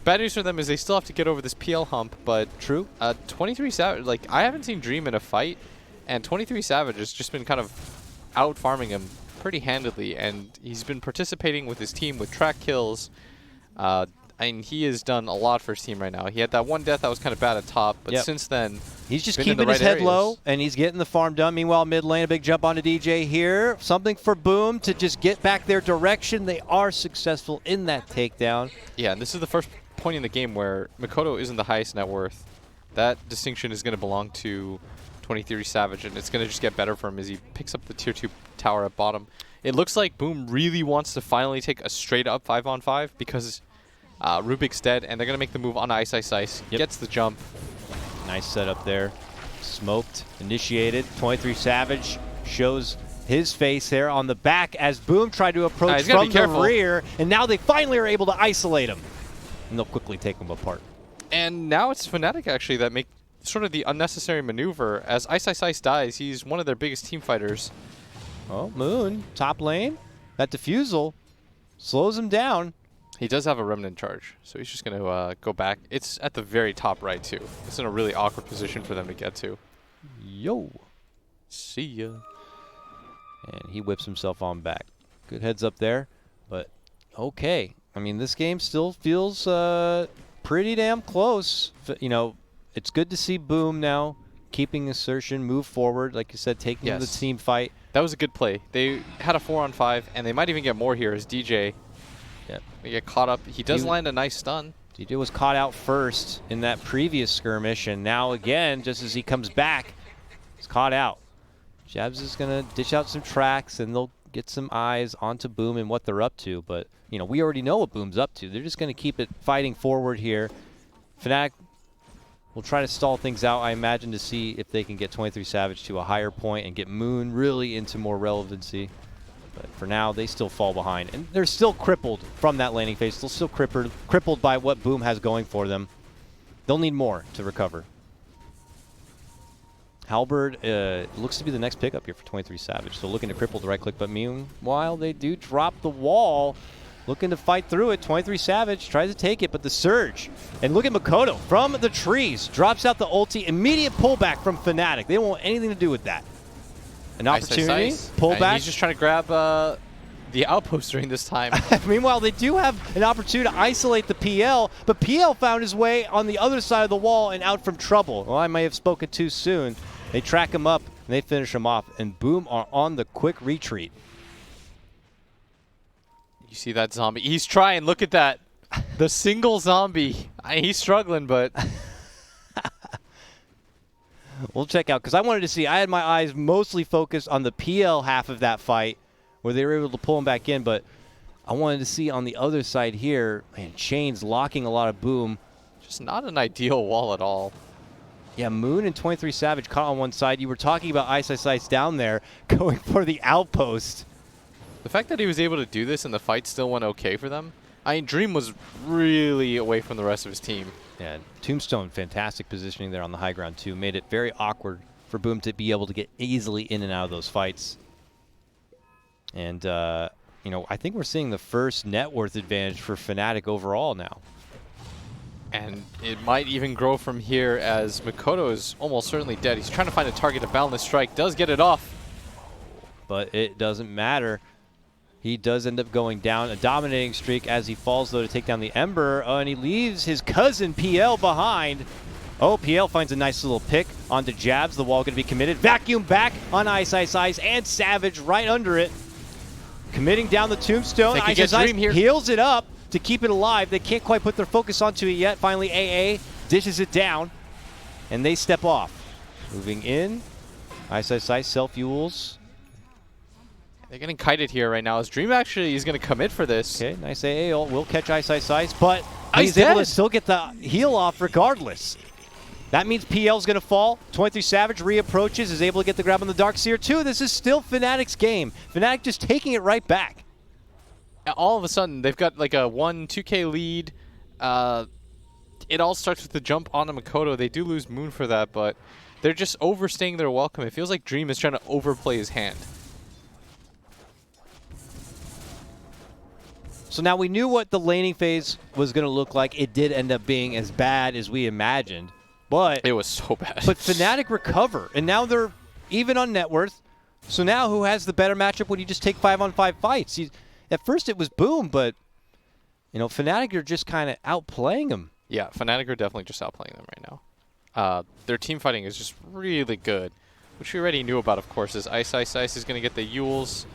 news for them is they still have to get over this PL hump, but 23 Savage. Like I haven't seen Dream in a fight, and 23 Savage has just been kind of out farming him pretty handedly, and he's been participating with his team with track kills. I mean, he has done a lot for his team right now. He had that one death that was kind of bad at top, but since then, he's just been in keeping the his right head areas. low, and he's getting the farm done. Meanwhile, mid lane, a big jump onto DJ here. Something for Boom to just get back their direction. They are successful in that takedown. Yeah, and this is the first point in the game where Makoto isn't the highest net worth. That distinction is going to belong to 23 Savage, and it's going to just get better for him as he picks up the tier 2 tower at bottom. It looks like Boom really wants to finally take a straight up 5-on-5 because Rubik's dead, and they're going to make the move on Ice Ice Ice. Gets the jump. Nice setup there. Smoked, initiated. 23 Savage shows his face there on the back as Boom tried to approach from the rear, and now they finally are able to isolate him. And they'll quickly take him apart. And now it's FNATIC actually that make sort of the unnecessary maneuver. As Ice Ice Ice dies, he's one of their biggest team fighters. Oh, Moon, top lane. That defusal slows him down. He does have a remnant charge, so he's just going to go back. It's at the very top right, too. It's in a really awkward position for them to get to. Yo. See ya. And he whips himself on back. Good heads up there, but okay. I mean, this game still feels pretty damn close. You know, it's good to see Boom now keeping assertion, move forward, like you said, taking the team fight. That was a good play. They had a 4-on-5, and they might even get more here as DJ. Yep. They get caught up. He does land a nice stun. DJ was caught out first in that previous skirmish, and now again, just as he comes back, he's caught out. Jabs is going to dish out some tracks, and they'll get some eyes onto Boom and what they're up to. But, you know, we already know what Boom's up to. They're just going to keep it fighting forward here. FNATIC will try to stall things out, I imagine, to see if they can get 23 Savage to a higher point and get Moon really into more relevancy. But for now, they still fall behind. And they're still crippled from that landing phase. They're still crippled by what Boom has going for them. They'll need more to recover. Halberd looks to be the next pickup here for 23 Savage. So looking to cripple the right click, but meanwhile, they do drop the wall. Looking to fight through it. 23 Savage tries to take it, but the surge. And look at Makoto from the trees. Drops out the ulti. Immediate pullback from FNATIC. They don't want anything to do with that. An opportunity, pullback. He's just trying to grab the outpost during this time. Meanwhile, they do have an opportunity to isolate the PL, but PL found his way on the other side of the wall and out from trouble. Well, I may have spoken too soon. They track him up, and they finish him off, and Boom are on the quick retreat. You see that zombie? He's trying. Look at that. The single zombie. He's struggling, but... We'll check out, because I wanted to see. I had my eyes mostly focused on the PL half of that fight, where they were able to pull him back in, but I wanted to see on the other side here, man, Chains locking a lot of Boom. Just not an ideal wall at all. Yeah, Moon and 23 Savage caught on one side. You were talking about Ice Ice Ice down there, going for the outpost. The fact that he was able to do this and the fight still went okay for them. I mean, Dream was really away from the rest of his team. Yeah, Tombstone, fantastic positioning there on the high ground, too. Made it very awkward for Boom to be able to get easily in and out of those fights. And, you know, I think we're seeing the first net worth advantage for FNATIC overall now. And it might even grow from here as Makoto is almost certainly dead. He's trying to find a target to boundless strike. Does get it off. But it doesn't matter. He does end up going down a dominating streak as he falls, though, to take down the Ember. Oh, and he leaves his cousin PL behind. Oh, PL finds a nice little pick onto Jabs. The wall going to be committed. Vacuum back on Ice Ice Ice and Savage right under it. Committing down the Tombstone. Ice Ice Ice heals it up to keep it alive. They can't quite put their focus onto it yet. Finally, AA dishes it down, and they step off. Moving in. Ice Ice Ice self-fuels. They're getting kited here right now as Dream actually is going to commit for this. Okay, nice AA. Will catch Ice Ice Ice, but he's able to still get the heal off regardless. That means PL's going to fall. 23 Savage reapproaches, is able to get the grab on the Darkseer too. This is still FNATIC's game. FNATIC just taking it right back. All of a sudden, they've got like a 1-2K lead. It all starts with the jump onto Makoto. They do lose Moon for that, but they're just overstaying their welcome. It feels like Dream is trying to overplay his hand. So now we knew what the laning phase was going to look like. It did end up being as bad as we imagined. But it was so bad. But FNATIC recover, and now they're even on net worth. So now who has the better matchup when you just take 5-on-5 fights? At first it was Boom, but You know, FNATIC are just kind of outplaying them. Yeah, FNATIC are definitely just outplaying them right now. Their team fighting is just really good, which we already knew about, of course, is Ice is going to get the Yules.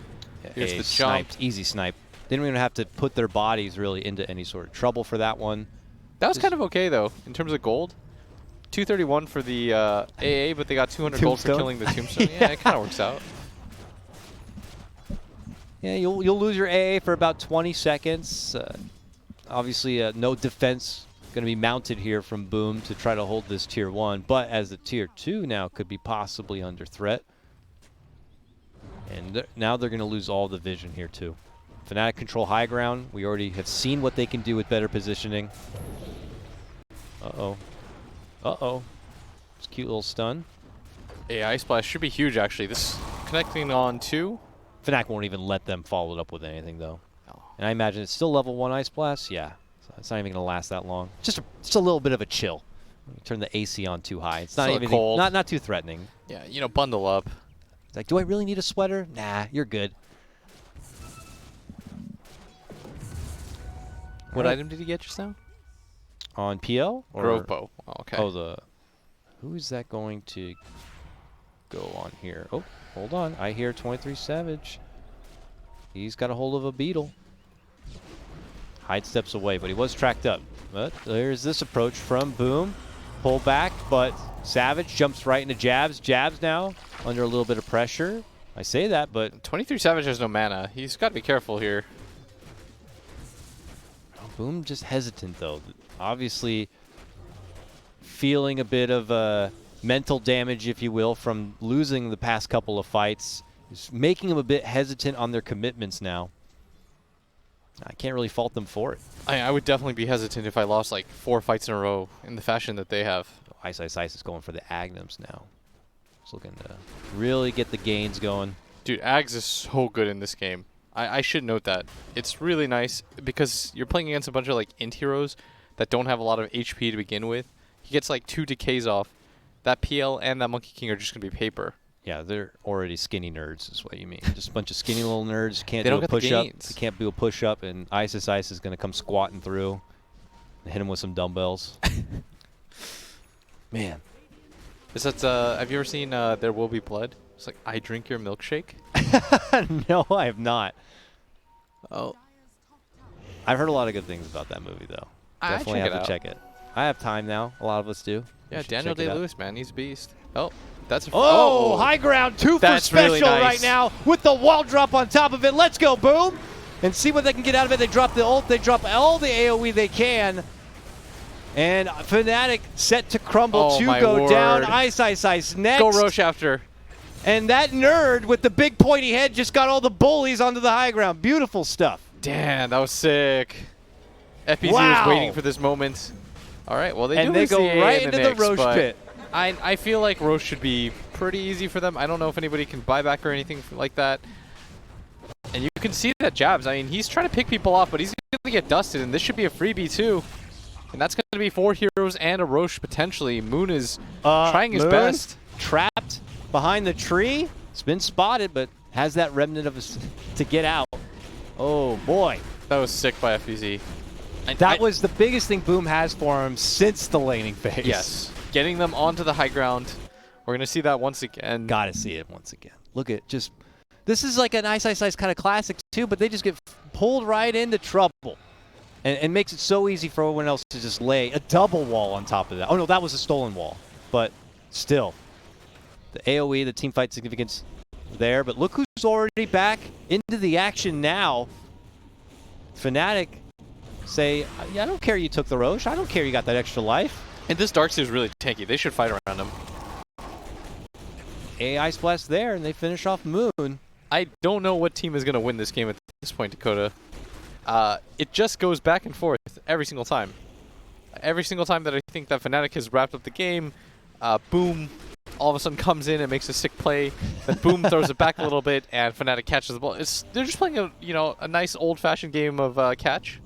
Here's the jump. Sniped, easy snipe. They didn't even have to put their bodies really into any sort of trouble for that one. That was kind of okay, though, in terms of gold. 231 for the AA, but they got 200 gold for killing the Tombstone. Yeah, it kind of works out. Yeah, you'll lose your AA for about 20 seconds. Obviously, no defense going to be mounted here from Boom to try to hold this Tier 1, but as the Tier 2 now could be possibly under threat. And now they're going to lose all the vision here, too. FNATIC control high ground. We already have seen what they can do with better positioning. Uh-oh. Uh-oh. It's a cute little stun. Yeah, Ice Blast should be huge, actually. This connecting on 2. FNATIC won't even let them follow it up with anything, though. And I imagine it's still level 1 Ice Blast. Yeah. So it's not even going to last that long. Just a little bit of a chill. Turn the AC on too high. It's not even cold. Not too threatening. Yeah, you know, bundle up. It's like, do I really need a sweater? Nah, you're good. What item did you get just now? On PL? Or Grove Bow. Oh, okay. Oh, who is that going to go on here? Oh, hold on. I hear 23 Savage. He's got a hold of a beetle. Hyde steps away, but he was tracked up. But there's this approach from Boom. Pull back, but Savage jumps right into Jabs. Jabs now under a little bit of pressure. I say that, but 23 Savage has no mana. He's got to be careful here. Boom just hesitant, though. Obviously feeling a bit of mental damage, if you will, from losing the past couple of fights. It's making them a bit hesitant on their commitments now. I can't really fault them for it. I would definitely be hesitant if I lost like 4 fights in a row in the fashion that they have. Ice is going for the Agnums now. He's looking to really get the gains going. Dude, Ags is so good in this game. I should note that. It's really nice because you're playing against a bunch of like int heroes that don't have a lot of HP to begin with. He gets like 2 decays off. That PL and that Monkey King are just going to be paper. Yeah, they're already skinny nerds is what you mean. Just a bunch of skinny little nerds. Can't do a push-up. They can't do a push-up, and Ice is going to come squatting through and hit him with some dumbbells. Man. Is that, have you ever seen There Will Be Blood? It's like, I drink your milkshake? No, I have not. Oh. I've heard a lot of good things about that movie, though. Definitely have to check it. I have time now. A lot of us do. Yeah, Daniel Day-Lewis, man. He's a beast. Oh, that's a... Oh, high ground. 2 for special really nice. right now with the wall drop on top of it. Let's go, Boom. And see what they can get out of it. They drop the ult. They drop all the AoE they can. And FNATIC set to crumble to go down. Ice next. Go Roche after. And that nerd with the big pointy head just got all the bullies onto the high ground. Beautiful stuff. Damn, that was sick. FBZ was waiting for this moment. All right, well, they go right into the Roche pit. I feel like Roche should be pretty easy for them. I don't know if anybody can buy back or anything like that. And you can see that Jabs. I mean, he's trying to pick people off, but he's going to get dusted, and this should be a freebie too. And that's going to be 4 heroes and a Roche potentially. Moon is trying his best. Trapped behind the tree. It's been spotted, but has that remnant of to get out. Oh, boy. That was sick by FBZ. That was the biggest thing Boom has for him since the laning phase. Yes. Getting them onto the high ground. We're going to see that once again. Got to see it once again. Look at just... This is like an Ice kind of classic, too, but they just get pulled right into trouble. And makes it so easy for everyone else to just lay a double wall on top of that. Oh, no, that was a stolen wall. But still, the AoE, the team fight significance there. But look who's already back into the action now. FNATIC say, yeah, I don't care you took the Roche. I don't care you got that extra life. And this Darkseid is really tanky. They should fight around him. Ice Blast there, and they finish off Moon. I don't know what team is going to win this game at this point, Dakota. It just goes back and forth every single time. Every single time that I think that FNATIC has wrapped up the game, Boom all of a sudden comes in and makes a sick play. Then Boom throws it back a little bit, and FNATIC catches the ball. They're just playing a nice old-fashioned game of catch.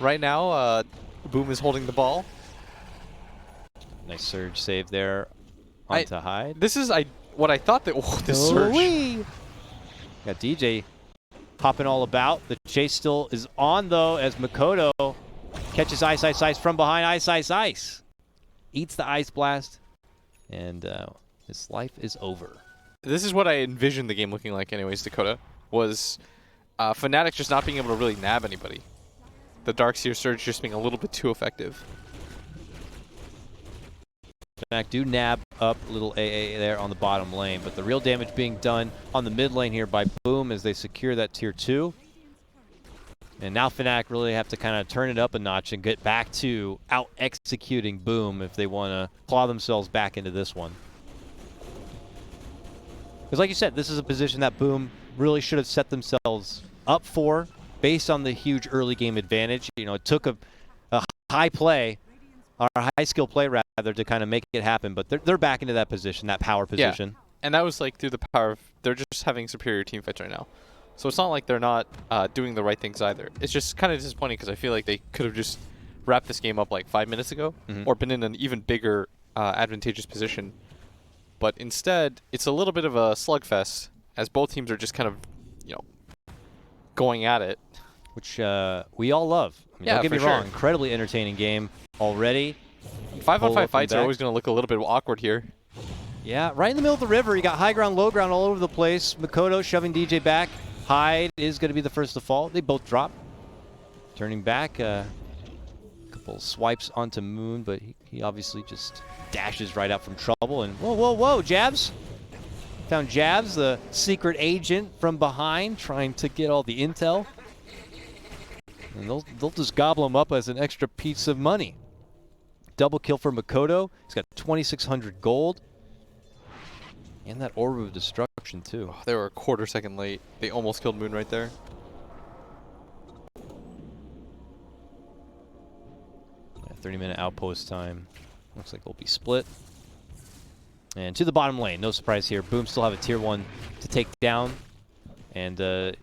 Right now, Boom is holding the ball. Nice surge save there onto Hyde. This is what I thought that. Oh, this surge. Got DJ popping all about. The chase still is on, though, as Makoto catches Ice from behind. Ice. Eats the Ice Blast, and his life is over. This is what I envisioned the game looking like anyways, Dakota, was FNATIC just not being able to really nab anybody. The Darkseer Surge just being a little bit too effective. FNATIC do nab up little AA there on the bottom lane, but the real damage being done on the mid lane here by Boom as they secure that tier 2. And now FNATIC really have to kind of turn it up a notch and get back to out-executing Boom if they want to claw themselves back into this one. Because like you said, this is a position that Boom really should have set themselves up for based on the huge early game advantage. You know, it took a high play, or a high skill play rather, to kind of make it happen, but they're back into that position, that power position. Yeah. And that was like through the power of, they're just having superior team fights right now. So it's not like they're not doing the right things either. It's just kind of disappointing because I feel like they could have just wrapped this game up like 5 minutes ago or been in an even bigger advantageous position. But instead, it's a little bit of a slugfest as both teams are just kind of, you know, going at it. Which we all love. I mean, don't get me wrong, incredibly entertaining game already. 5-on-5 fights are always going to look a little bit awkward here. Yeah, right in the middle of the river. You got high ground, low ground all over the place. Makoto shoving DJ back. Hyde is going to be the first to fall. They both drop. Turning back, a couple swipes onto Moon, but he obviously just dashes right out from trouble. And whoa, Jabs. Found Jabs, the secret agent from behind, trying to get all the intel. And they'll just gobble him up as an extra piece of money. Double kill for Makoto. He's got 2,600 gold. And that Orb of Destruction, too. Oh, they were a quarter second late. They almost killed Moon right there. Yeah, 30-minute outpost time. Looks like they'll be split. And to the bottom lane. No surprise here. Boom still have a tier 1 to take down. And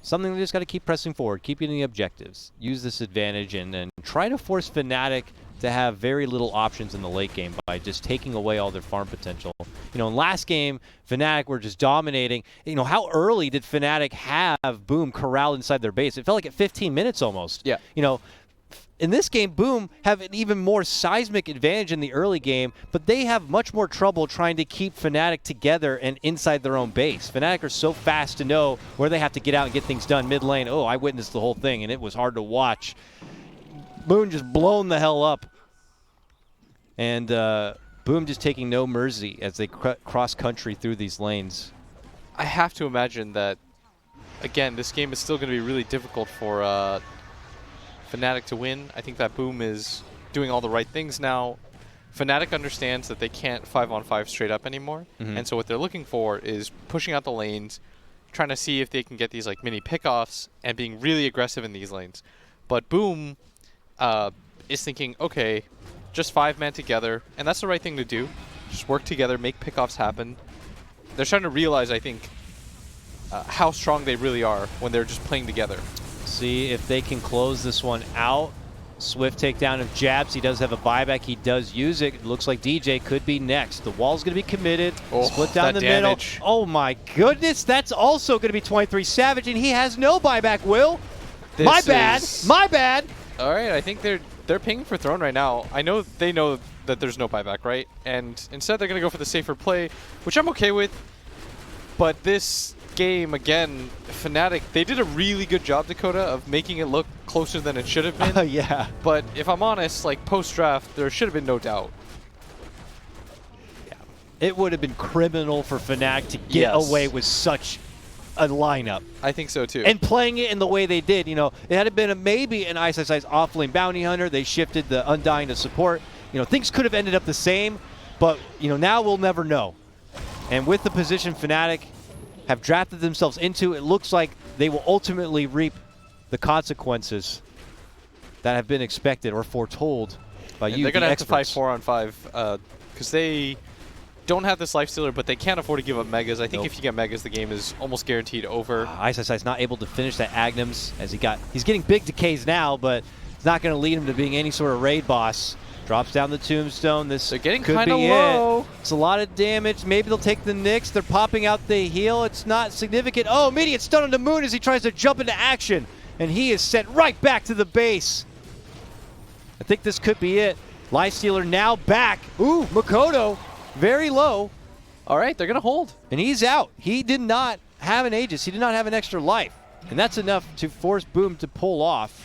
something they just got to keep pressing forward. Keep getting the objectives. Use this advantage and then try to force FNATIC to have very little options in the late game by just taking away all their farm potential. You know, in last game, FNATIC were just dominating. You know, how early did FNATIC have Boom corralled inside their base? It felt like at 15 minutes almost. Yeah. You know, in this game, Boom have an even more seismic advantage in the early game, but they have much more trouble trying to keep FNATIC together and inside their own base. FNATIC are so fast to know where they have to get out and get things done mid lane. Oh, I witnessed the whole thing, and it was hard to watch. Boom just blown the hell up. And Boom just taking no mercy as they cross country through these lanes. I have to imagine that, again, this game is still going to be really difficult for FNATIC to win. I think that Boom is doing all the right things now. FNATIC understands that they can't 5-on-5 straight up anymore. And so what they're looking for is pushing out the lanes, trying to see if they can get these like mini pickoffs and being really aggressive in these lanes. But Boom is thinking, okay, just 5-man together, and that's the right thing to do. Just work together, make pickoffs happen. They're starting to realize, I think, how strong they really are when they're just playing together. See if they can close this one out. Swift takedown of Jabs. He does have a buyback. He does use it. It looks like DJ could be next. The wall's going to be committed. Split down the middle. Oh my goodness. That's also going to be 23 Savage, and he has no buyback, Will. My bad. My bad. All right, I think they're pinging for Throne right now. I know they know that there's no buyback, right? And instead they're going to go for the safer play, which I'm okay with. But this game, again, FNATIC, they did a really good job, Dakota, of making it look closer than it should have been. Yeah. But if I'm honest, like post-draft, there should have been no doubt. Yeah. It would have been criminal for FNATIC to get away with such a lineup. I think so too. And playing it in the way they did, you know, it had been maybe an Ice off-lane bounty hunter. They shifted the Undying to support. You know, things could have ended up the same, but, you know, now we'll never know. And with the position FNATIC have drafted themselves into, it looks like they will ultimately reap the consequences that have been expected or foretold by you, they're going to have to fight experts. 4-on-5 because they don't have this lifestealer, but they can't afford to give up megas. I think if you get megas, the game is almost guaranteed over. Ice not able to finish that Agnums as he's getting big decays now, but it's not going to lead him to being any sort of raid boss. Drops down the tombstone. They're getting kind of low. It's a lot of damage. Maybe they'll take the Nyx. They're popping out the heal. It's not significant. Oh, immediate stun on the Moon as he tries to jump into action. and he is sent right back to the base. I think this could be it. Lifestealer now back. Ooh, Makoto, very low. All right, they're going to hold. And he's out. He did not have an Aegis. He did not have an extra life. And that's enough to force Boom to pull off.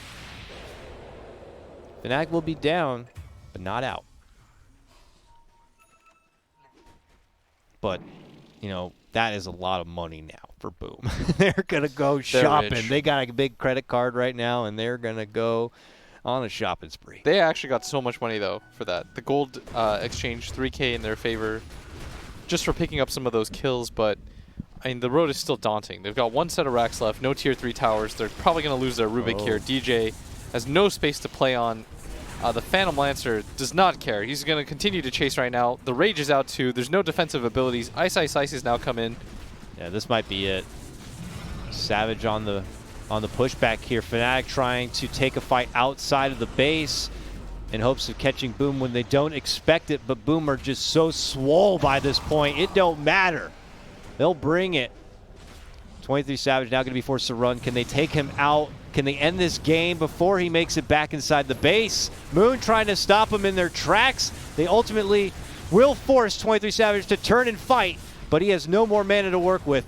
FNATIC will be down, but not out. But, you know, that is a lot of money now for Boom. They're going to go shopping. Rich. They got a big credit card right now, and they're going to go on a shopping spree. They actually got so much money, though, for that. The gold exchange 3K in their favor just for picking up some of those kills, but I mean, the road is still daunting. They've got one set of racks left, no tier 3 towers. They're probably going to lose their Rubik here. DJ has no space to play on. The Phantom Lancer does not care. He's going to continue to chase right now. The Rage is out too. There's no defensive abilities. Ice has now come in. Yeah, this might be it. Savage on the pushback here. FNATIC trying to take a fight outside of the base in hopes of catching Boom when they don't expect it, but Boom are just so swole by this point. It don't matter. They'll bring it. 23 Savage now going to be forced to run. Can they take him out? Can they end this game before he makes it back inside the base? Moon trying to stop him in their tracks. They ultimately will force 23 Savage to turn and fight, but he has no more mana to work with.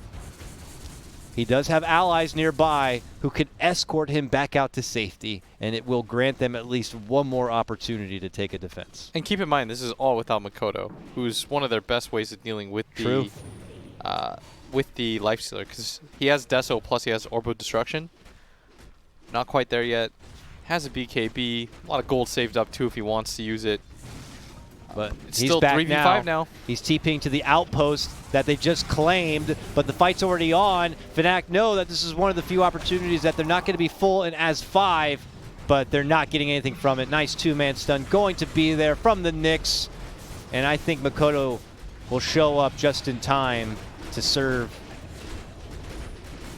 He does have allies nearby who can escort him back out to safety, and it will grant them at least one more opportunity to take a defense. And keep in mind, this is all without Makoto, who's one of their best ways of dealing with the Lifestealer, because he has Deso plus he has Orbo Destruction. Not quite there yet. Has a BKB. A lot of gold saved up too if he wants to use it. But it's he's still back 3v5 now. He's TPing to the outpost that they just claimed, but the fight's already on. FNATIC know that this is one of the few opportunities that they're not going to be full in as 5, but they're not getting anything from it. Nice 2-man stun going to be there from the Knicks, and I think Makoto will show up just in time to serve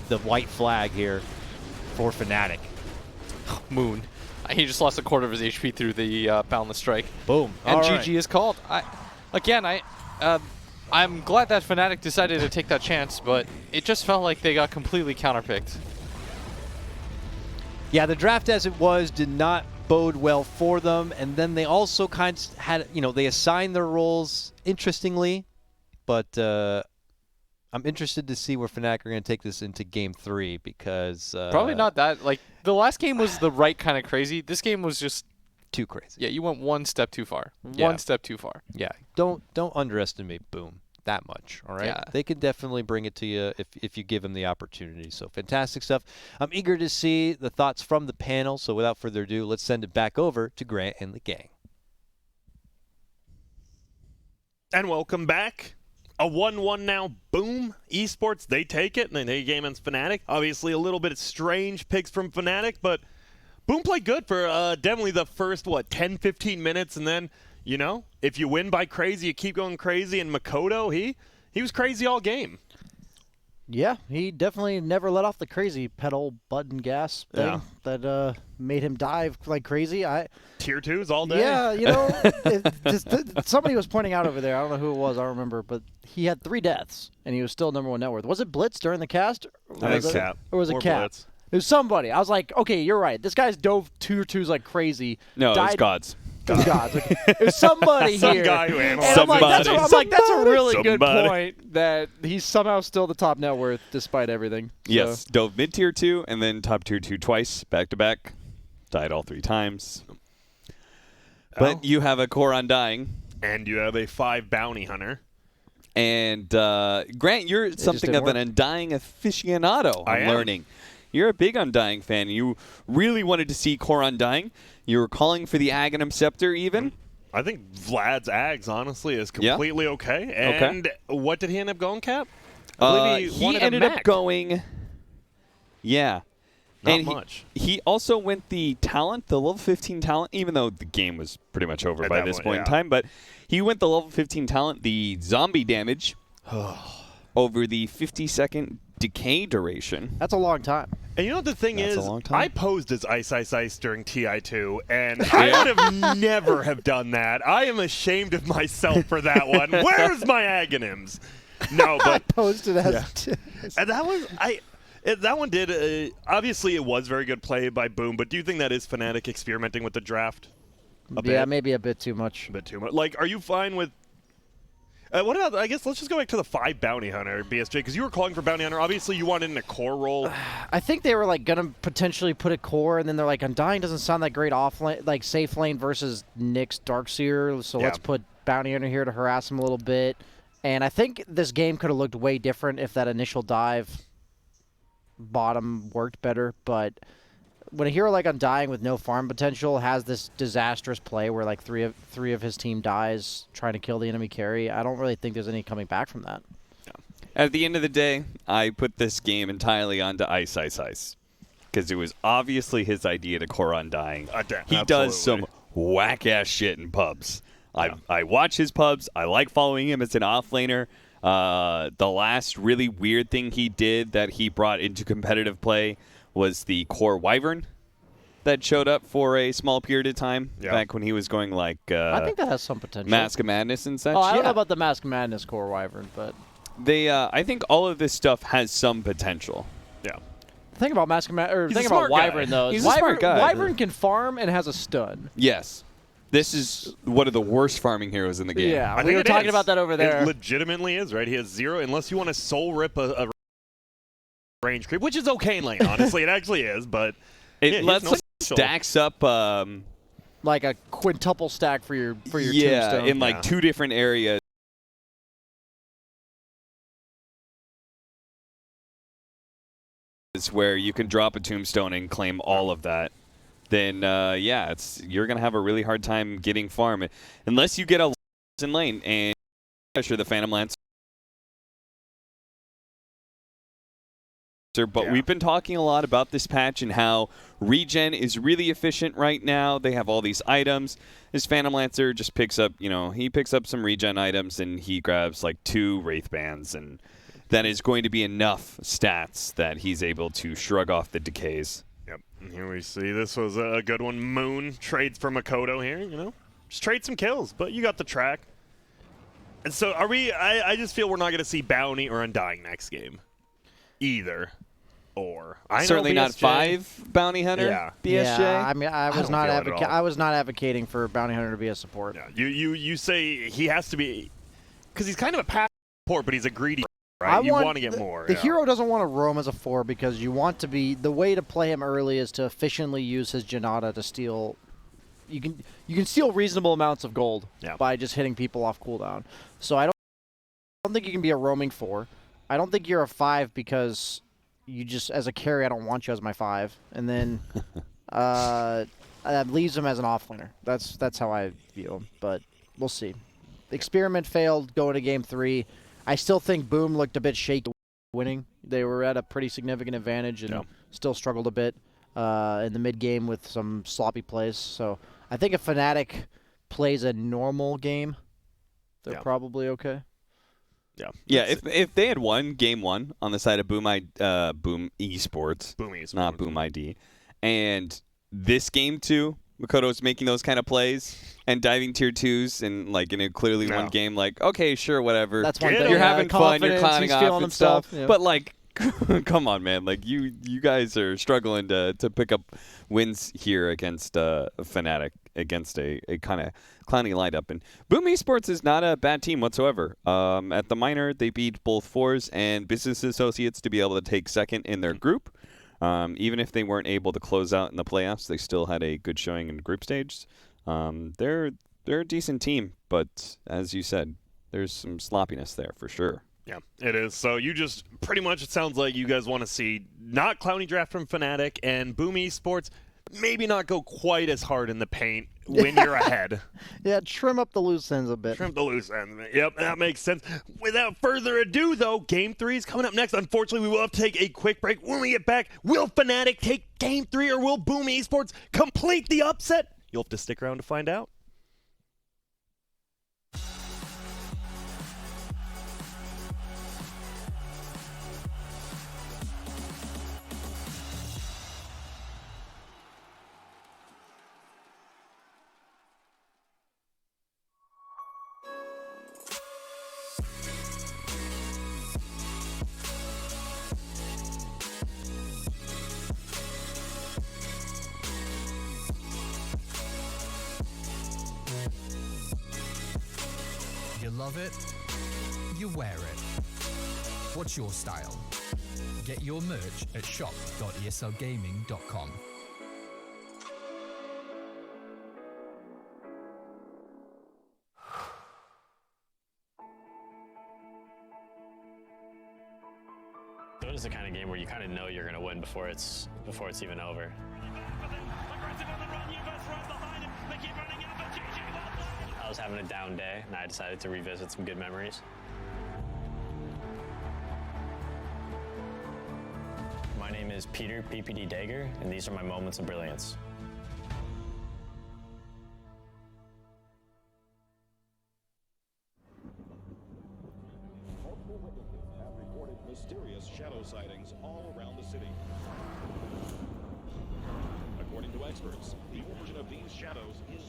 the white flag here for FNATIC. Moon. He just lost a quarter of his HP through the Boundless Strike. Boom. And All GG right. is called. I'm glad that FNATIC decided to take that chance, but it just felt like they got completely counterpicked. Yeah, the draft as it was did not bode well for them, and then they also kind of had, they assigned their roles interestingly, but I'm interested to see where FNATIC are going to take this into Game 3 because... Probably not that. Like, the last game was the right kind of crazy. This game was just... too crazy. Yeah, you went one step too far. Yeah. One step too far. Yeah, don't underestimate Boom that much, all right? Yeah. They can definitely bring it to you if you give them the opportunity. So fantastic stuff. I'm eager to see the thoughts from the panel, so without further ado, let's send it back over to Grant and the gang. And welcome back. A 1-1 now. Boom. Esports, they take it, and they take a game against FNATIC. Obviously, a little bit of strange picks from FNATIC, but Boom played good for definitely the first, 10, 15 minutes, and then, if you win by crazy, you keep going crazy, and Makoto, he was crazy all game. Yeah, he definitely never let off the crazy pedal button gas thing that made him dive like crazy. Tier 2s all day. Yeah, somebody was pointing out over there, I don't know who it was, I don't remember, but he had 3 deaths, and he was still #1 net worth. Was it Blitz during the cast? I think Cap. Or was it Cap? Blitz. It was somebody. I was like, okay, you're right. This guy's dove tier 2s like crazy. No, it was Gods. Gods. Okay. It was somebody Some here. guy who analyzed And I'm like, somebody. that's a really good Somebody. point that he's somehow still the top net worth despite everything. Yes, dove mid-tier 2 and then top tier 2 twice, back-to-back. Died all 3 times. But you have a core Undying. And you have a 5 bounty hunter. And Grant, you're something of an Undying aficionado, I'm learning. You're a big Undying fan. You really wanted to see core Undying. You were calling for the Aghanim Scepter even. I think Vlad's Ags, honestly, is completely okay. And what did he end up going, Cap? I believe he ended up going... Yeah. Not much. He also went the talent, the level 15 talent, even though the game was pretty much over by this point in time. But he went the level 15 talent, the zombie damage, over the 50-second decay duration. That's a long time. And you know what the thing That's is? a long time. I posed as Ice during TI2, and I would have never have done that. I am ashamed of myself for that one. Where's my Aghanims? No, but I posted as and that was That one did. Obviously, it was very good play by Boom, but do you think that is FNATIC experimenting with the draft? Yeah, maybe a bit too much. A bit too much. Like, are you fine with... what about, I guess, let's just go back to the 5 Bounty Hunter, BSJ, because you were calling for Bounty Hunter. Obviously, you wanted in a core role. I think they were, like, going to potentially put a core, and then they're like, Undying doesn't sound that great off lane, like, safe lane versus Nyx Darkseer, so let's put Bounty Hunter here to harass him a little bit. And I think this game could have looked way different if that initial dive bottom worked better, but when a hero like Undying with no farm potential has this disastrous play where like three of his team dies trying to kill the enemy carry, I don't really think there's any coming back from that. At the end of the day, I put this game entirely onto Ice because it was obviously his idea to core Undying. He does some whack-ass shit in pubs. I watch his pubs. I like following him as an offlaner. The last really weird thing he did that he brought into competitive play was the core Wyvern that showed up for a small period of time back when he was going like I think that has some potential. Mask of Madness and such. Oh, I don't know about the Mask of Madness core Wyvern, but they I think all of this stuff has some potential. Yeah. The thing about Mask of Madness, or the thing smart about Wyvern guy. though, is He's a smart guy. Wyvern can farm and has a stun. Yes. This is one of the worst farming heroes in the game. Yeah, we were talking about that over there. It legitimately is, right? He has 0, unless you want to soul rip a range creep, which is okay in lane, honestly. It actually is, but it lets stacks up like a quintuple stack for your tombstone. In like 2 different areas. Where you can drop a tombstone and claim all of that. Then you're gonna have a really hard time getting farm unless you get a in lane and pressure the Phantom Lancer. But we've been talking a lot about this patch and how regen is really efficient right now. They have all these items. This Phantom Lancer just picks up, he picks up some regen items and he grabs like 2 Wraith Bands, and that is going to be enough stats that he's able to shrug off the decays. Yep, and here we see this was a good one. Moon trades for Makoto here, just trade some kills, but you got the track. And so are we, I just feel we're not going to see Bounty or Undying next game. Either. Or. Certainly not 5 Bounty Hunter, BSJ? Yeah, I mean, I was not advocating for Bounty Hunter to be a support. Yeah, you say he has to be, because he's kind of a passive support, but he's a greedy, right? You want to get more. The hero doesn't want to roam as a 4 because you want to be, the way to play him early is to efficiently use his Janata to steal. You can steal reasonable amounts of gold by just hitting people off cooldown. So I don't think you can be a roaming 4. I don't think you're a 5 because you just, as a carry, I don't want you as my 5. And then that leaves him as an offlaner. That's how I view him, but we'll see. The experiment failed going to game 3. I still think Boom looked a bit shaky winning. They were at a pretty significant advantage and still struggled a bit in the mid-game with some sloppy plays. So I think if FNATIC plays a normal game, they're probably okay. Yeah, if they had won game 1 on the side of Boom Esports, not Boom ID, and this game 2, Makoto's making those kind of plays and diving tier 2s and like in a clearly won game, like, okay, sure, whatever. That's one thing. You're having fun, you're clowning off and stuff. Yeah. But like, come on, man. Like you guys are struggling to pick up wins here against FNATIC, against a kind of clowny lineup. And Boom Esports is not a bad team whatsoever. At the minor, they beat both 4s and Business Associates to be able to take second in their group. Even if they weren't able to close out in the playoffs, they still had a good showing in group stages. They're a decent team, but as you said, there's some sloppiness there for sure. Yeah, it is. So you just pretty much, it sounds like you guys want to see not clowny draft from FNATIC and Boom Esports maybe not go quite as hard in the paint when you're ahead. Yeah, trim up the loose ends a bit. Trim the loose ends. Yep, that makes sense. Without further ado, though, Game 3 is coming up next. Unfortunately, we will have to take a quick break. When we get back, will FNATIC take Game 3 or will Boom Esports complete the upset? You'll have to stick around to find out. love it, you wear it. What's your style? Get your merch at shop.eslgaming.com. Dota is the kind of game where you kind of know you're going to win before it's even over. I was having a down day, and I decided to revisit some good memories. My name is Peter PPD Dager, and these are my moments of brilliance. Multiple witnesses have reported mysterious shadow sightings all around the city. According to experts, the origin of these shadows is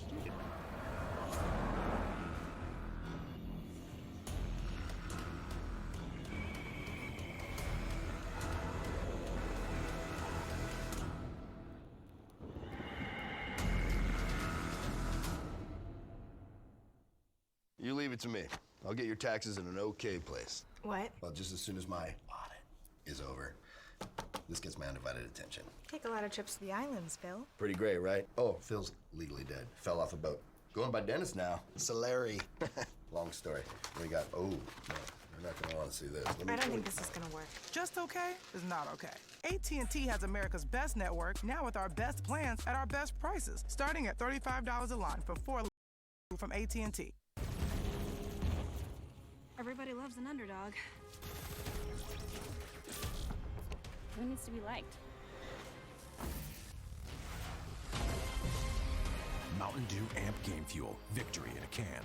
You leave it to me. I'll get your taxes in an okay place. What? Well, just as soon as my audit is over. This gets my undivided attention. Take a lot of trips to the islands, Phil. Pretty great, right? Oh, Phil's legally dead. Fell off a boat. Going by Dennis now. Solari. Long story. We got, oh, no. You're not gonna want to see this. I don't think this is gonna work. Just okay is not okay. AT&T has America's best network, now with our best plans at our best prices, starting at $35 a line for 4 from AT&T. Everybody loves an underdog. Who needs to be liked? Mountain Dew Amp Game Fuel. Victory in a can.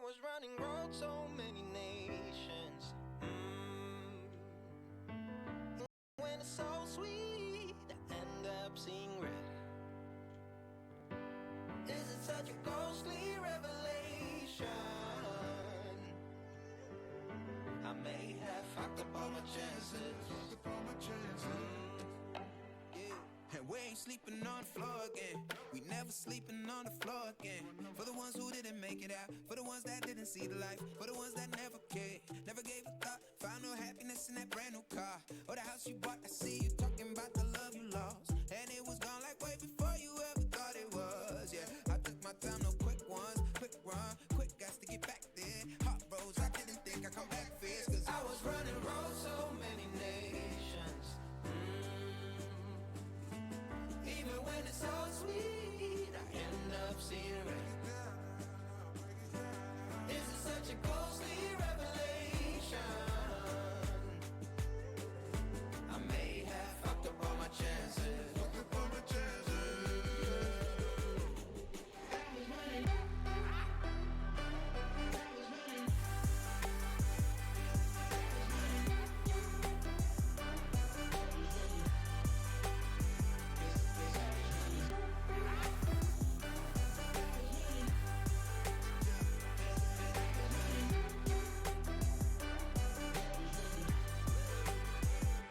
was running road so many nations. When it's so sweet, I end up seeing red. Is it such a ghostly revelation? I may have fucked up all my chances. Yeah. And we ain't sleeping on the floor again. We never sleeping on the floor again. For the ones who didn't make it out, for the ones that didn't see the life, for the ones that never cared, never gave a thought, found no happiness in that brand new car or the house you bought. I see you talking about the love you lost, and it was gone like way before you ever thought it was. Yeah, I took my time, no quick ones, quick run, quick guys to get back there. Hot roads, I didn't think I'd come back fierce, cause I was running roads so many nations. Even when it's so sweet, I end up seeing red. Is it such a ghostly revelation? I may have fucked up all my chances. Fucked up all my chances.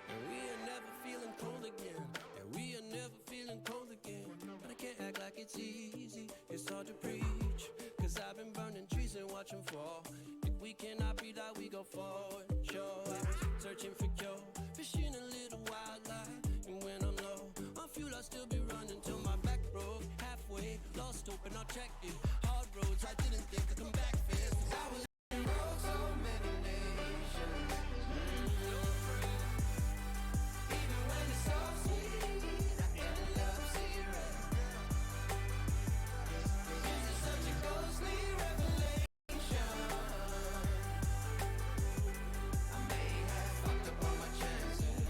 And we are never feeling cold again. And we are never feeling cold again. But I can't act like it's easy. It's hard to preach. Cause I've been burning trees and watching fall. If we cannot be that, we go forward. Sure, I was searching for cure. Fishing a little wildlife. And when I'm low on fuel, I'll still be running till my back broke. Halfway, lost hope and I checked it. Hard roads, I didn't think I'd come back fast. I was in road so many nations. Even when it's so sweet, I end up seeing red. Is it such a ghostly revelation? I may have fucked up all my chances.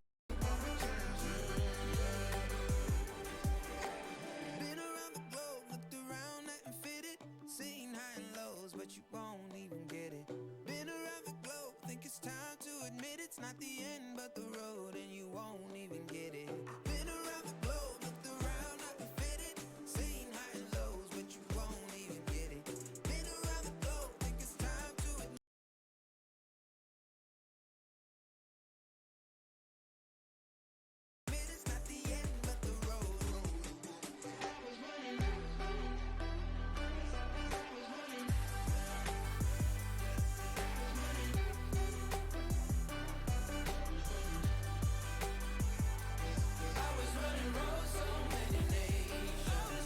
Been around the globe, looked around and fitted, seen high and lows, but you won't even get it. Been around the globe, think it's time to admit it's not the end, but the road, and you won't even get it. Been around the globe, looked around and fitted, seen high and lows, but you won't even get it. Been around the globe, think it's time to admit it's not the end, but the road. I was running roads so many nations.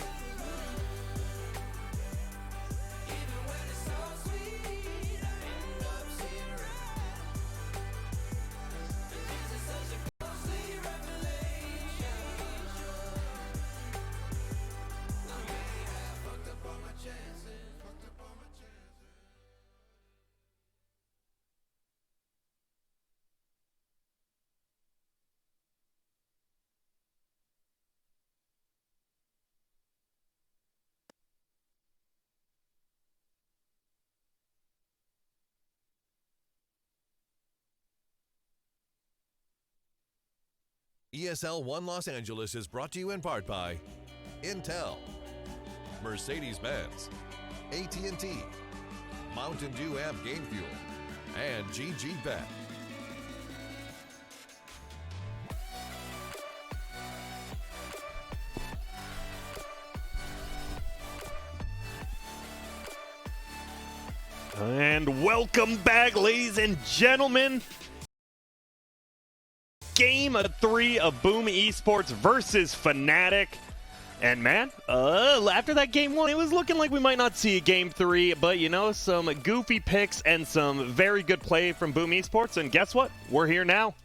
Even when it's so sweet, I end up seeing red. Is it such a ghostly revelation? I may have fucked up all my chances. Fucked up all my chances. ESL 1 Los Angeles is brought to you in part by Intel, Mercedes-Benz, AT&T, Mountain Dew Amp Game Fuel, and GG Bet. And welcome back, ladies and gentlemen. Game 3 of Boom Esports versus FNATIC. And man, after that game 1, it was looking like we might not see a game 3, but you know, some goofy picks and some very good play from Boom Esports. And guess what? We're here now.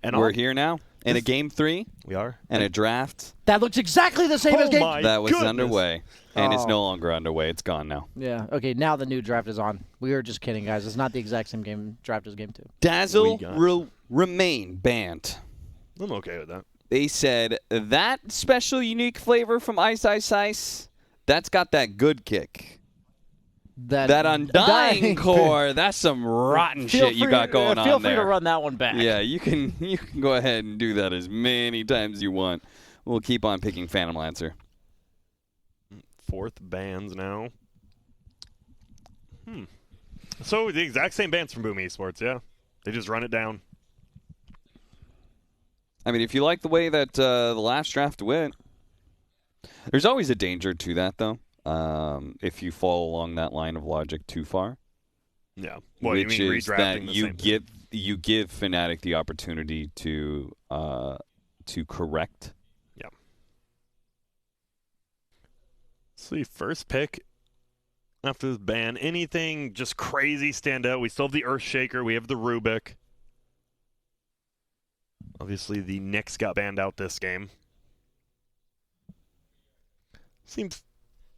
And we're here now. In a game 3. We are. And a draft. That looks exactly the same as game. That was underway. And it's no longer underway. It's gone now. Yeah. Okay, now the new draft is on. We were just kidding, guys. It's not the exact same game draft as game 2. Dazzle will remain banned. I'm okay with that. They said that special unique flavor from Ice Ice Ice, that's got that good kick. That Undying Core, that's some rotten shit you got going on there. Feel free to run that one back. Yeah, you can go ahead and do that as many times as you want. We'll keep on picking Phantom Lancer. 4th bans now. So the exact same bans from Boom Esports, yeah. They just run it down. I mean, if you like the way that the last draft went, there's always a danger to that, though. If you fall along that line of logic too far. Yeah. Which you mean is redrafting that the you give FNATIC the opportunity to correct. Yeah. See, first pick after this ban. Anything just crazy stand out? We still have the Earthshaker. We have the Rubik. Obviously, the Knicks got banned out this game. Seems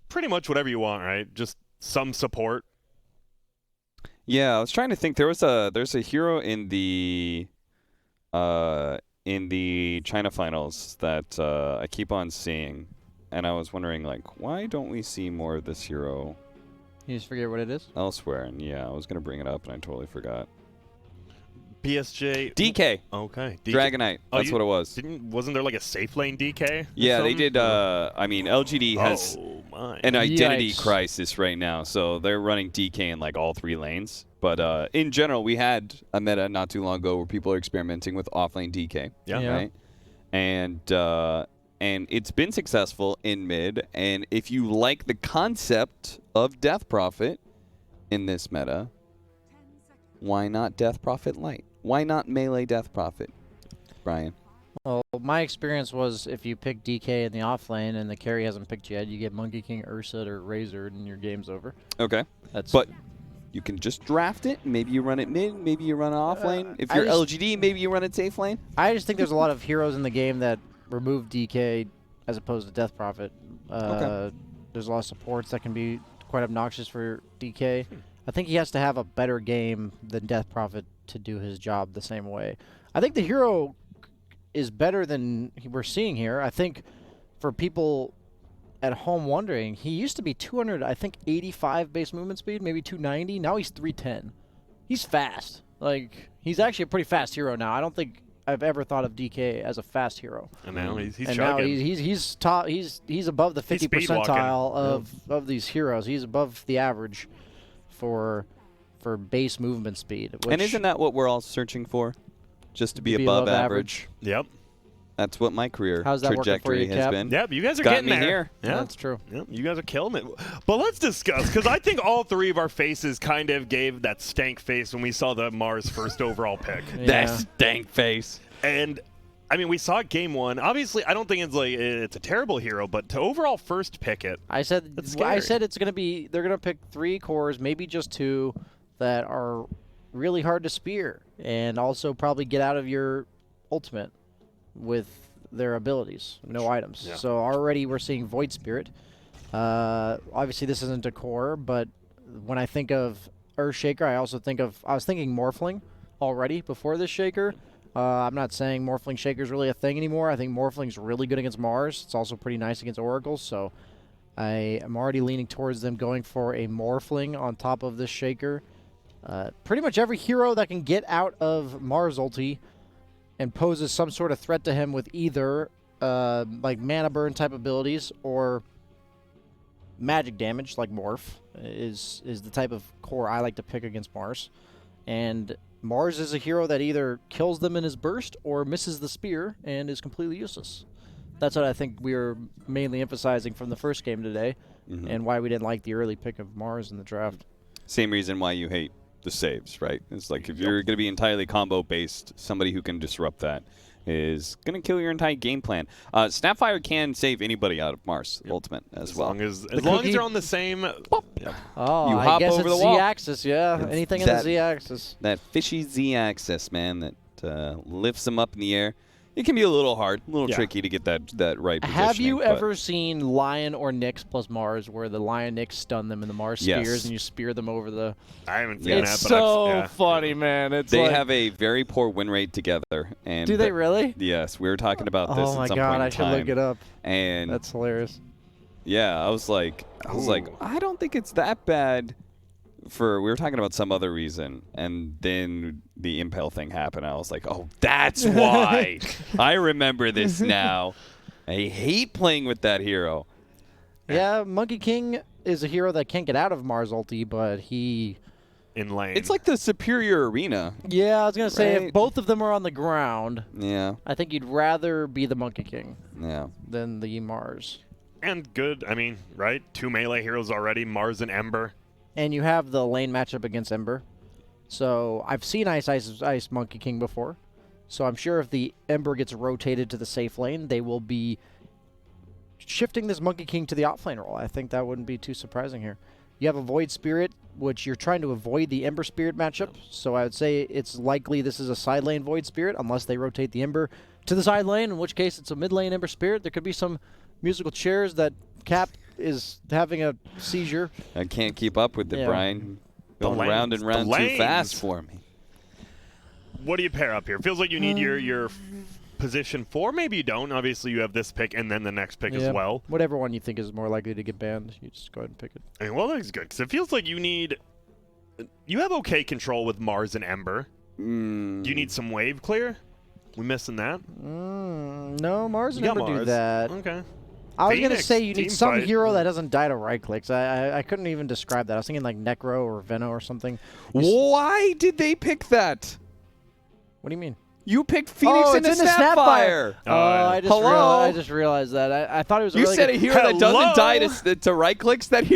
pretty much whatever you want, right? Just some support. Yeah, I was trying to think. There's a hero in the China finals that I keep on seeing, and I was wondering, like, why don't we see more of this hero? You just forget what it is? Elsewhere, and yeah, I was gonna bring it up, and I totally forgot. BSJ. DK. Okay. Dragonite. That's what it was. Wasn't there like a safe lane DK? Yeah, they did. I mean, LGD has an identity crisis right now, so they're running DK in like all 3 lanes. But in general, we had a meta not too long ago where people are experimenting with offlane DK. Yeah. Right. And it's been successful in mid. And if you like the concept of Death Prophet in this meta, why not Death Prophet Light? Why not melee Death Prophet, Brian? Well, my experience was if you pick DK in the off lane and the carry hasn't picked yet, you get Monkey King, Ursa, or Razor, and your game's over. Okay. But you can just draft it. Maybe you run it mid. Maybe you run it off lane. If you're LGD, maybe you run it safe lane. I just think there's a lot of heroes in the game that remove DK as opposed to Death Prophet. Okay. There's a lot of supports that can be quite obnoxious for DK. I think he has to have a better game than Death Prophet to do his job the same way. I think the hero is better than we're seeing here. I think for people at home wondering, he used to be 200, I think 85 base movement speed, maybe 290. Now he's 310. He's fast. Like, he's actually a pretty fast hero now. I don't think I've ever thought of DK as a fast hero. And now he's and chugging. now he's top. He's above the 50 percentile of these heroes. He's above the average for base movement speed. And isn't that what we're all searching for? Just to be above average. Yep. That's what my career How's that trajectory working for you, has Cap? been. Yep, you guys are Got getting me there. here. Yeah, that's true. Yep, you guys are killing it. But let's discuss, because I think all 3 of our faces kind of gave that stank face when we saw the Mars first overall pick. That stank face. And I mean, we saw it game 1. Obviously, I don't think it's a terrible hero, but to overall first pick it, I said it's going to be, they're going to pick 3 cores, maybe just 2 that are really hard to spear and also probably get out of your ultimate with their abilities, no items. Yeah. So already we're seeing Void Spirit. Obviously this isn't a core, but when I think of Earthshaker, I was thinking Morphling already before this Shaker. I'm not saying Morphling Shaker is really a thing anymore. I think Morphling's really good against Mars. It's also pretty nice against Oracles, so I am already leaning towards them going for a Morphling on top of this Shaker. Pretty much every hero that can get out of Mars ulti and poses some sort of threat to him with either like mana burn type abilities or magic damage like Morph is the type of core I like to pick against Mars. And Mars is a hero that either kills them in his burst or misses the spear and is completely useless. That's what I think we were mainly emphasizing from the first game today, and why we didn't like the early pick of Mars in the draft. Same reason why you hate the saves, right? It's like if you're going to be entirely combo-based, somebody who can disrupt that is going to kill your entire game plan. Snapfire can save anybody out of Mars Ultimate as well. As long as they're on the same... Yep. Oh, you hop I guess over it's the wall. Z-axis, yeah. Anything in the Z-axis. That fishy Z-axis, man, that lifts them up in the air. It can be a little hard, a little tricky to get that right positioning. Have you ever seen Lion or Nyx plus Mars where the Lion Nyx stun them in the Mars spears and you spear them over the... I haven't seen that, but it's so funny, man. It's they like... have a very poor win rate together. And Do they really? Yes, we were talking about this Oh my at some God, point in I should look it up. And that's hilarious. Yeah, I was like, I don't think it's that bad we were talking about some other reason, and then the Impale thing happened. I was like, oh, that's why. I remember this now. I hate playing with that hero. Yeah, Monkey King is a hero that can't get out of Mars ulti, but he... in lane. It's like the superior arena. Yeah, I was going to say, right? if both of them are on the ground, Yeah. I think you'd rather be the Monkey King than the Mars. And good, I mean, right? 2 melee heroes already, Mars and Ember. And you have the lane matchup against Ember. So I've seen Ice Monkey King before. So I'm sure if the Ember gets rotated to the safe lane, they will be shifting this Monkey King to the offlane role. I think that wouldn't be too surprising here. You have a Void Spirit, which you're trying to avoid the Ember Spirit matchup. So I would say it's likely this is a side lane Void Spirit, unless they rotate the Ember to the side lane, in which case it's a mid lane Ember Spirit. There could be some musical chairs that Cap is having a seizure. I can't keep up with it, Brian. Going round and round too fast for me. What do you pair up here? Feels like you need your position 4. Maybe you don't. Obviously, you have this pick and then the next pick as well. Whatever one you think is more likely to get banned, you just go ahead and pick it. I mean, well, that's good, because it feels like you have okay control with Mars and Ember. Do you need some wave clear? We missing that? No, Mars and Ember do that. Okay. I was going to Phoenix, say you need some team fight. hero that doesn't die to right clicks. I couldn't even describe that. I was thinking like Necro or Veno or something. Why did they pick that? What do you mean? You picked Phoenix it's in the Snapfire. I just realized that. I thought it was. You really said good. a hero that doesn't die to right clicks. That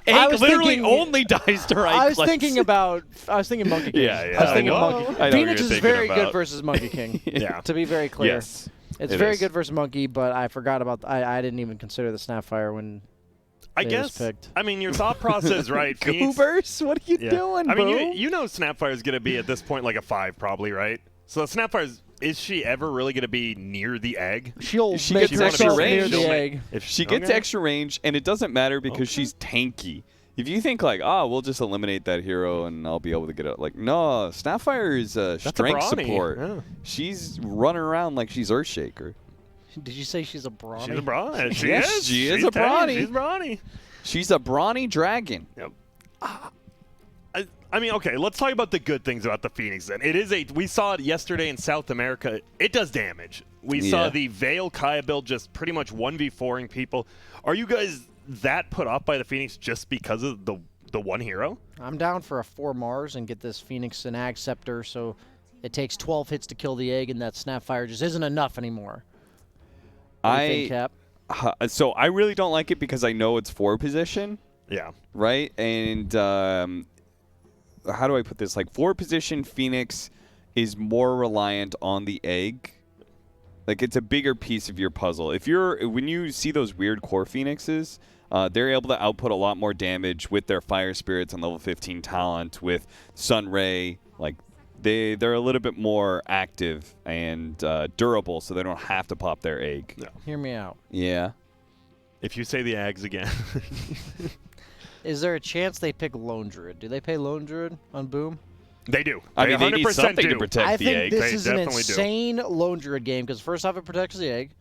Egg literally only dies to right clicks. I was thinking Monkey King. Yeah. I was thinking Monkey. I know Phoenix what is you're very thinking good versus Monkey King. Yeah. To be very clear. Yes. It's it very is. good versus Monkey, but I forgot about. I didn't even consider the Snapfire when. I it guess. was picked. I mean, your thought process, right? Phoenix, Goobers, what are you doing, I bro? mean, you know Snapfire is going to be at this point like a 5 probably, right? So Snapfire is she ever really going to be near the egg? She gets extra range. Near the egg. If she gets extra range, and it doesn't matter because she's tanky. If you think like, we'll just eliminate that hero and I'll be able to get it, like, no, Snapfire is strength support. Yeah. She's running around like she's Earthshaker. Did you say she's a brawny? She's a brawny. She Yes, is. she is She's a brawny. She's brawny. She's a brawny dragon. Yep. I mean, okay, let's talk about the good things about the Phoenix then. We saw it yesterday in South America. It does damage. We saw the Veil Kaya build just pretty much 1v4ing people. Are you guys that put off by the Phoenix just because of the one hero? I'm down for a 4 Mars and get this Phoenix and Ag Scepter, so it takes 12 hits to kill the egg, and that Snapfire just isn't enough anymore. What do you think, Cap? So I really don't like it because I know it's 4 position. Yeah. Right? And how do I put this? Like 4 position Phoenix is more reliant on the egg. Like it's a bigger piece of your puzzle. When you see those weird core Phoenixes, they're able to output a lot more damage with their Fire Spirits and level 15 talent, with Sun Ray. Like they're a little bit more active and durable, so they don't have to pop their egg. No. Hear me out. Yeah. If you say the Ags again. Is there a chance they pick Lone Druid? Do they pay Lone Druid on Boom? They do. I mean, they need 100% something to do. protect I the think egg. this They is an definitely do. insane Lone Druid game because first off, it protects the egg,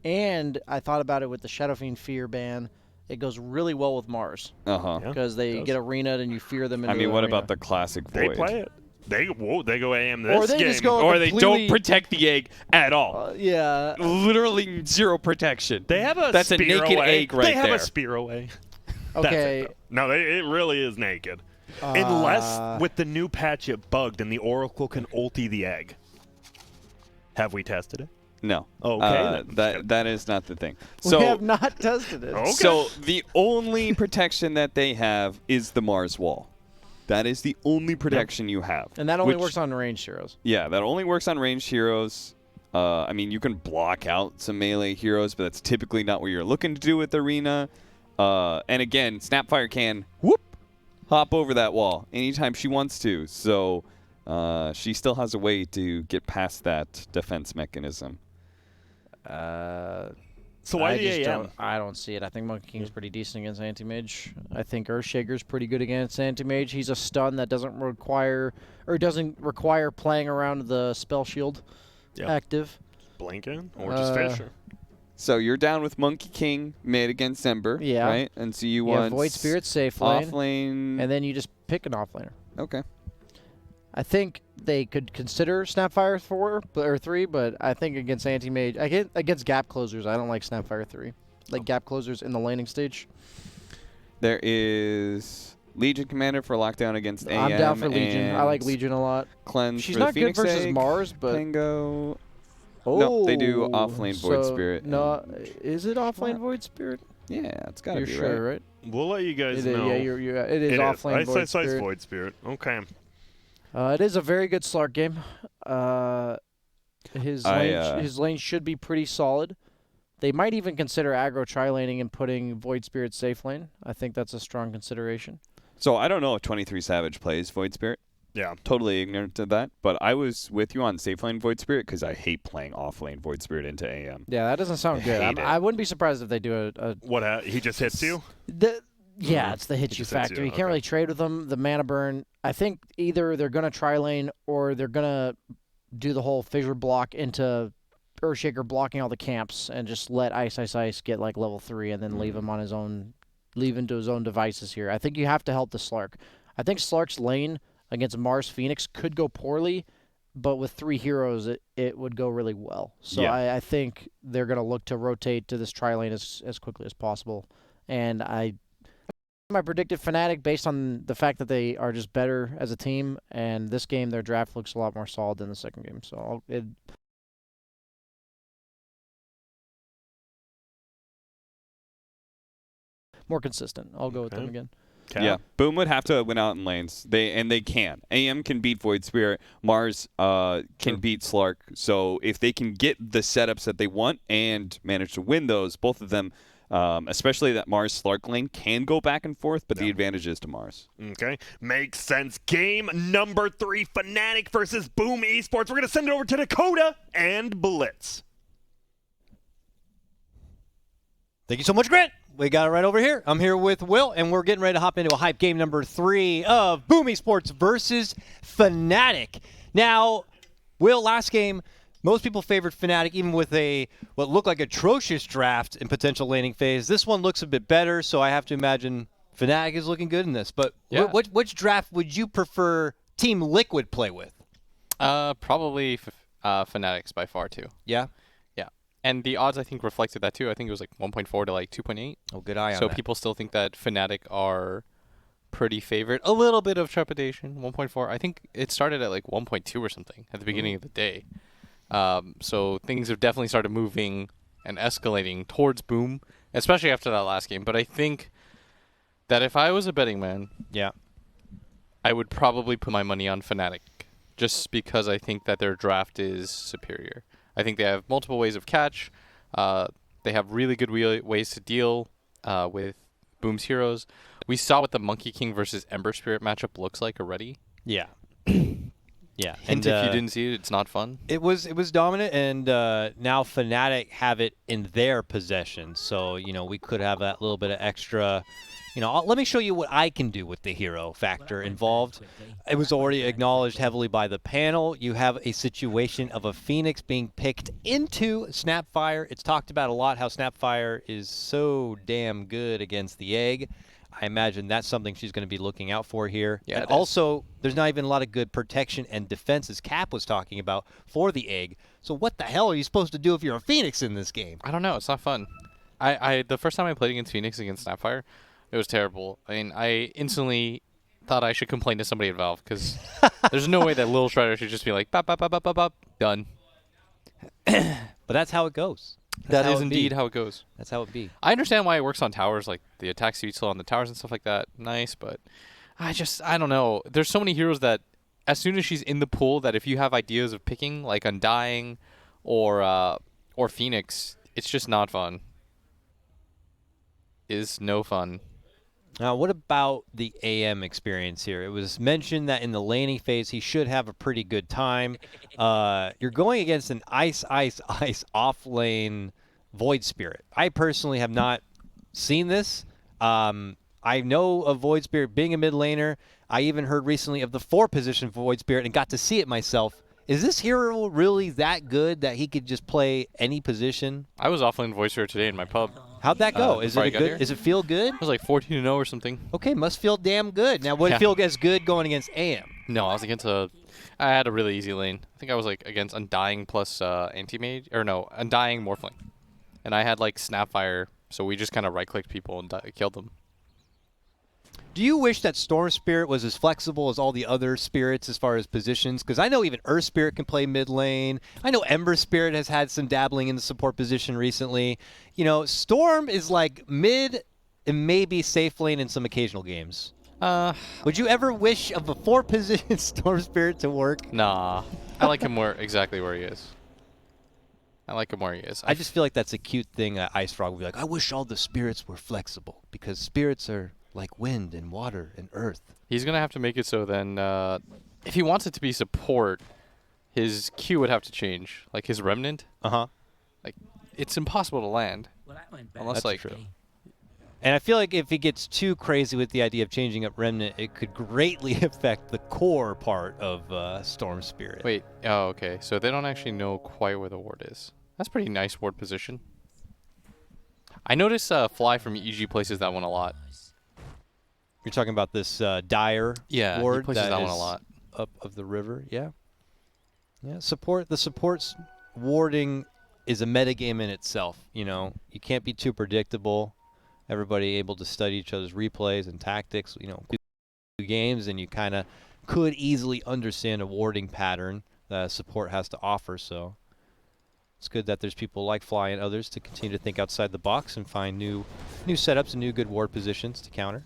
and I thought about it with the Shadow Fiend Fear ban. It goes really well with Mars because they get arena'd and you fear them. I mean, what arena. about the classic They Void? play it. They go AM this Or they game. just go Or they completely- don't protect the egg at all. Yeah. Literally 0 protection. They have a That's a spear naked away. egg right They have there. a spear away. Okay. That's it, though. No, it really is naked. Unless with the new patch it bugged and the Oracle can ulti the egg. Have we tested it? No. Okay. That is not the thing. We So have not tested it. Okay. So the only protection that they have is the Mars wall. That is the only protection you have. And that only works on ranged heroes. Yeah, that only works on ranged heroes. I mean, you can block out some melee heroes, but that's typically not what you're looking to do with Arena. And again, Snapfire can hop over that wall anytime she wants to. So she still has a way to get past that defense mechanism. So why the AM? I don't see it. I think Monkey King's pretty decent against Anti-Mage. I think Earthshaker's pretty good against Anti-Mage. He's a stun that doesn't require playing around the spell shield active. Blinking or just Fisher. So you're down with Monkey King mid against Ember, right? And so you want Void Spirit safe off lane, lane, and then you just pick an off laner. Okay. I think they could consider Snapfire 4 or 3, but I think against anti-mage, against gap closers, I don't like Snapfire 3. Like gap closers in the laning stage. There is Legion Commander for lockdown against AM. I'm down for Legion. I like Legion a lot. Cleanse. She's for not the Phoenix good versus egg, Mars, but Tango. Oh, no, they do off lane Void so Spirit. No, is it off lane Void Spirit? Yeah, it's gotta You're be sure, right? We'll let you guys It is, know. yeah, it is off lane Void Ice Spirit. Void Spirit. Okay. It is a very good Slark game. His lane should be pretty solid. They might even consider aggro tri-laning and putting Void Spirit safe lane. I think that's a strong consideration. So I don't know if 23 Savage plays Void Spirit. Yeah. Totally ignorant of that. But I was with you on safe lane Void Spirit because I hate playing off lane Void Spirit into AM. Yeah, that doesn't sound good. I wouldn't be surprised if they do a What? He just hits you? Yeah, it's the hit you factor. You can't really trade with them. The mana burn. I think either they're going to tri-lane or they're going to do the whole fissure block into Earthshaker blocking all the camps and just let Ice get like level 3 and then leave him on his own, leave into his own devices here. I think you have to help the Slark. I think Slark's lane against Mars Phoenix could go poorly, but with 3 heroes, it would go really well. So yeah. I think they're going to look to rotate to this tri-lane as quickly as possible. And my predicted Fnatic based on the fact that they are just better as a team, and this game their draft looks a lot more solid than the second game. So more consistent. I'll go with them again. Yeah, Boom would have to win out in lanes. They can. AM can beat Void Spirit. Mars can beat Slark. So if they can get the setups that they want and manage to win those, both of them, especially that Mars Slark lane, can go back and forth, but the advantage is to Mars. Okay, makes sense. Game number 3, Fnatic versus Boom Esports. We're going to send it over to Dakota and Blitz. Thank you so much, Grant. We got it right over here. I'm here with Will, and we're getting ready to hop into a hype game number 3 of Boom Esports versus Fnatic. Now, Will, last game, most people favored Fnatic, even with what looked like atrocious draft in potential laning phase. This one looks a bit better, so I have to imagine Fnatic is looking good in this. But which draft would you prefer Team Liquid play with? Probably Fnatic's by far, too. Yeah? And the odds, I think, reflected that, too. I think it was like 1.4 to like 2.8. Oh, good eye on so that. people still think that Fnatic are pretty favored. A little bit of trepidation, 1.4. I think it started at like 1.2 or something at the beginning of the day. So things have definitely started moving and escalating towards Boom, especially after that last game. But I think that if I was a betting man, I would probably put my money on Fnatic just because I think that their draft is superior. I think they have multiple ways of catch. They have really good ways to deal with Boom's heroes. We saw what the Monkey King versus Ember Spirit matchup looks like already. Yeah. Yeah. And if you didn't see it, it's not fun. It was dominant, and now Fnatic have it in their possession. So, we could have that little bit of extra. Let me show you what I can do with the hero factor involved. It was already acknowledged heavily by the panel. You have a situation of a Phoenix being picked into Snapfire. It's talked about a lot how Snapfire is so damn good against the egg. I imagine that's something she's going to be looking out for here. Yeah, and also, there's not even a lot of good protection and defense, as Cap was talking about, for the egg. So what the hell are you supposed to do if you're a Phoenix in this game? I don't know. It's not fun. The first time I played against Phoenix against Snapfire, it was terrible. I mean, I instantly thought I should complain to somebody at Valve because there's no way that Lil Shredder should just be like, bop, bop, bop, bop, bop, bop, done. But that's how it goes. That is indeed how it goes. That's how it be. I understand why it works on towers, like the attack speed slow on the towers and stuff like that. Nice, but I don't know. There's so many heroes that as soon as she's in the pool, that if you have ideas of picking, like Undying or Phoenix, it's just not fun. Is no fun. Now, what about the AM experience here? It was mentioned that in the laning phase, he should have a pretty good time. You're going against an ice off-lane Void Spirit. I personally have not seen this. I know of Void Spirit being a mid laner. I even heard recently of the 4-position Void Spirit and got to see it myself. Is this hero really that good that he could just play any position? I was offline voicer today in my pub. How'd that go? Is it a good? Does it feel good? It was like 14-0 or something. Okay, must feel damn good. Now, would it feel as good going against AM? No, I was against I had a really easy lane. I think I was like against Undying plus Anti-Mage, or no, Undying Morphling. And I had like Snapfire, so we just kind of right-clicked people and killed them. Do you wish that Storm Spirit was as flexible as all the other spirits as far as positions? Because I know even Earth Spirit can play mid lane. I know Ember Spirit has had some dabbling in the support position recently. You know, Storm is like mid and maybe safe lane in some occasional games. Would you ever wish of a 4-position Storm Spirit to work? Nah. I like him exactly where he is. I like him where he is. I just feel like that's a cute thing Ice Frog would be like, I wish all the spirits were flexible because spirits are like wind and water and earth. He's going to have to make it so then if he wants it to be support, his Q would have to change. Like his Remnant. Uh-huh. Like it's impossible to land. Unless That's like true. And I feel like if he gets too crazy with the idea of changing up Remnant, it could greatly affect the core part of Storm Spirit. Wait. Oh, okay. So they don't actually know quite where the ward is. That's pretty nice ward position. I notice Fly from EG places that one a lot. You're talking about this Dire ward he places that one a is lot. Up of the river, yeah. Yeah, the support's warding is a metagame in itself, you know. You can't be too predictable. Everybody able to study each other's replays and tactics, you know, games, and you kind of could easily understand a warding pattern that support has to offer, so it's good that there's people like Fly and others to continue to think outside the box and find new setups and new good ward positions to counter.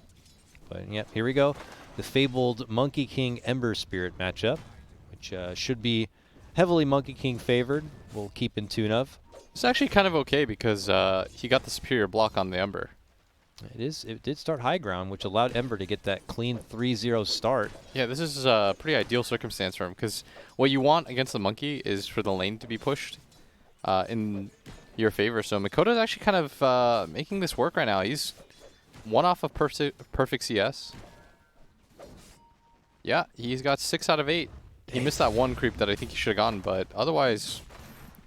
But yeah, here we go. The fabled Monkey King Ember Spirit matchup, which should be heavily Monkey King favored. We'll keep in tune of. It's actually kind of okay because he got the superior block on the Ember. It did start high ground, which allowed Ember to get that clean 3-0 start. Yeah, this is a pretty ideal circumstance for him because what you want against the Monkey is for the lane to be pushed in your favor. So Makoto's actually kind of making this work right now. He's one off of perfect CS. Yeah, he's got 6 out of 8. He missed that one creep that I think he should have gotten, but otherwise,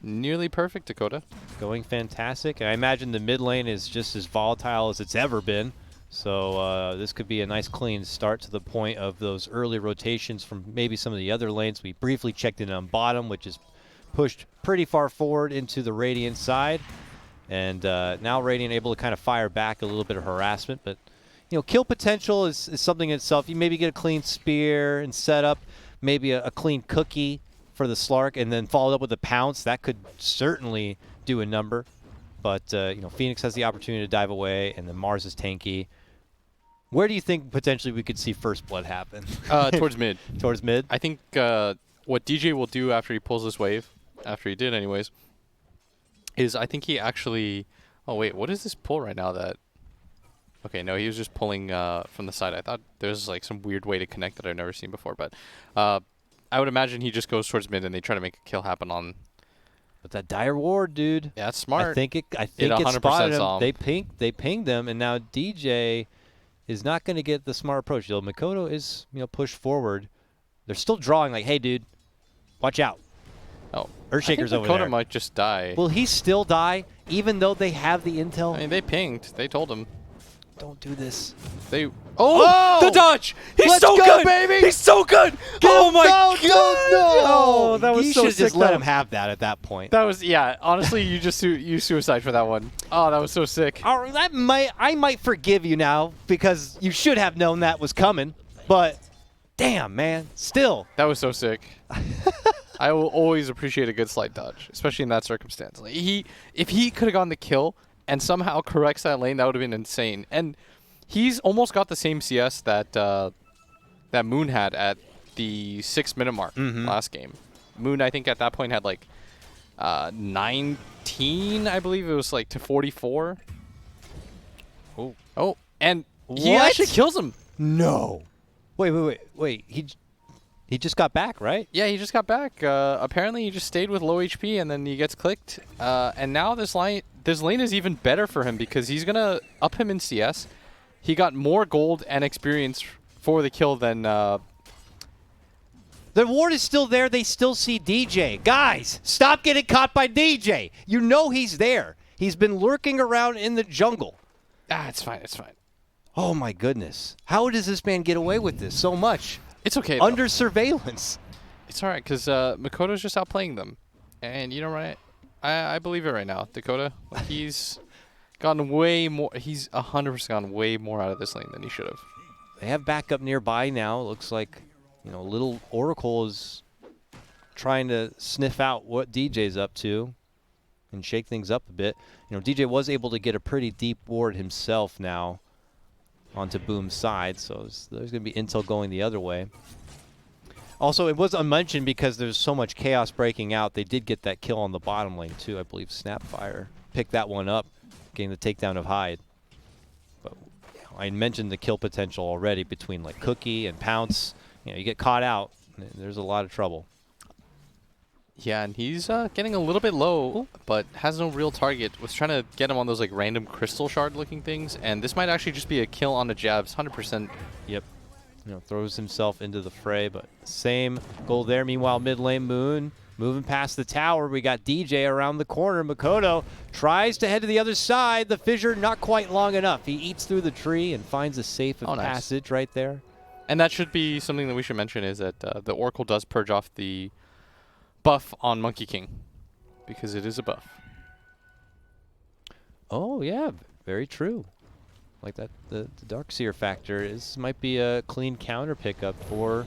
nearly perfect, Dakota. Going fantastic. I imagine the mid lane is just as volatile as it's ever been. So this could be a nice clean start to the point of those early rotations from maybe some of the other lanes. We briefly checked in on bottom, which is pushed pretty far forward into the Radiant side. And now Radiant able to kind of fire back a little bit of harassment. But, you know, kill potential is something in itself. You maybe get a clean spear and set up maybe a clean cookie for the Slark and then followed up with a pounce. That could certainly do a number. But, you know, Phoenix has the opportunity to dive away, and then Mars is tanky. Where do you think potentially we could see First Blood happen? Towards mid. Towards mid? I think what DJ will do after he pulls this wave, after he did anyways, is I think he actually... Oh, wait, what is this pull right now that... Okay, no, he was just pulling from the side. I thought there was like some weird way to connect that I've never seen before, but I would imagine he just goes towards mid and they try to make a kill happen on... But that Dire Ward, dude. Yeah, that's smart. I think it spotted him. They pinged them, and now DJ is not going to get the smart approach. Makoto is, you know, pushed forward. They're still drawing like, hey, dude, watch out. Oh, Earthshaker's over there. there. Makoto might just die. Will he still die, even though they have the intel? I mean, they pinged. They told him. Don't do this. They... Oh! The dodge! He's so good, baby! He's so good! Oh my god! No! That was you so should sick. just let him have that at that point. That was, yeah, honestly, you just you suicide for that one. Oh, that was so sick. I might forgive you now because you should have known that was coming, but damn, man, still. That was so sick. I will always appreciate a good slide dodge, especially in that circumstance. Like if he could have gotten the kill and somehow corrects that lane, that would have been insane. And he's almost got the same CS that that Moon had at the 6-minute mark last game. Moon, I think at that point had like 19, I believe it was like to 44. Oh, and he actually kills him. No. Wait. He just got back, right? Yeah, he just got back. Apparently, he just stayed with low HP, and then he gets clicked. And now this lane is even better for him because he's going to up him in CS. He got more gold and experience for the kill than The ward is still there. They still see DJ. Guys, stop getting caught by DJ. You know he's there. He's been lurking around in the jungle. Ah, it's fine. It's fine. Oh, my goodness. How does this man get away with this so much? It's okay. Under surveillance. It's all right, because Makoto's just outplaying them. And you know, right? I believe it right now. Dakota, he's gotten way more. He's 100% gone way more out of this lane than he should have. They have backup nearby now. It looks like, you know, little Oracle is trying to sniff out what DJ's up to and shake things up a bit. You know, DJ was able to get a pretty deep ward himself now onto Boom's side, so there's going to be intel going the other way. Also, it was unmentioned because there's so much chaos breaking out. They did get that kill on the bottom lane, too. I believe Snapfire picked that one up, getting the takedown of Hyde. But you know, I mentioned the kill potential already between, like, Cookie and Pounce. You know, you get caught out, there's a lot of trouble. Yeah, and he's getting a little bit low, but has no real target. Was trying to get him on those, like, random crystal shard-looking things, and this might actually just be a kill on the jabs, 100%. Yep. You know, throws himself into the fray, but same goal there. Meanwhile, mid lane Moon moving past the tower. We got DJ around the corner. Makoto tries to head to the other side. The fissure not quite long enough. He eats through the tree and finds a safe passage right there. And that should be something that we should mention is that the Oracle does purge off the buff on Monkey King because it is a buff. Oh, yeah. Very true. Like that, the Darkseer factor might be a clean counter pickup for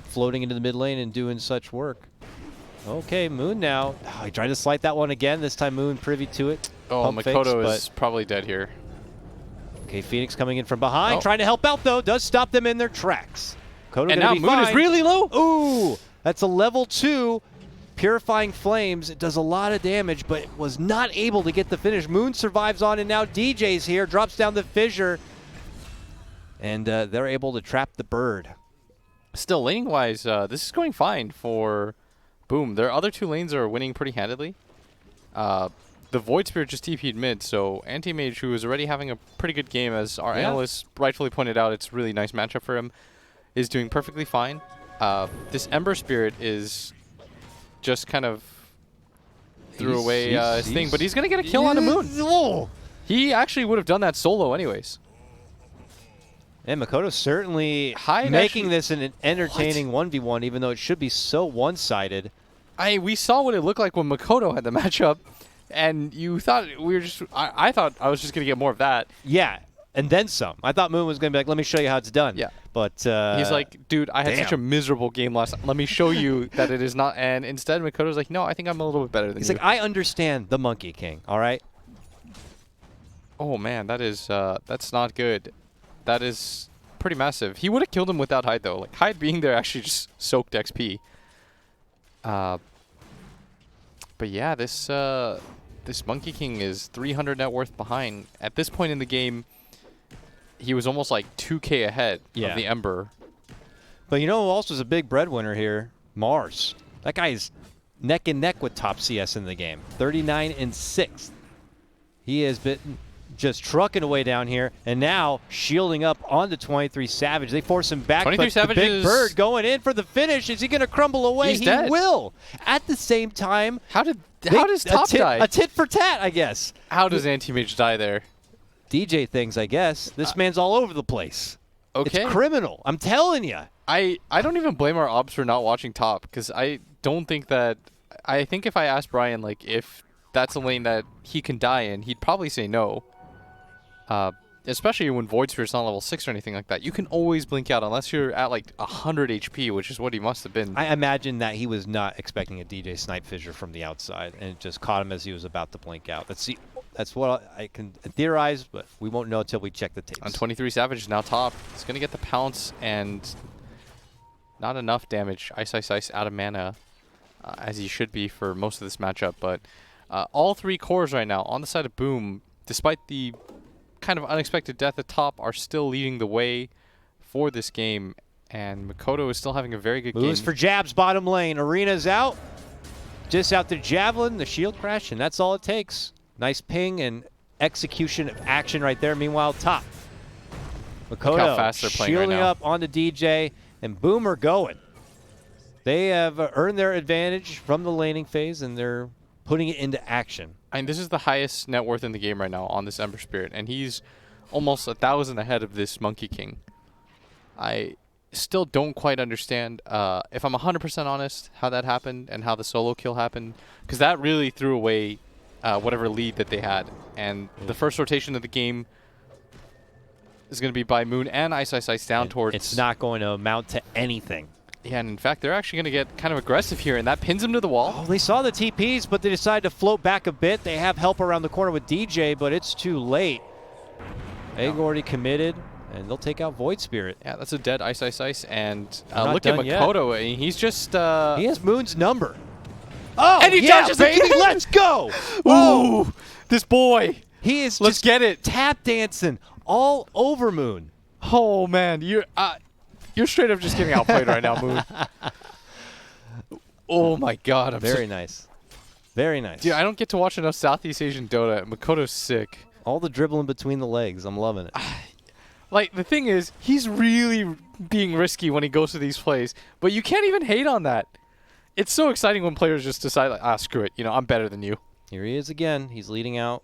floating into the mid lane and doing such work. Okay, Moon now. Oh, he tried to slight that one again. This time Moon privy to it. Oh, Pump Makoto fakes, is probably dead here. Okay, Phoenix coming in from behind, trying to help out though. Does stop them in their tracks. Makoto and now Moon is really low. Ooh, that's a level 2. Purifying Flames, it does a lot of damage, but was not able to get the finish. Moon survives on, and now DJ's here, drops down the fissure, and they're able to trap the bird. Still, laning-wise, this is going fine for Boom. Their other two lanes are winning pretty handedly. The Void Spirit just TP'd mid, so Anti-Mage, who is already having a pretty good game, as our analysts rightfully pointed out, it's a really nice matchup for him, is doing perfectly fine. This Ember Spirit is just kind of threw away his thing, but he's going to get a kill on the Moon. Oh. He actually would have done that solo anyways. And Makoto certainly making this an entertaining 1v1, even though it should be so one-sided. We saw what it looked like when Makoto had the matchup, and you thought we were just... I thought I was just going to get more of that. Yeah, and then some. I thought Moon was going to be like, let me show you how it's done. Yeah. But he's like, dude, I had such a miserable game last time. Let me show you that it is not. And instead, Makoto's like, no, I think I'm a little bit better than you. He's like, I understand the Monkey King, all right? Oh, man, that is that's not good. That is pretty massive. He would have killed him without Hyde, though. Like, Hyde being there actually just soaked XP. But yeah, this Monkey King is 300 net worth behind. At this point in the game, he was almost like 2K ahead of the Ember. But you know who also is a big breadwinner here? Mars. That guy is neck and neck with top CS in the game. 39 and 6th. He has been just trucking away down here, and now shielding up onto 23 Savage. They force him back, 23 but Savage the Big Bird going in for the finish. Is he going to crumble away? He's dead. Will. At the same time, how does Top die? A tit for tat, I guess. How does Anti-Mage die there? DJ things, I guess. This man's all over the place. Okay. It's criminal. I'm telling you. I don't even blame our ops for not watching top, because I don't think that... I think if I asked Brian, like, if that's a lane that he can die in, he'd probably say no. Especially when Void Spirit's not level 6 or anything like that. You can always blink out unless you're at like 100 HP, which is what he must have been. I imagine that he was not expecting a DJ snipe fissure from the outside, and it just caught him as he was about to blink out. That's what I can theorize, but we won't know until we check the tapes. On 23 Savage now top. He's going to get the pounce and not enough damage. Ice out of mana, as he should be for most of this matchup. But all three cores right now on the side of Boom, despite the kind of unexpected death at top, are still leading the way for this game, and Makoto is still having a very good game. Moves for jabs bottom lane. Arena's out. Just out the Javelin, the shield crash, and that's all it takes. Nice ping and execution of action right there. Meanwhile, top. Makoto how fast they're playing shielding right now. up on the DJ, and Boomer going. They have earned their advantage from the laning phase, and they're putting it into action. I mean, this is the highest net worth in the game right now on this Ember Spirit, and he's almost 1,000 ahead of this Monkey King. I still don't quite understand, if I'm 100% honest, how that happened and how the solo kill happened, because that really threw away whatever lead that they had. And the first rotation of the game is going to be by Moon and Ice Ice Ice down towards... It's not going to amount to anything. Yeah, and in fact, they're actually going to get kind of aggressive here, and that pins them to the wall. Oh, they saw the TPs, but they decided to float back a bit. They have help around the corner with DJ, but it's too late. Egg already committed, and they'll take out Void Spirit. Yeah, that's a dead Ice Ice Ice, and look at at Makoto. He's just... he has Moon's number. Oh, and he dodges baby, again! Let's go! Ooh, this boy. He is Let's just get it. Tap dancing all over Moon. Oh, man. You're straight up just getting outplayed right now, Moon. Oh, my God. I'm Very nice. Very nice. Dude, I don't get to watch enough Southeast Asian Dota. Makoto's sick. All the dribbling between the legs. I'm loving it. Like, the thing is, he's really being risky when he goes to these plays, but you can't even hate on that. It's so exciting when players just decide, like, screw it. You know, I'm better than you. Here he is again. He's leading out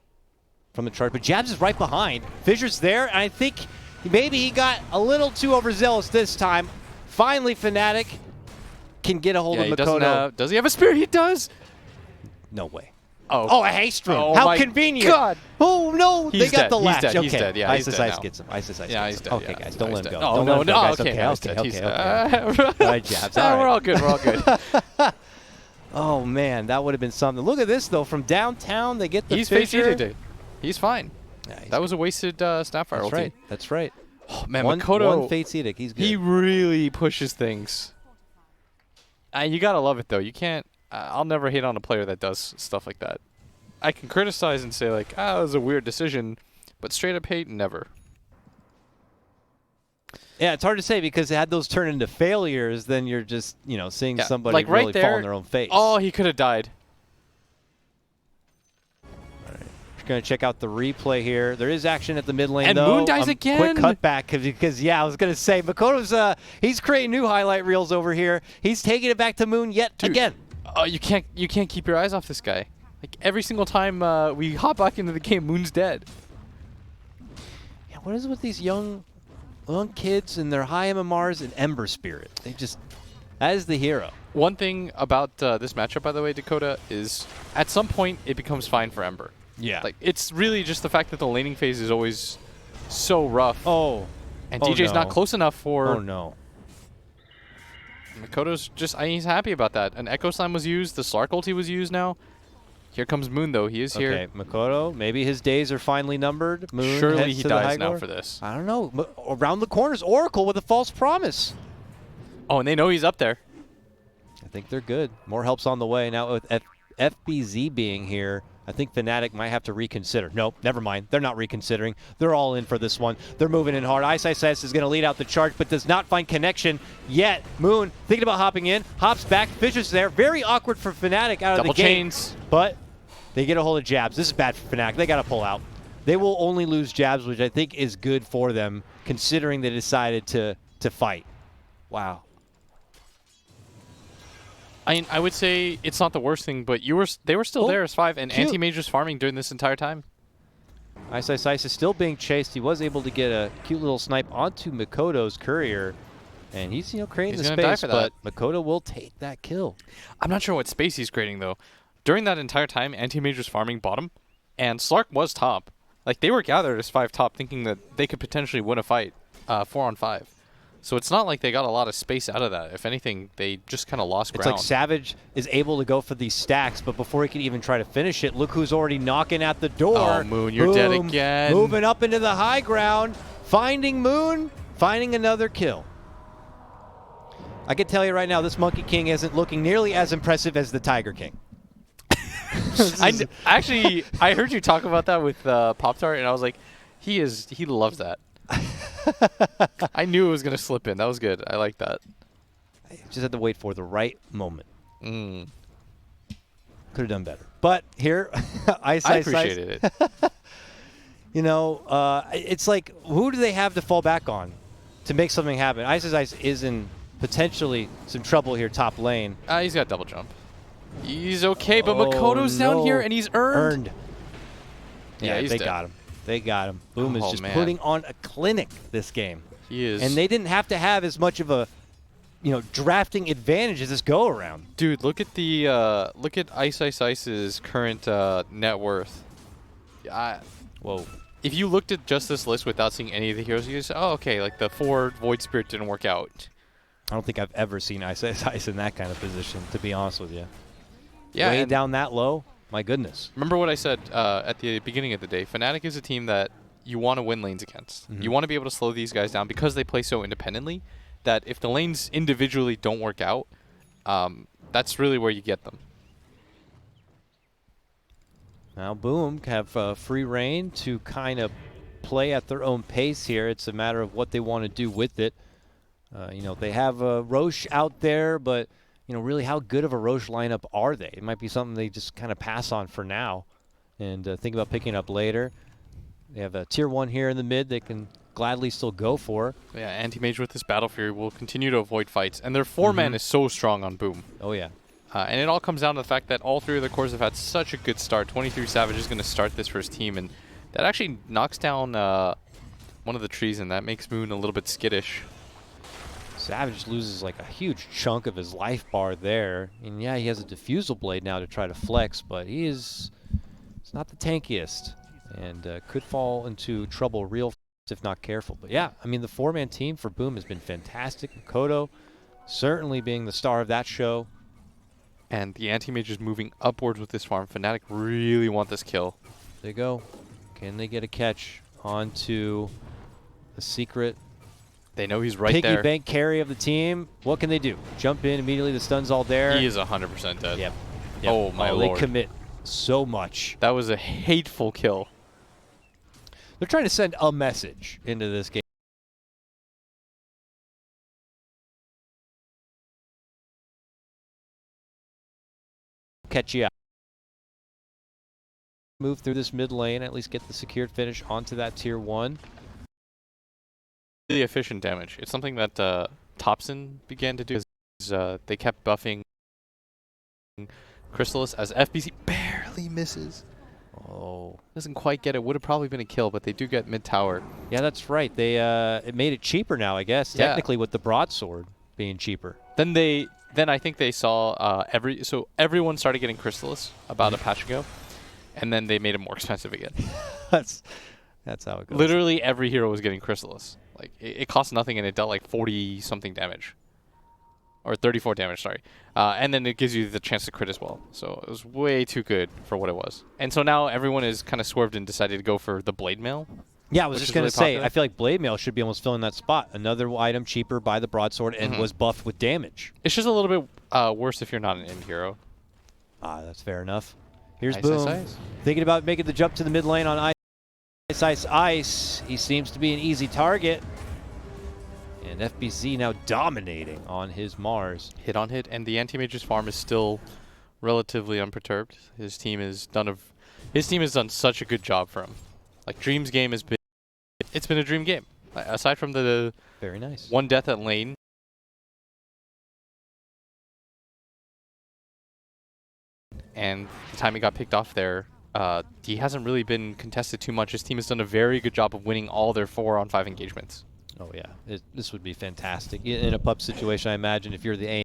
from the chart, but Jabs is right behind. Fissure's there, and I think maybe he got a little too overzealous this time. Finally, FNATIC can get a hold of Makoto. Does he have a spear? He does. No way. Oh, a haste rune. Oh, how my convenient. God. Oh, no. He's they got dead. the He's latch. dead. Okay. He's dead. Yeah, Ice he's Ice dead Ice now. gets him. Ice Ice Ice Yeah, gets he's him. dead. Okay, Yeah. guys, don't let him go. Oh, Don't no, let him go, no. guys. Okay, Okay. he's All right, Jabs. All right. We're all good. We're all good. Oh, man. That would have been something. Look at this, though. From downtown, they get the He's Fissure. face He's fine. Yeah, that was a wasted Snapfire That's ulti. right. That's right. Oh, man, Makoto. One Fate's Edict. He's good. He really pushes things. You got to love it, though. You can't... I'll never hate on a player that does stuff like that. I can criticize and say, like, that was a weird decision, but straight up hate, never. Yeah, it's hard to say because had those turn into failures, then you're just, seeing somebody like really right there, fall on their own face. Oh, he could have died. All right. We're going to check out the replay here. There is action at the mid lane, and though. Moon dies again. Quick cutback because, I was going to say, Makoto's he's creating new highlight reels over here. He's taking it back to Moon yet again. Oh, you can't keep your eyes off this guy. Like, every single time we hop back into the game, Moon's dead. Yeah, what is it with these young kids and their high MMRs and Ember Spirit? That is the hero. One thing about this matchup, by the way, Dakota, is at some point it becomes fine for Ember. Yeah. Like, it's really just the fact that the laning phase is always so rough. Oh. And DJ's not close enough for... Oh, no. Makoto's just... he's happy about that. An Echo Slam was used. The Slark ulti was used now. Here comes Moon, though. He is here. Okay, Makoto, maybe his days are finally numbered. Moon Surely he dies now for this. I don't know. Around the corners, Oracle with a false promise. Oh, and they know he's up there. I think they're good. More help's on the way. Now with FBZ being here, I think FNATIC might have to reconsider. Nope, never mind. They're not reconsidering. They're all in for this one. They're moving in hard. Ice Ice Ice is going to lead out the charge, but does not find connection yet. Moon thinking about hopping in, hops back. Fisher's there. Very awkward for FNATIC out of the gate. Double chains. But they get a hold of Jabs. This is bad for FNATIC. They got to pull out. They will only lose Jabs, which I think is good for them, considering they decided to fight. Wow. I would say it's not the worst thing, but they were still there as 5, and Anti-Major's farming during this entire time. Ice Ice Ice is still being chased. He was able to get a cute little snipe onto Makoto's courier, and he's creating the space, but Makoto will take that kill. I'm not sure what space he's creating, though. During that entire time, Anti-Major's farming bottom, and Slark was top. Like, they were gathered as 5 top, thinking that they could potentially win a fight 4-on-5. So it's not like they got a lot of space out of that. If anything, they just kind of lost ground. It's like Savage is able to go for these stacks, but before he can even try to finish it, look who's already knocking at the door. Oh, Moon, you're dead again. Moving up into the high ground, finding Moon, finding another kill. I can tell you right now, this Monkey King isn't looking nearly as impressive as the Tiger King. I heard you talk about that with Pop-Tart, and I was like, he loves that. I knew it was going to slip in. That was good. I like that. I just had to wait for the right moment. Mm. Could have done better. But here, I appreciated it. It's like, who do they have to fall back on to make something happen? Ice Ice is in potentially some trouble here top lane. He's got double jump. He's okay, but Makoto's down here, and he's earned. Yeah, he's they dead. got him. They got him. Boom is just man. putting on a clinic this game. He is. And they didn't have to have as much of a, drafting advantage as this go around. Dude, look at the look at Ice's current net worth. Whoa. If you looked at just this list without seeing any of the heroes, you just oh okay, like the 4 Void Spirit didn't work out. I don't think I've ever seen Ice in that kind of position, to be honest with you. Yeah, way and down that low. My goodness. Remember what I said at the beginning of the day. FNATIC is a team that you want to win lanes against. You want to be able to slow these guys down because they play so independently that if the lanes individually don't work out, that's really where you get them. Now Boom have free reign to kind of play at their own pace here. It's a matter of what they want to do with it. They have Roche out there, but really how good of a Roche lineup are they? It might be something they just kind of pass on for now and think about picking up later. They have a tier 1 here in the mid they can gladly still go for. Yeah, Anti-Mage with this Battle Fury will continue to avoid fights, and their 4-man is so strong on Boom. Oh, yeah. And it all comes down to the fact that all 3 of their cores have had such a good start. 23 Savage is going to start this for his team, and that actually knocks down one of the trees, and that makes Moon a little bit skittish. Savage loses like a huge chunk of his life bar there. And yeah, he has a Diffusal Blade now to try to flex, but he's not the tankiest and could fall into trouble real fast if not careful. But yeah, I mean, the 4-man team for Boom has been fantastic. Makoto certainly being the star of that show. And the Anti-Mage is moving upwards with this farm. FNATIC really want this kill. There they go. Can they get a catch onto the secret? They know he's right there. Piggy bank carry of the team. What can they do? Jump in immediately. The stun's all there. He is 100% dead. Yep. Oh, my lord. They commit so much. That was a hateful kill. They're trying to send a message into this game. Catch you out. Move through this mid lane, at least get the secured finish onto that tier 1. Really efficient damage. It's something that Topson began to do. They kept buffing Chrysalis as FBC barely misses. Oh. Doesn't quite get it. Would have probably been a kill, but they do get mid tower. Yeah, that's right. They it made it cheaper now, I guess. Yeah. Technically with the broadsword being cheaper. Then I think they saw everyone started getting Chrysalis about a patch ago, and then they made it more expensive again. That's how it goes. Literally every hero was getting Chrysalis. Like it cost nothing and it dealt like 40 something damage. Or 34 damage, sorry. And then it gives you the chance to crit as well. So it was way too good for what it was. And so now everyone is kind of swerved and decided to go for the Blade Mail. Yeah, I was just going to say, popular. I feel like Blade Mail should be almost filling that spot. Another item cheaper by the broadsword and was buffed with damage. It's just a little bit worse if you're not an end hero. That's fair enough. Here's Ice, Boom. Ice, Ice. Thinking about making the jump to the mid lane on Ice. He seems to be an easy target. And FBZ now dominating on his Mars. Hit on hit, and the Anti-Mage's farm is still relatively unperturbed. His team has done such a good job for him. Like Dream's game has been, it's been a dream game. Aside from the very nice 1 death at lane. And the time he got picked off there, he hasn't really been contested too much. His team has done a very good job of winning all their 4-on-5 engagements. Oh yeah, this would be fantastic in a pub situation. I imagine if you're the A